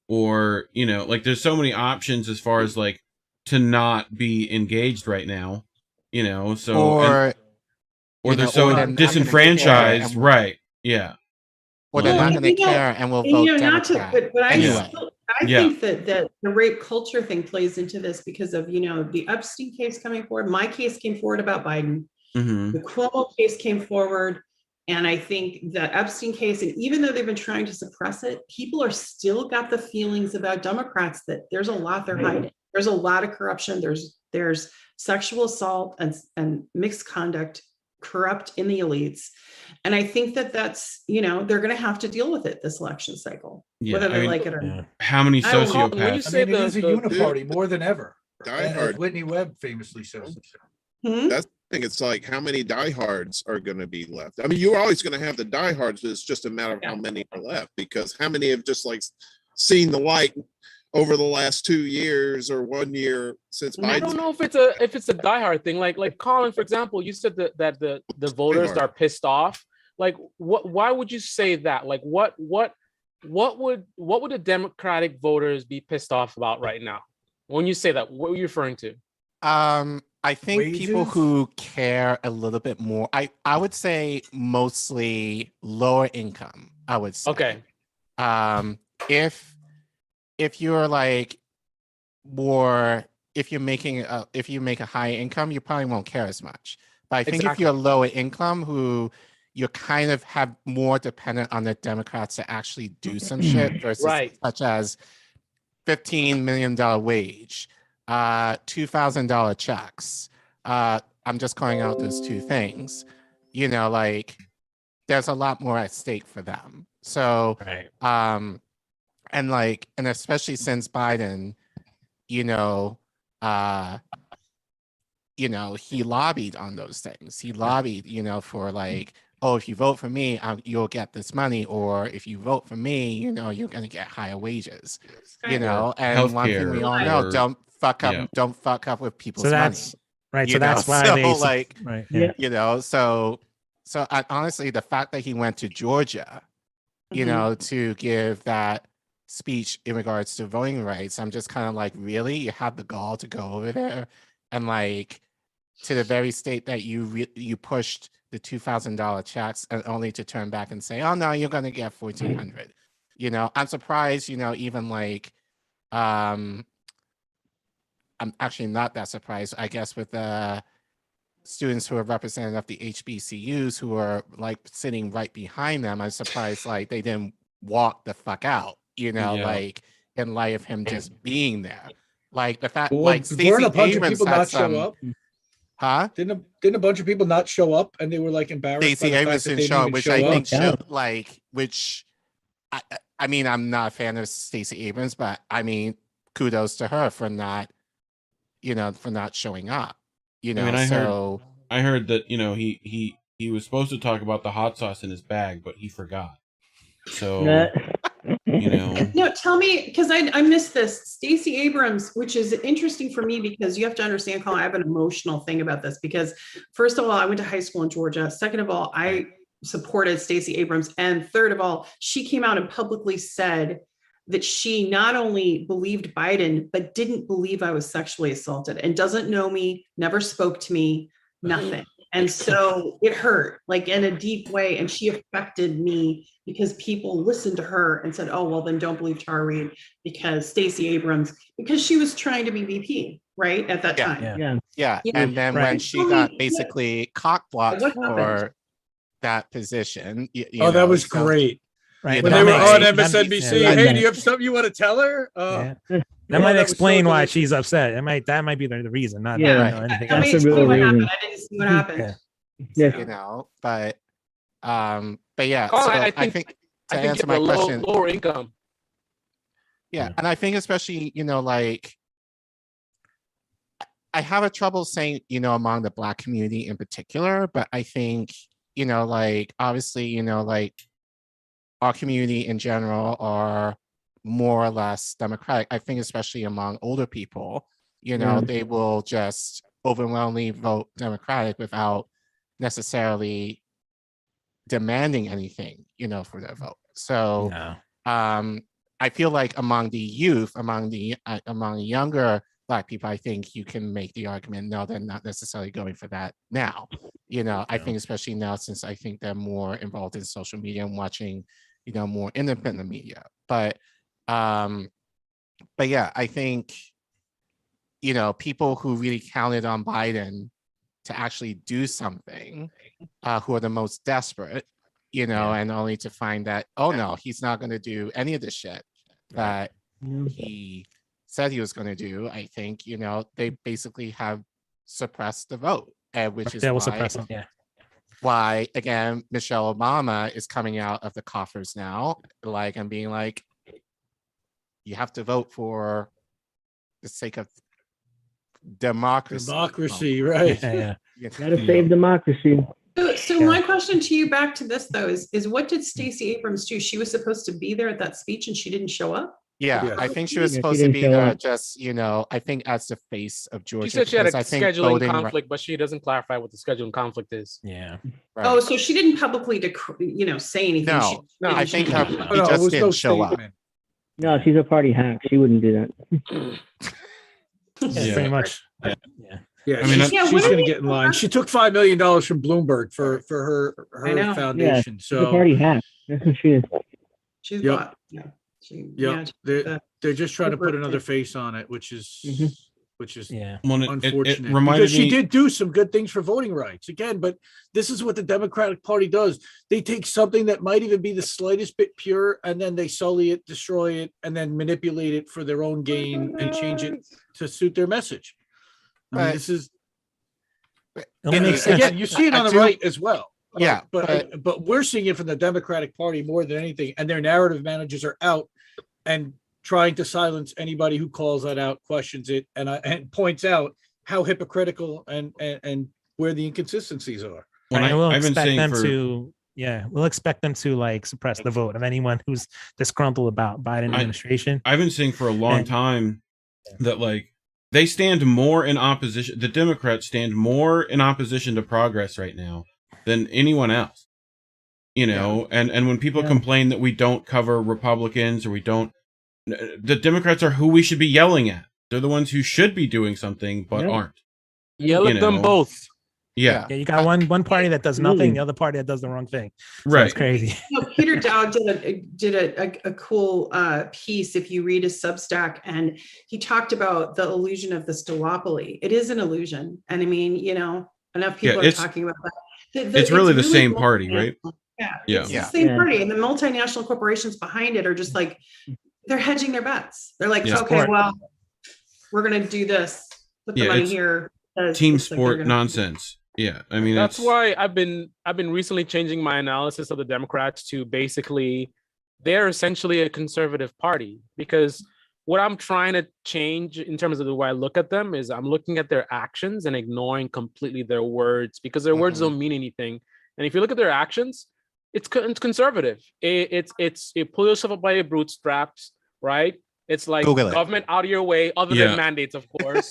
Speaker 4: or, you know, like there's so many options as far as like to not be engaged right now, you know, so or they're so disenfranchised, right? Yeah.
Speaker 11: Or they're not going to care and will vote Democrat.
Speaker 9: But I think that the rape culture thing plays into this because of, you know, the Epstein case coming forward. My case came forward about Biden. The Cuomo case came forward. And I think the Epstein case, and even though they've been trying to suppress it, people are still got the feelings about Democrats that there's a lot they're hiding. There's a lot of corruption. There's sexual assault and mixed conduct, corrupt in the elites. And I think that's, you know, they're going to have to deal with it this election cycle, whether they like it or not.
Speaker 4: How many sociopaths?
Speaker 5: It is a uniparty more than ever.
Speaker 6: diehard.
Speaker 13: Whitney Webb famously says.
Speaker 6: That's the thing. It's like how many diehards are going to be left? I mean, you're always going to have the diehards. It's just a matter of how many are left, because how many have just like seen the light over the last 2 years or 1 year since Biden.
Speaker 8: I don't know if it's a diehard thing. Like Colin, for example, you said that the voters are pissed off. Like, why would you say that? Like, what would the Democratic voters be pissed off about right now? When you say that, what are you referring to?
Speaker 11: I think people who care a little bit more, I would say mostly lower income, I would say.
Speaker 8: Okay.
Speaker 11: If you're like more, if you make a high income, you probably won't care as much. But I think if you're lower income, who you're kind of have more dependent on the Democrats to actually do some shit versus such as $15 million wage, $2,000 checks. I'm just calling out those two things. You know, like there's a lot more at stake for them. So, and especially since Biden, he lobbied on those things. He lobbied, for like, oh, if you vote for me, you'll get this money, or if you vote for me, you're going to get higher wages, and
Speaker 4: Healthcare,
Speaker 11: one thing we all know, don't fuck up with people's money.
Speaker 10: Right. So that's why
Speaker 11: so honestly, the fact that he went to Georgia, to give that speech in regards to voting rights, I'm just kind of like, really? You have the gall to go over there and like to the very state that you pushed the $2,000 checks, and only to turn back and say, oh no, you're going to get $1,400. I'm surprised, even like, I'm actually not that surprised, I guess, with the students who are representative of the HBCUs who are like sitting right behind them. I'm surprised like they didn't walk the fuck out, like in light of him just being there. Like the fact, like Stacey Abrams had some,
Speaker 5: show up? Huh? Didn't a bunch of people not show up, and they were like embarrassed?
Speaker 11: Stacey Abrams didn't show up, which I think showed like, which I mean, I'm not a fan of Stacey Abrams, but I mean, kudos to her for not, for not showing up.
Speaker 4: I heard that he was supposed to talk about the hot sauce in his bag, but he forgot. So
Speaker 9: No, tell me, because I missed this. Stacey Abrams, which is interesting for me because you have to understand, Colin, I have an emotional thing about this because first of all, I went to high school in Georgia. Second of all, I supported Stacey Abrams. And third of all, she came out and publicly said that she not only believed Biden, but didn't believe I was sexually assaulted and doesn't know me, never spoke to me, nothing. And so it hurt like in a deep way. And she affected me because people listened to her and said, oh, well, then don't believe Tara Reade because Stacey Abrams, because she was trying to be VP, right? At that time.
Speaker 11: Yeah. And then when she got basically cock-blocked for that position.
Speaker 5: That was great. Right. When they were on MSNBC, hey, do you have something you want to tell her?
Speaker 10: That might explain why she's upset. That might be the reason, not anything.
Speaker 12: That's the real reason.
Speaker 9: I didn't see what happened.
Speaker 11: But yeah.
Speaker 8: Colin,
Speaker 11: so
Speaker 8: I
Speaker 11: think to answer my question,
Speaker 8: lower income.
Speaker 11: Yeah, and I think especially like I have a trouble saying among the Black community in particular, but I think like obviously like our community in general are more or less Democratic. I think especially among older people, they will just overwhelmingly vote Democratic without necessarily demanding anything, for their vote. So I feel like among the youth, among the younger Black people, I think you can make the argument, no, they're not necessarily going for that now. I think especially now, since I think they're more involved in social media and watching, more independent media. But yeah, I think, people who really counted on Biden to actually do something, who are the most desperate, and only to find that, oh no, he's not going to do any of the shit that he said he was going to do. I think, they basically have suppressed the vote, which is why, again, Michelle Obama is coming out of the coffers now, like, and being like, you have to vote for the sake of democracy.
Speaker 5: Democracy, right?
Speaker 10: Yeah.
Speaker 12: Gotta save democracy.
Speaker 9: So my question to you back to this though is what did Stacey Abrams do? She was supposed to be there at that speech and she didn't show up?
Speaker 11: Yeah,
Speaker 5: Yes.
Speaker 11: I think she was
Speaker 12: Yeah, she
Speaker 11: supposed to
Speaker 12: didn't
Speaker 11: be
Speaker 12: show
Speaker 11: there
Speaker 12: up.
Speaker 11: just, I think as the face of Georgia.
Speaker 8: She said she had a
Speaker 11: because I think
Speaker 8: scheduling
Speaker 11: voting-
Speaker 8: conflict, but she doesn't clarify what the scheduling conflict is.
Speaker 10: Yeah.
Speaker 11: Right.
Speaker 9: Oh, so she didn't publicly, say anything.
Speaker 11: No,
Speaker 8: No,
Speaker 11: I think her,
Speaker 5: Oh,
Speaker 11: he
Speaker 5: no, it
Speaker 11: just
Speaker 5: was
Speaker 11: didn't
Speaker 5: no
Speaker 11: show up.
Speaker 5: statement.
Speaker 12: No, she's a party hack. She wouldn't do that.
Speaker 10: Yeah, pretty much. Yeah.
Speaker 5: Yeah,
Speaker 4: I mean,
Speaker 5: she's,
Speaker 9: Yeah,
Speaker 5: she's
Speaker 9: what
Speaker 5: going
Speaker 9: do
Speaker 5: to get in line. She took $5 million from Bloomberg for
Speaker 9: I know.
Speaker 5: her foundation.
Speaker 12: She's a
Speaker 5: So
Speaker 12: party hack. That's what she is.
Speaker 9: She's
Speaker 5: Yep.
Speaker 9: bought. Yeah. She,
Speaker 5: yeah,
Speaker 9: the-
Speaker 5: they're just trying to put
Speaker 9: Bloomberg
Speaker 5: another
Speaker 9: thing.
Speaker 5: face on it, which is
Speaker 10: Yeah.
Speaker 4: Well, it
Speaker 5: unfortunate.
Speaker 4: reminded
Speaker 5: Because she
Speaker 4: me.
Speaker 5: did do some good things for voting rights again, but this is what the Democratic Party does. They take something that might even be the slightest bit pure, and then they sully it, destroy it, and then manipulate it for their own gain and change it to suit their message. I mean,
Speaker 11: But-
Speaker 5: this is
Speaker 10: It makes sense.
Speaker 5: again, you see it on the
Speaker 11: I do-
Speaker 5: right as well.
Speaker 11: Yeah,
Speaker 5: but we're seeing it from the Democratic Party more than anything, and their narrative managers are out and trying to silence anybody who calls that out, questions it, and points out how hypocritical and where the inconsistencies are.
Speaker 4: When
Speaker 10: And we'll
Speaker 4: I've been
Speaker 10: expect
Speaker 4: saying
Speaker 10: them
Speaker 4: for
Speaker 10: to, we'll expect them to like suppress the vote of anyone who's disgruntled about Biden administration.
Speaker 4: I've been saying for a long
Speaker 10: And-
Speaker 4: time that like they stand more in opposition. The Democrats stand more in opposition to progress right now than anyone else. And when people complain that we don't cover Republicans or we don't, the Democrats are who we should be yelling at. They're the ones who should be doing something but aren't.
Speaker 8: Yell at them both.
Speaker 4: Yeah.
Speaker 10: Yeah, you got one party that does nothing, the other party that does the wrong thing. So
Speaker 4: Right.
Speaker 10: It's crazy.
Speaker 9: Peter Dowd did a cool piece if you read his Substack, and he talked about the illusion of this duopoly. It is an illusion, and I mean, enough people are talking about that.
Speaker 4: It's really the same party, right?
Speaker 9: Yeah, it's the same party, and the multinational corporations behind it are just like they're hedging their bets. They're like, okay, well, we're gonna do this. Put the money here.
Speaker 4: Team sport nonsense. Yeah, I mean
Speaker 8: that's why I've been recently changing my analysis of the Democrats to basically they're essentially a conservative party, because what I'm trying to change in terms of the way I look at them is I'm looking at their actions and ignoring completely their words, because their words don't mean anything. And if you look at their actions, it's conservative. It pull yourself up by your bootstraps, right? It's like government out of your way, other than mandates, of course.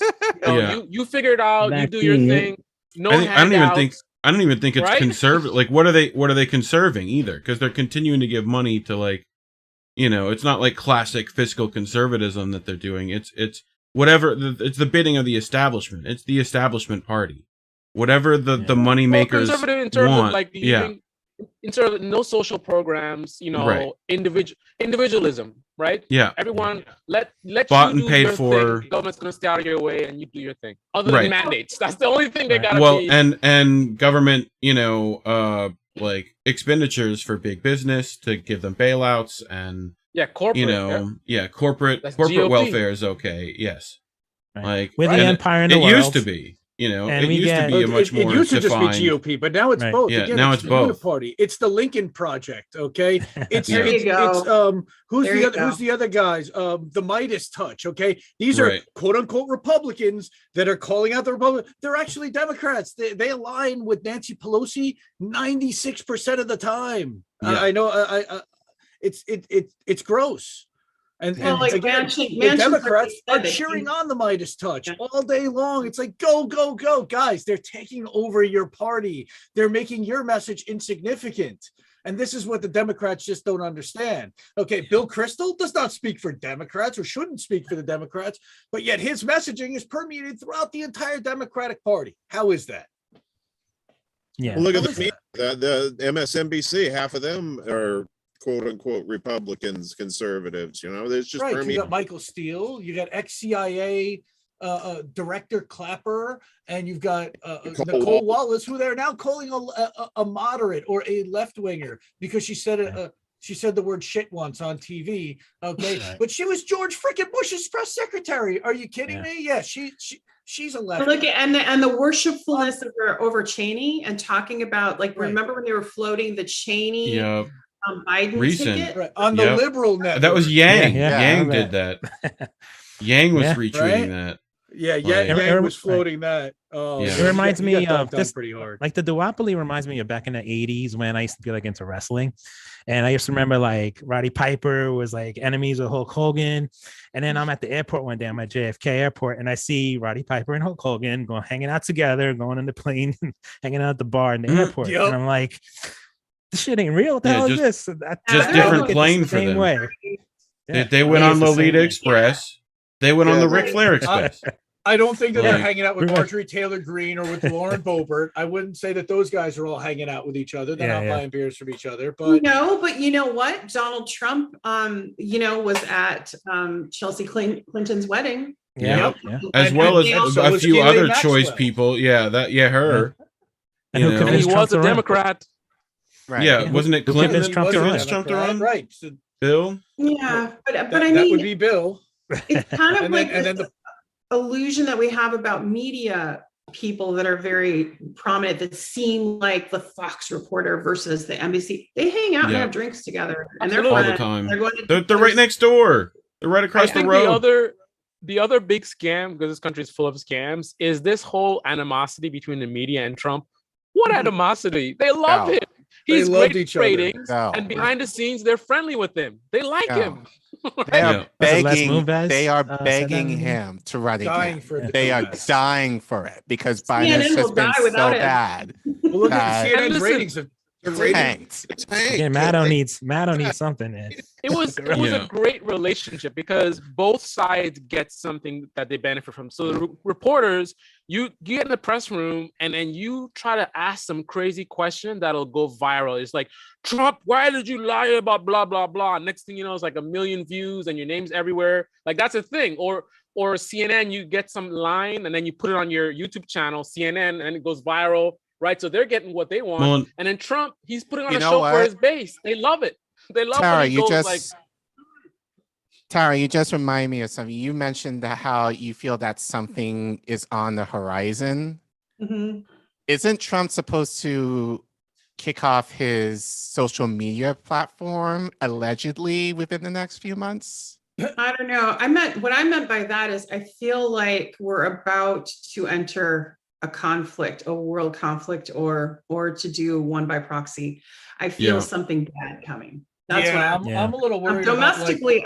Speaker 8: You figure it out. You do your thing. No handouts.
Speaker 4: I don't even think it's
Speaker 8: right?
Speaker 4: conservative. Like, what are they conserving either? Because they're continuing to give money to it's not like classic fiscal conservatism that they're doing. It's whatever. It's the bidding of the establishment. It's the establishment party. Whatever the money makers
Speaker 8: conservative in terms
Speaker 4: want.
Speaker 8: Of like in terms of no social programs,
Speaker 4: right.
Speaker 8: Individualism, right?
Speaker 4: Yeah.
Speaker 8: Everyone let
Speaker 4: bought
Speaker 8: you
Speaker 4: and paid
Speaker 8: your
Speaker 4: for.
Speaker 8: Thing. Government's gonna stay out of your way, and you do your thing. Other than mandates, that's the only thing they gotta.
Speaker 4: Well,
Speaker 8: be.
Speaker 4: and government, like expenditures for big business to give them bailouts and
Speaker 8: corporate,
Speaker 4: corporate
Speaker 8: GOP.
Speaker 4: welfare is okay. Yes,
Speaker 10: like we're the empire in the world.
Speaker 4: It used to be. It used to be a much more
Speaker 5: It used to
Speaker 4: defined...
Speaker 5: just be GOP, but now it's both.
Speaker 4: Yeah,
Speaker 5: Again,
Speaker 4: now it's both.
Speaker 5: Party. It's the Lincoln Project. Okay, it's
Speaker 9: there you go.
Speaker 5: Who's the other guys? The Midas Touch. Okay, these are quote unquote Republicans that are calling out the Republicans. They're actually Democrats. They align with Nancy Pelosi 96% of the time.
Speaker 4: Yeah.
Speaker 5: I know. It's gross. And again,
Speaker 9: the
Speaker 5: Democrats are cheering on the Midas Touch all day long. It's like, go, go, go. Guys, they're taking over your party. They're making your message insignificant. And this is what the Democrats just don't understand. Okay, Bill Kristol does not speak for Democrats or shouldn't speak for the Democrats, but yet his messaging is permeated throughout the entire Democratic Party. How is that?
Speaker 10: Yeah.
Speaker 6: Well, look at the MSNBC. Half of them are quote unquote Republicans, conservatives. There's just
Speaker 5: You got Michael Steele, you got ex-CIA director Clapper, and you've got Nicole Wallace, who they're now calling a moderate or a left-winger because she said the word shit once on TV. Okay, but she was George frickin' Bush's press secretary. Are you kidding me? Yeah, she's a left.
Speaker 9: Look at and the worshipfulness over Cheney and talking about remember when they were floating the Cheney Biden ticket
Speaker 5: on the liberal network.
Speaker 4: That was Yang.
Speaker 10: Yeah,
Speaker 4: Yang did that. Yang was retweeting that.
Speaker 5: Yeah,
Speaker 4: Like-
Speaker 5: Yang was floating that. Oh,
Speaker 4: Yeah.
Speaker 10: It reminds
Speaker 5: he
Speaker 10: me
Speaker 5: got
Speaker 10: of
Speaker 5: dunked on
Speaker 10: this,
Speaker 5: pretty hard.
Speaker 10: like the duopoly reminds me of back in the 80s when I used to be like into wrestling. And I used to remember like Roddy Piper was like enemies with Hulk Hogan. And then I'm at the airport one day, I'm at JFK airport, and I see Roddy Piper and Hulk Hogan going hanging out together, going on the plane, hanging out at the bar in the airport.
Speaker 5: Yep.
Speaker 10: And I'm like, this shit ain't real. What the
Speaker 4: Yeah,
Speaker 10: hell
Speaker 4: just-
Speaker 10: is this?
Speaker 4: just different plane for them.
Speaker 10: Way.
Speaker 4: They went on Lolita Express. They went on the Ric Flair Express.
Speaker 5: I don't think that they're
Speaker 4: Like-
Speaker 5: hanging out with Marjorie Taylor Greene or with Lauren Boebert. I wouldn't say that those guys are all hanging out with each other. They're not buying beers from each other. But
Speaker 9: No, but you know what? Donald Trump, was at Chelsea Clinton's wedding.
Speaker 4: Yeah.
Speaker 10: Yeah.
Speaker 4: As
Speaker 5: And-
Speaker 4: well
Speaker 5: and
Speaker 4: as
Speaker 5: also
Speaker 4: a
Speaker 5: was
Speaker 4: few
Speaker 5: Ghislaine
Speaker 4: other
Speaker 5: Maxwell.
Speaker 4: choice people. Yeah, her.
Speaker 10: And
Speaker 4: You
Speaker 10: who
Speaker 4: know.
Speaker 10: convinced
Speaker 8: He
Speaker 10: Trump
Speaker 8: was
Speaker 10: to
Speaker 8: a
Speaker 10: run?
Speaker 8: Democrat.
Speaker 11: Right.
Speaker 4: Yeah, wasn't it
Speaker 10: Who
Speaker 4: Clinton?
Speaker 10: convinced Trump to
Speaker 4: Convinced
Speaker 10: run?
Speaker 4: Trump to run?
Speaker 5: Right. So
Speaker 4: Bill?
Speaker 9: Yeah, but
Speaker 5: that,
Speaker 9: I
Speaker 5: that
Speaker 9: mean,
Speaker 5: would be Bill.
Speaker 9: it's kind of
Speaker 5: And
Speaker 9: like
Speaker 5: then, and then
Speaker 9: this
Speaker 5: the
Speaker 9: illusion that we have about media people that are very prominent that seem like the Fox reporter versus the NBC. They hang out and
Speaker 4: Yeah.
Speaker 9: have drinks together, and they're
Speaker 8: Absolutely.
Speaker 4: All the
Speaker 9: friends.
Speaker 4: time.
Speaker 9: They're going to
Speaker 4: They're right next door. They're right
Speaker 8: I
Speaker 4: across the
Speaker 8: think
Speaker 4: road.
Speaker 8: the other big scam, because this country is full of scams, is this whole animosity between the media and Trump. What animosity? They love
Speaker 11: No.
Speaker 8: him. He's
Speaker 5: They loved
Speaker 8: great
Speaker 5: each other.
Speaker 8: ratings,
Speaker 11: No.
Speaker 8: and behind the scenes, they're friendly with him. They like
Speaker 11: No.
Speaker 8: him.
Speaker 11: They are
Speaker 4: Yeah.
Speaker 10: Was it Les
Speaker 11: begging.
Speaker 10: Moonves,
Speaker 11: They are
Speaker 10: said
Speaker 11: begging
Speaker 10: that?
Speaker 11: him to run
Speaker 5: dying
Speaker 11: again.
Speaker 5: for it. to
Speaker 11: They
Speaker 5: come
Speaker 11: are
Speaker 5: back.
Speaker 11: dying for it because Biden
Speaker 9: CNN
Speaker 11: has
Speaker 9: will
Speaker 11: just been
Speaker 9: die
Speaker 11: so
Speaker 9: without him.
Speaker 11: bad.
Speaker 5: Well, look at
Speaker 11: And
Speaker 5: CNN's
Speaker 8: listen,
Speaker 5: ratings. The ratings.
Speaker 11: Tanked.
Speaker 6: It's Hank.
Speaker 10: Again, Maddo needs something. Man.
Speaker 8: It was
Speaker 4: Yeah.
Speaker 8: a great relationship because both sides get something that they benefit from. So the reporters, you get in the press room and then you try to ask some crazy question that'll go viral. It's like, Trump, why did you lie about blah blah blah? Next thing you know, it's like 1 million views and your name's everywhere. Like that's a thing. Or CNN, you get some line and then you put it on your YouTube channel, CNN, and it goes viral. Right, so they're getting what they want,
Speaker 4: Well,
Speaker 8: and then Trump, he's putting on
Speaker 11: You
Speaker 8: a
Speaker 11: know
Speaker 8: show for
Speaker 11: what?
Speaker 8: his base. They love it. They love
Speaker 11: Tara,
Speaker 8: when he
Speaker 11: you
Speaker 8: goes
Speaker 11: just
Speaker 8: like,
Speaker 11: Tara, you just remind me of something. You mentioned that how you feel that something is on the horizon.
Speaker 9: Mhm.
Speaker 11: Isn't Trump supposed to kick off his social media platform allegedly within the next few months?
Speaker 9: I don't know. What I meant by that is I feel like we're about to enter a conflict, a world conflict, or to do one by proxy. I feel
Speaker 4: Yeah.
Speaker 9: something bad coming. That's
Speaker 5: Yeah,
Speaker 9: what
Speaker 5: I'm a little worried.
Speaker 9: domestically,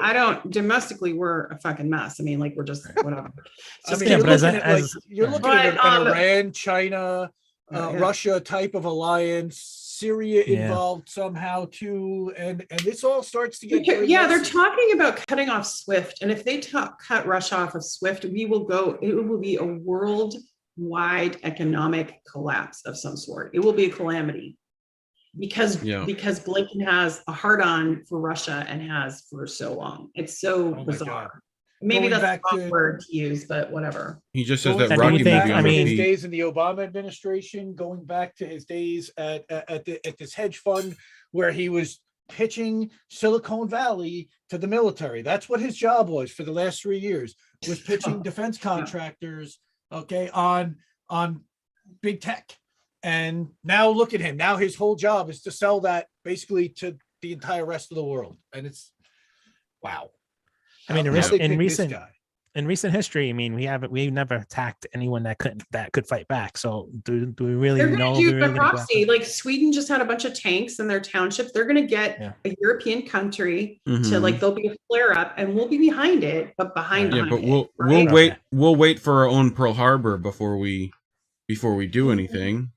Speaker 9: domestically, we're a fucking mess. I mean, like we're just whatever. It's
Speaker 5: I
Speaker 9: just
Speaker 5: mean,
Speaker 10: Yeah,
Speaker 5: you're
Speaker 10: but
Speaker 5: looking at you're looking at
Speaker 9: But,
Speaker 5: an Iran, China,
Speaker 9: Yeah.
Speaker 5: Russia type of alliance, Syria
Speaker 10: Yeah.
Speaker 5: involved somehow too, and this all starts to get very
Speaker 9: Yeah, they're
Speaker 5: messy.
Speaker 9: talking about cutting off SWIFT, and if they cut Russia off of SWIFT, it will be a worldwide economic collapse of some sort. It will be a calamity because Blinken has a hard-on for Russia and has for so long. It's so
Speaker 5: my
Speaker 9: bizarre. Maybe
Speaker 5: Going
Speaker 9: that's
Speaker 5: back
Speaker 9: the
Speaker 5: to-
Speaker 9: wrong word to use, but whatever.
Speaker 4: He just says
Speaker 5: Going
Speaker 4: that
Speaker 10: back-
Speaker 4: Rocky
Speaker 10: do you think-
Speaker 4: movie
Speaker 10: I
Speaker 4: on
Speaker 10: mean-
Speaker 5: his
Speaker 4: repeat.
Speaker 5: days in the Obama administration, going back to his days at this hedge fund where he was pitching Silicon Valley to the military. That's what his job was for the last 3 years, was pitching defense contractors, okay, on big tech. And now look at him. Now his whole job is to sell that basically to the entire rest of the world. And it's wow.
Speaker 10: I mean,
Speaker 5: How they
Speaker 10: in
Speaker 5: pick this
Speaker 10: recent
Speaker 5: guy.
Speaker 10: in recent history, I mean, we've never attacked anyone that could fight back. So do we really
Speaker 9: They're
Speaker 10: know?
Speaker 9: going
Speaker 10: if
Speaker 9: to
Speaker 10: we
Speaker 9: use
Speaker 10: really
Speaker 9: the
Speaker 10: gonna go
Speaker 9: proxy.
Speaker 10: after-
Speaker 9: Like Sweden just had a bunch of tanks in their townships. They're going to get
Speaker 10: Yeah.
Speaker 9: a European country to
Speaker 4: Mhm.
Speaker 9: like, there'll be a flare up and we'll be behind it, but behind
Speaker 4: Yeah,
Speaker 9: behind
Speaker 4: but
Speaker 9: it,
Speaker 4: we'll
Speaker 9: right?
Speaker 4: wait for our own Pearl Harbor before we do anything.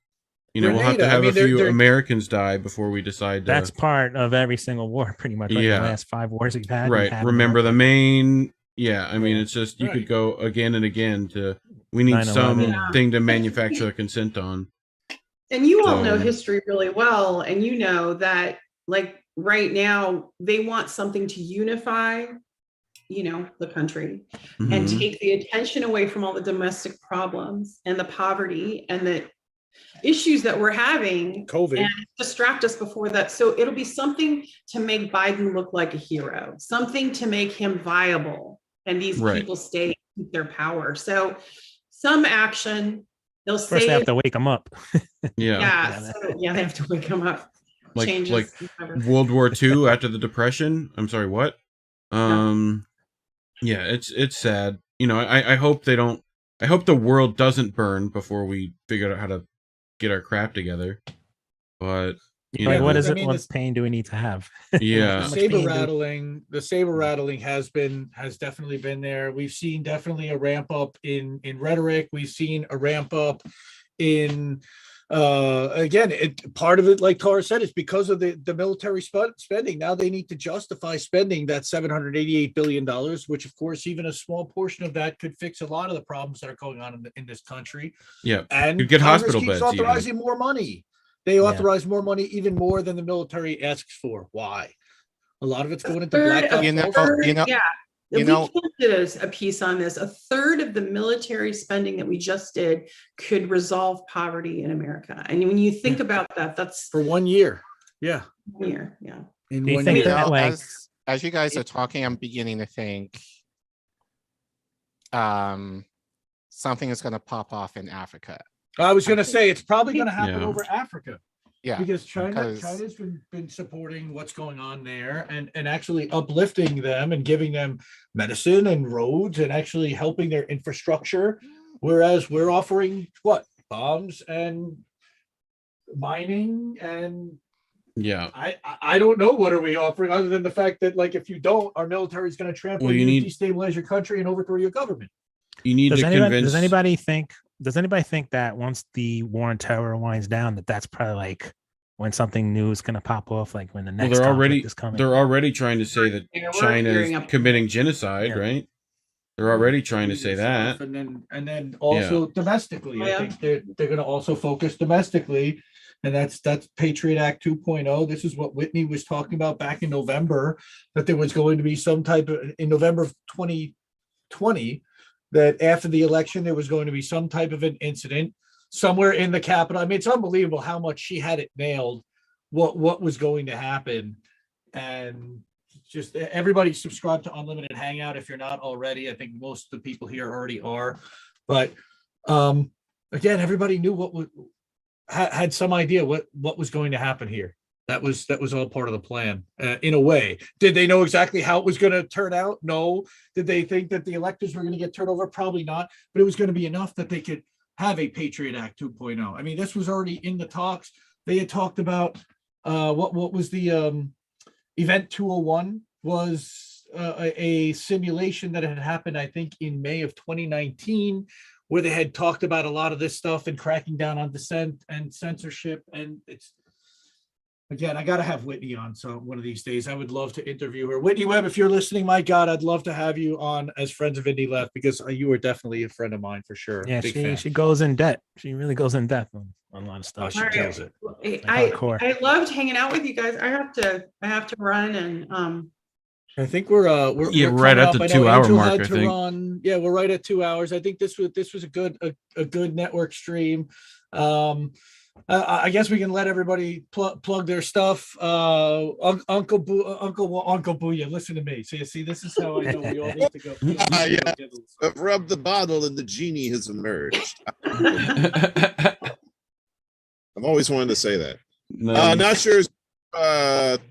Speaker 4: You know, we'll have to
Speaker 5: Grenada, I
Speaker 4: have
Speaker 5: mean,
Speaker 4: a few
Speaker 5: they're-
Speaker 4: Americans die before we decide to.
Speaker 10: That's part of every single war, pretty much. Right?
Speaker 4: Yeah.
Speaker 10: The last 5 wars we've had.
Speaker 4: right. Remember the main. Yeah, I mean,
Speaker 10: Yeah.
Speaker 4: it's just you
Speaker 5: Right.
Speaker 4: could go again and again to. We need
Speaker 10: 9/11.
Speaker 4: something to manufacture a consent on.
Speaker 9: And you all know
Speaker 4: So-
Speaker 9: history really well, and you know that like right now they want something to unify, the country and
Speaker 4: Mhm.
Speaker 9: take the attention away from all the domestic problems and the poverty and the issues that we're having
Speaker 5: COVID.
Speaker 9: and distract us before that. So it'll be something to make Biden look like a hero, something to make him viable and these
Speaker 4: Right.
Speaker 9: people stay keep their power. So some action, they'll
Speaker 10: First,
Speaker 9: say
Speaker 10: they have to wake them up.
Speaker 4: Yeah.
Speaker 9: they have to wake them up.
Speaker 4: Like
Speaker 9: Changes, whatever.
Speaker 4: World War II after the Depression. I'm sorry, what? Yeah, it's sad. You know, I hope they don't I hope the world doesn't burn before we figure out how to get our crap together. But you
Speaker 10: like,
Speaker 4: know,
Speaker 10: what is it? What pain do we need to have?
Speaker 4: Yeah,
Speaker 5: the saber rattling has definitely been there. We've seen definitely a ramp up in rhetoric. We've seen a ramp up in again, part of it, like Tara said, is because of the military spending. Now they need to justify spending that $788 billion, which of course even a small portion of that could fix a lot of the problems that are going on in this country.
Speaker 4: Yeah,
Speaker 5: and
Speaker 4: you get
Speaker 5: Congress
Speaker 4: hospital
Speaker 5: keeps
Speaker 4: beds
Speaker 5: authorizing more money. They authorize more money, even more than the military asks for. Why? A lot of it's going into black ops.
Speaker 9: We did a piece on this. A third of the military spending that we just did could resolve poverty in America. And when you think about that, that's
Speaker 5: for 1 year. Yeah.
Speaker 9: 1 year. Yeah.
Speaker 5: In
Speaker 11: 1
Speaker 5: year.
Speaker 11: That, like, as you guys are talking, I'm beginning to think something is going to pop off in Africa.
Speaker 5: I was going to say it's probably going to happen over Africa.
Speaker 11: Yeah,
Speaker 5: because China's been supporting what's going on there and actually uplifting them and giving them medicine and roads and actually helping their infrastructure, whereas we're offering what? Bombs and mining and I don't know what are we offering other than the fact that, like, if you don't, our military is going to trample you, destabilize your country, and overthrow your government.
Speaker 4: You need
Speaker 10: does anybody think that once the war on terror winds down, that's probably like when something new is going to pop off, like when the next conflict is coming?
Speaker 4: They're already trying to say that China's committing genocide, right? They're already trying to say that.
Speaker 5: And then also domestically, I think they're going to also focus domestically, and that's Patriot Act 2.0. This is what Whitney was talking about back in November, that there was going to be some type of, in November of 2020, that after the election, there was going to be some type of an incident somewhere in the Capitol. I mean, it's unbelievable how much she had it nailed, what was going to happen. And just everybody subscribe to Unlimited Hangout if you're not already. I think most of the people here already are. But again, everybody knew had some idea what was going to happen here. That was all part of the plan, in a way. Did they know exactly how it was going to turn out? No. Did they think that the electors were going to get turned over? Probably not. But it was going to be enough that they could have a Patriot Act 2.0. I mean, this was already in the talks. They had talked about what was the Event 201 was a simulation that had happened, I think, in May of 2019, where they had talked about a lot of this stuff and cracking down on dissent and censorship. And it's, again, I got to have Whitney on. So one of these days, I would love to interview her. Whitney Webb, if you're listening, my God, I'd love to have you on as Friends of Indie Left, because you are definitely a friend of mine for sure.
Speaker 10: Yeah, she goes in depth. She really goes in depth on a lot of stuff.
Speaker 5: She kills it.
Speaker 9: I loved hanging out with you guys. I have to run, and
Speaker 5: I think we're
Speaker 4: right at the 2 hour mark. I think.
Speaker 5: We're right at 2 hours. I think this was a good network stream. I guess we can let everybody plug their stuff. Uncle Booyah, listen to me. See, this is how I know we all need to go.
Speaker 6: Rub the bottle and the genie has emerged. I've always wanted to say that.
Speaker 4: Nice.
Speaker 6: Not sure.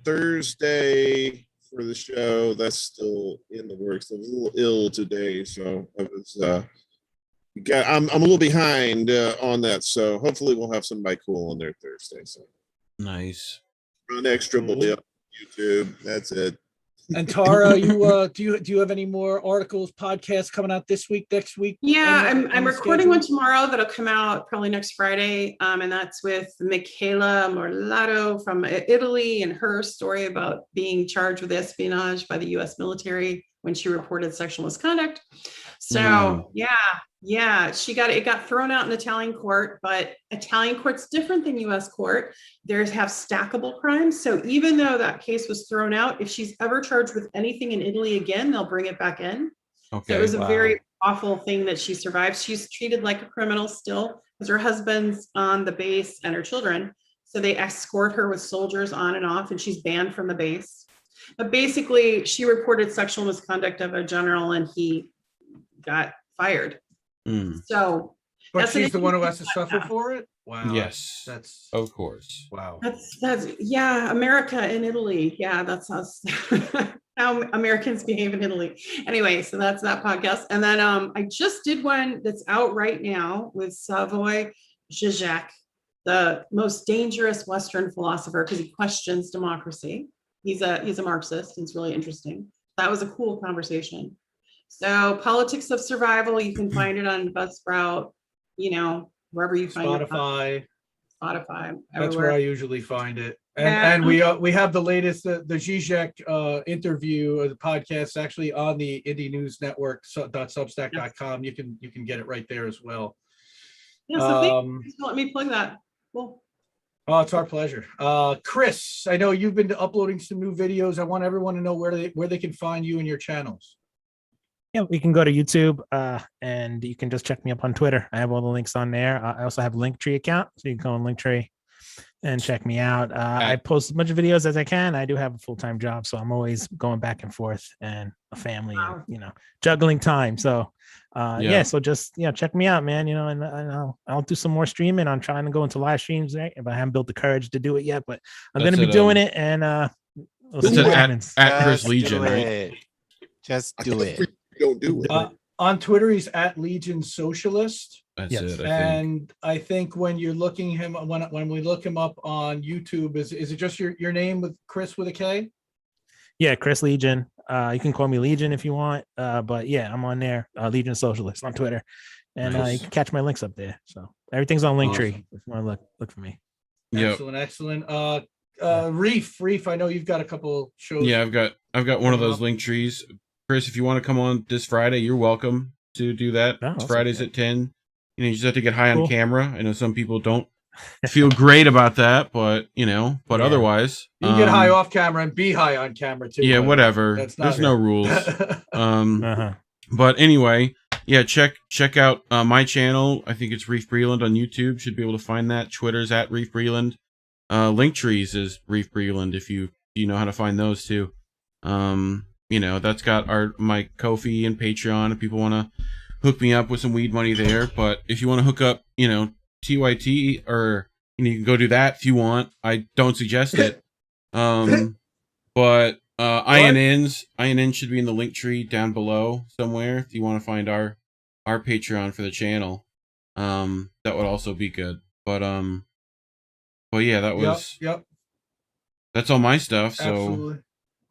Speaker 6: Thursday for the show. That's still in the works. I was a little ill today, so I was. I'm a little behind on that, so hopefully we'll have somebody cool on there Thursday. So
Speaker 4: nice.
Speaker 6: Run extra will be up on YouTube. That's it.
Speaker 5: And Tara, you do you have any more articles, podcasts coming out this week, next week?
Speaker 9: Yeah, I'm recording one tomorrow that'll come out probably next Friday, and that's with Michela Morlato from Italy and her story about being charged with espionage by the U.S. military when she reported sexual misconduct. So it got thrown out in Italian court, but Italian court's different than U.S. court. There's have stackable crimes. So even though that case was thrown out, if she's ever charged with anything in Italy again, they'll bring it back in. Okay, so it was a very awful thing that she survived. She's treated like a criminal still because her husband's on the base and her children. So they escort her with soldiers on and off, and she's banned from the base. But basically, she reported sexual misconduct of a general, and he got fired. So,
Speaker 5: but she's the one who has to suffer for it. Wow.
Speaker 4: Yes,
Speaker 5: that's
Speaker 4: of course.
Speaker 5: Wow.
Speaker 9: That's America and Italy. Yeah, that's us. How Americans behave in Italy. Anyway, so that's that podcast. And then I just did one that's out right now with Slavoj Žižek, the most dangerous Western philosopher, because he questions democracy. He's a Marxist. He's really interesting. That was a cool conversation. So Politics of Survival, you can find it on Buzzsprout, wherever you find it. Spotify.
Speaker 5: That's
Speaker 9: Everywhere.
Speaker 5: where I usually find it. And we have the latest, the Zizek interview, the podcast actually on the Indie News Network .substack.com. You can get it right there as well.
Speaker 9: Yeah, so thanks for letting me plug that. Cool.
Speaker 5: Oh, it's our pleasure. Chris, I know you've been uploading some new videos. I want everyone to know where they can find you and your channels.
Speaker 10: Yeah, we can go to YouTube and you can just check me up on Twitter. I have all the links on there. I also have a Linktree account, so you can go on Linktree and check me out. I post as much videos as I can. I do have a full-time job, so I'm always going back and forth, and a family, and, juggling time. So so just check me out, man. And I'll do some more streaming. I'm trying to go into live streams, right? But I haven't built the courage to do it yet, but I'm going to be doing it, and we'll see what happens.
Speaker 4: At Chris Legion, right?
Speaker 11: Just do it.
Speaker 6: Don't do it.
Speaker 5: On Twitter, he's at Legion Socialist.
Speaker 4: That's it.
Speaker 5: And I think when you're looking him, when we look him up on YouTube, is it just your name with Chris with a K?
Speaker 10: Yeah, Chris Legion. You can call me Legion if you want. But yeah, I'm on there. Legion Socialist on Twitter, and you can catch my links up there. So everything's on Linktree. If you want to look for me.
Speaker 5: Excellent. Reef. I know you've got a couple shows.
Speaker 4: Yeah, I've got one of those link trees. Chris, if you want to come on this Friday, you're welcome to do that. It's Fridays at 10. You just have to get high on camera. I know some people don't feel great about that, but otherwise
Speaker 5: you can get high off camera and be high on camera too.
Speaker 4: Yeah, whatever. There's no rules. But anyway, check out my channel. I think it's Reef Breland on YouTube. Should be able to find that. Twitter's at Reef Breland. Linktrees is Reef Breland if you know how to find those too. That's got my Ko-fi and Patreon if people want to hook me up with some weed money there. But if you want to hook up, TYT, or you can go do that if you want. I don't suggest it. But INN should be in the link tree down below somewhere if you want to find our Patreon for the channel. That would also be good. But yeah, that was that's all my stuff. So
Speaker 5: absolutely.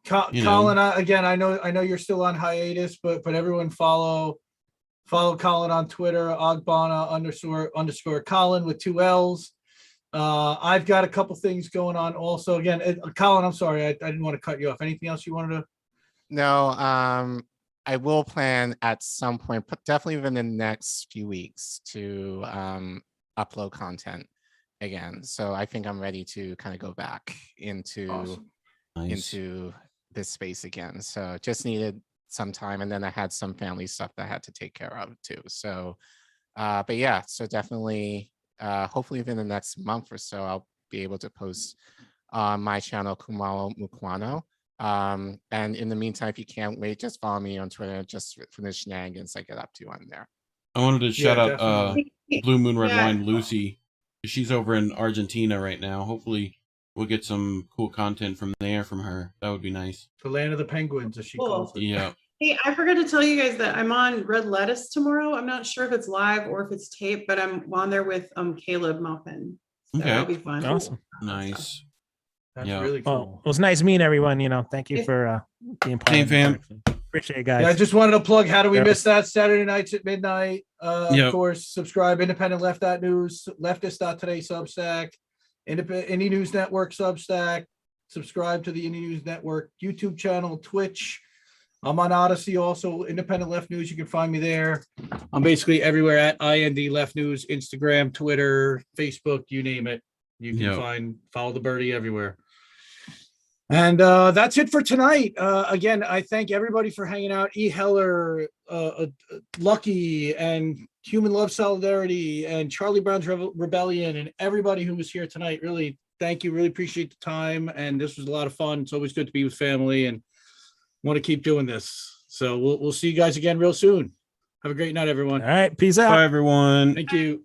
Speaker 5: Colin, again, I know you're still on hiatus, but everyone follow Colin on Twitter, Ogbana _ Colin with 2 L's. I've got a couple things going on also. Again, Colin, I'm sorry, I didn't want to cut you off. Anything else you wanted to?
Speaker 11: No, I will plan at some point, but definitely within the next few weeks, to upload content again. So I think I'm ready to kind of go back into this space again. So just needed some time, and then I had some family stuff that I had to take care of too. So but yeah, so definitely hopefully within the next month or so I'll be able to post on my channel Kumalo Mukwano. And in the meantime, if you can't wait, just follow me on Twitter just for the shenanigans I get up to on there.
Speaker 4: I wanted to shout out Blue Moon Red Wine Lucy. She's over in Argentina right now. Hopefully we'll get some cool content from her. That would be nice.
Speaker 5: The land of the penguins, as she calls it.
Speaker 4: Yeah.
Speaker 9: Hey, I forgot to tell you guys that I'm on Red Lettuce tomorrow. I'm not sure if it's live or if it's taped, but I'm on there with Caleb Muffin. So that'll be fun.
Speaker 10: Awesome.
Speaker 4: Nice.
Speaker 5: That's really cool.
Speaker 10: Well, it was nice meeting everyone. Thank you for being part of it. Appreciate it, guys.
Speaker 5: Yeah, I just wanted to plug How Do We Miss That Saturday nights at midnight. Of course, subscribe Independent Left.News, Leftist.Today Substack, Indie News Network Substack. Subscribe to the Indie News Network YouTube channel, Twitch. I'm on Odyssey also, Independent Left News. You can find me there. I'm basically everywhere at IND Left News, Instagram, Twitter, Facebook, you name it. You can follow the birdie everywhere. And that's it for tonight. Again, I thank everybody for hanging out. E. Heller, Lucky, and Human Love Solidarity, and Charlie Brown's Rebellion, and everybody who was here tonight. Really, thank you. Really appreciate the time. And this was a lot of fun. It's always good to be with family, and want to keep doing this. So we'll see you guys again real soon. Have a great night, everyone.
Speaker 10: All right. Peace out.
Speaker 4: Bye, everyone.
Speaker 5: Thank you.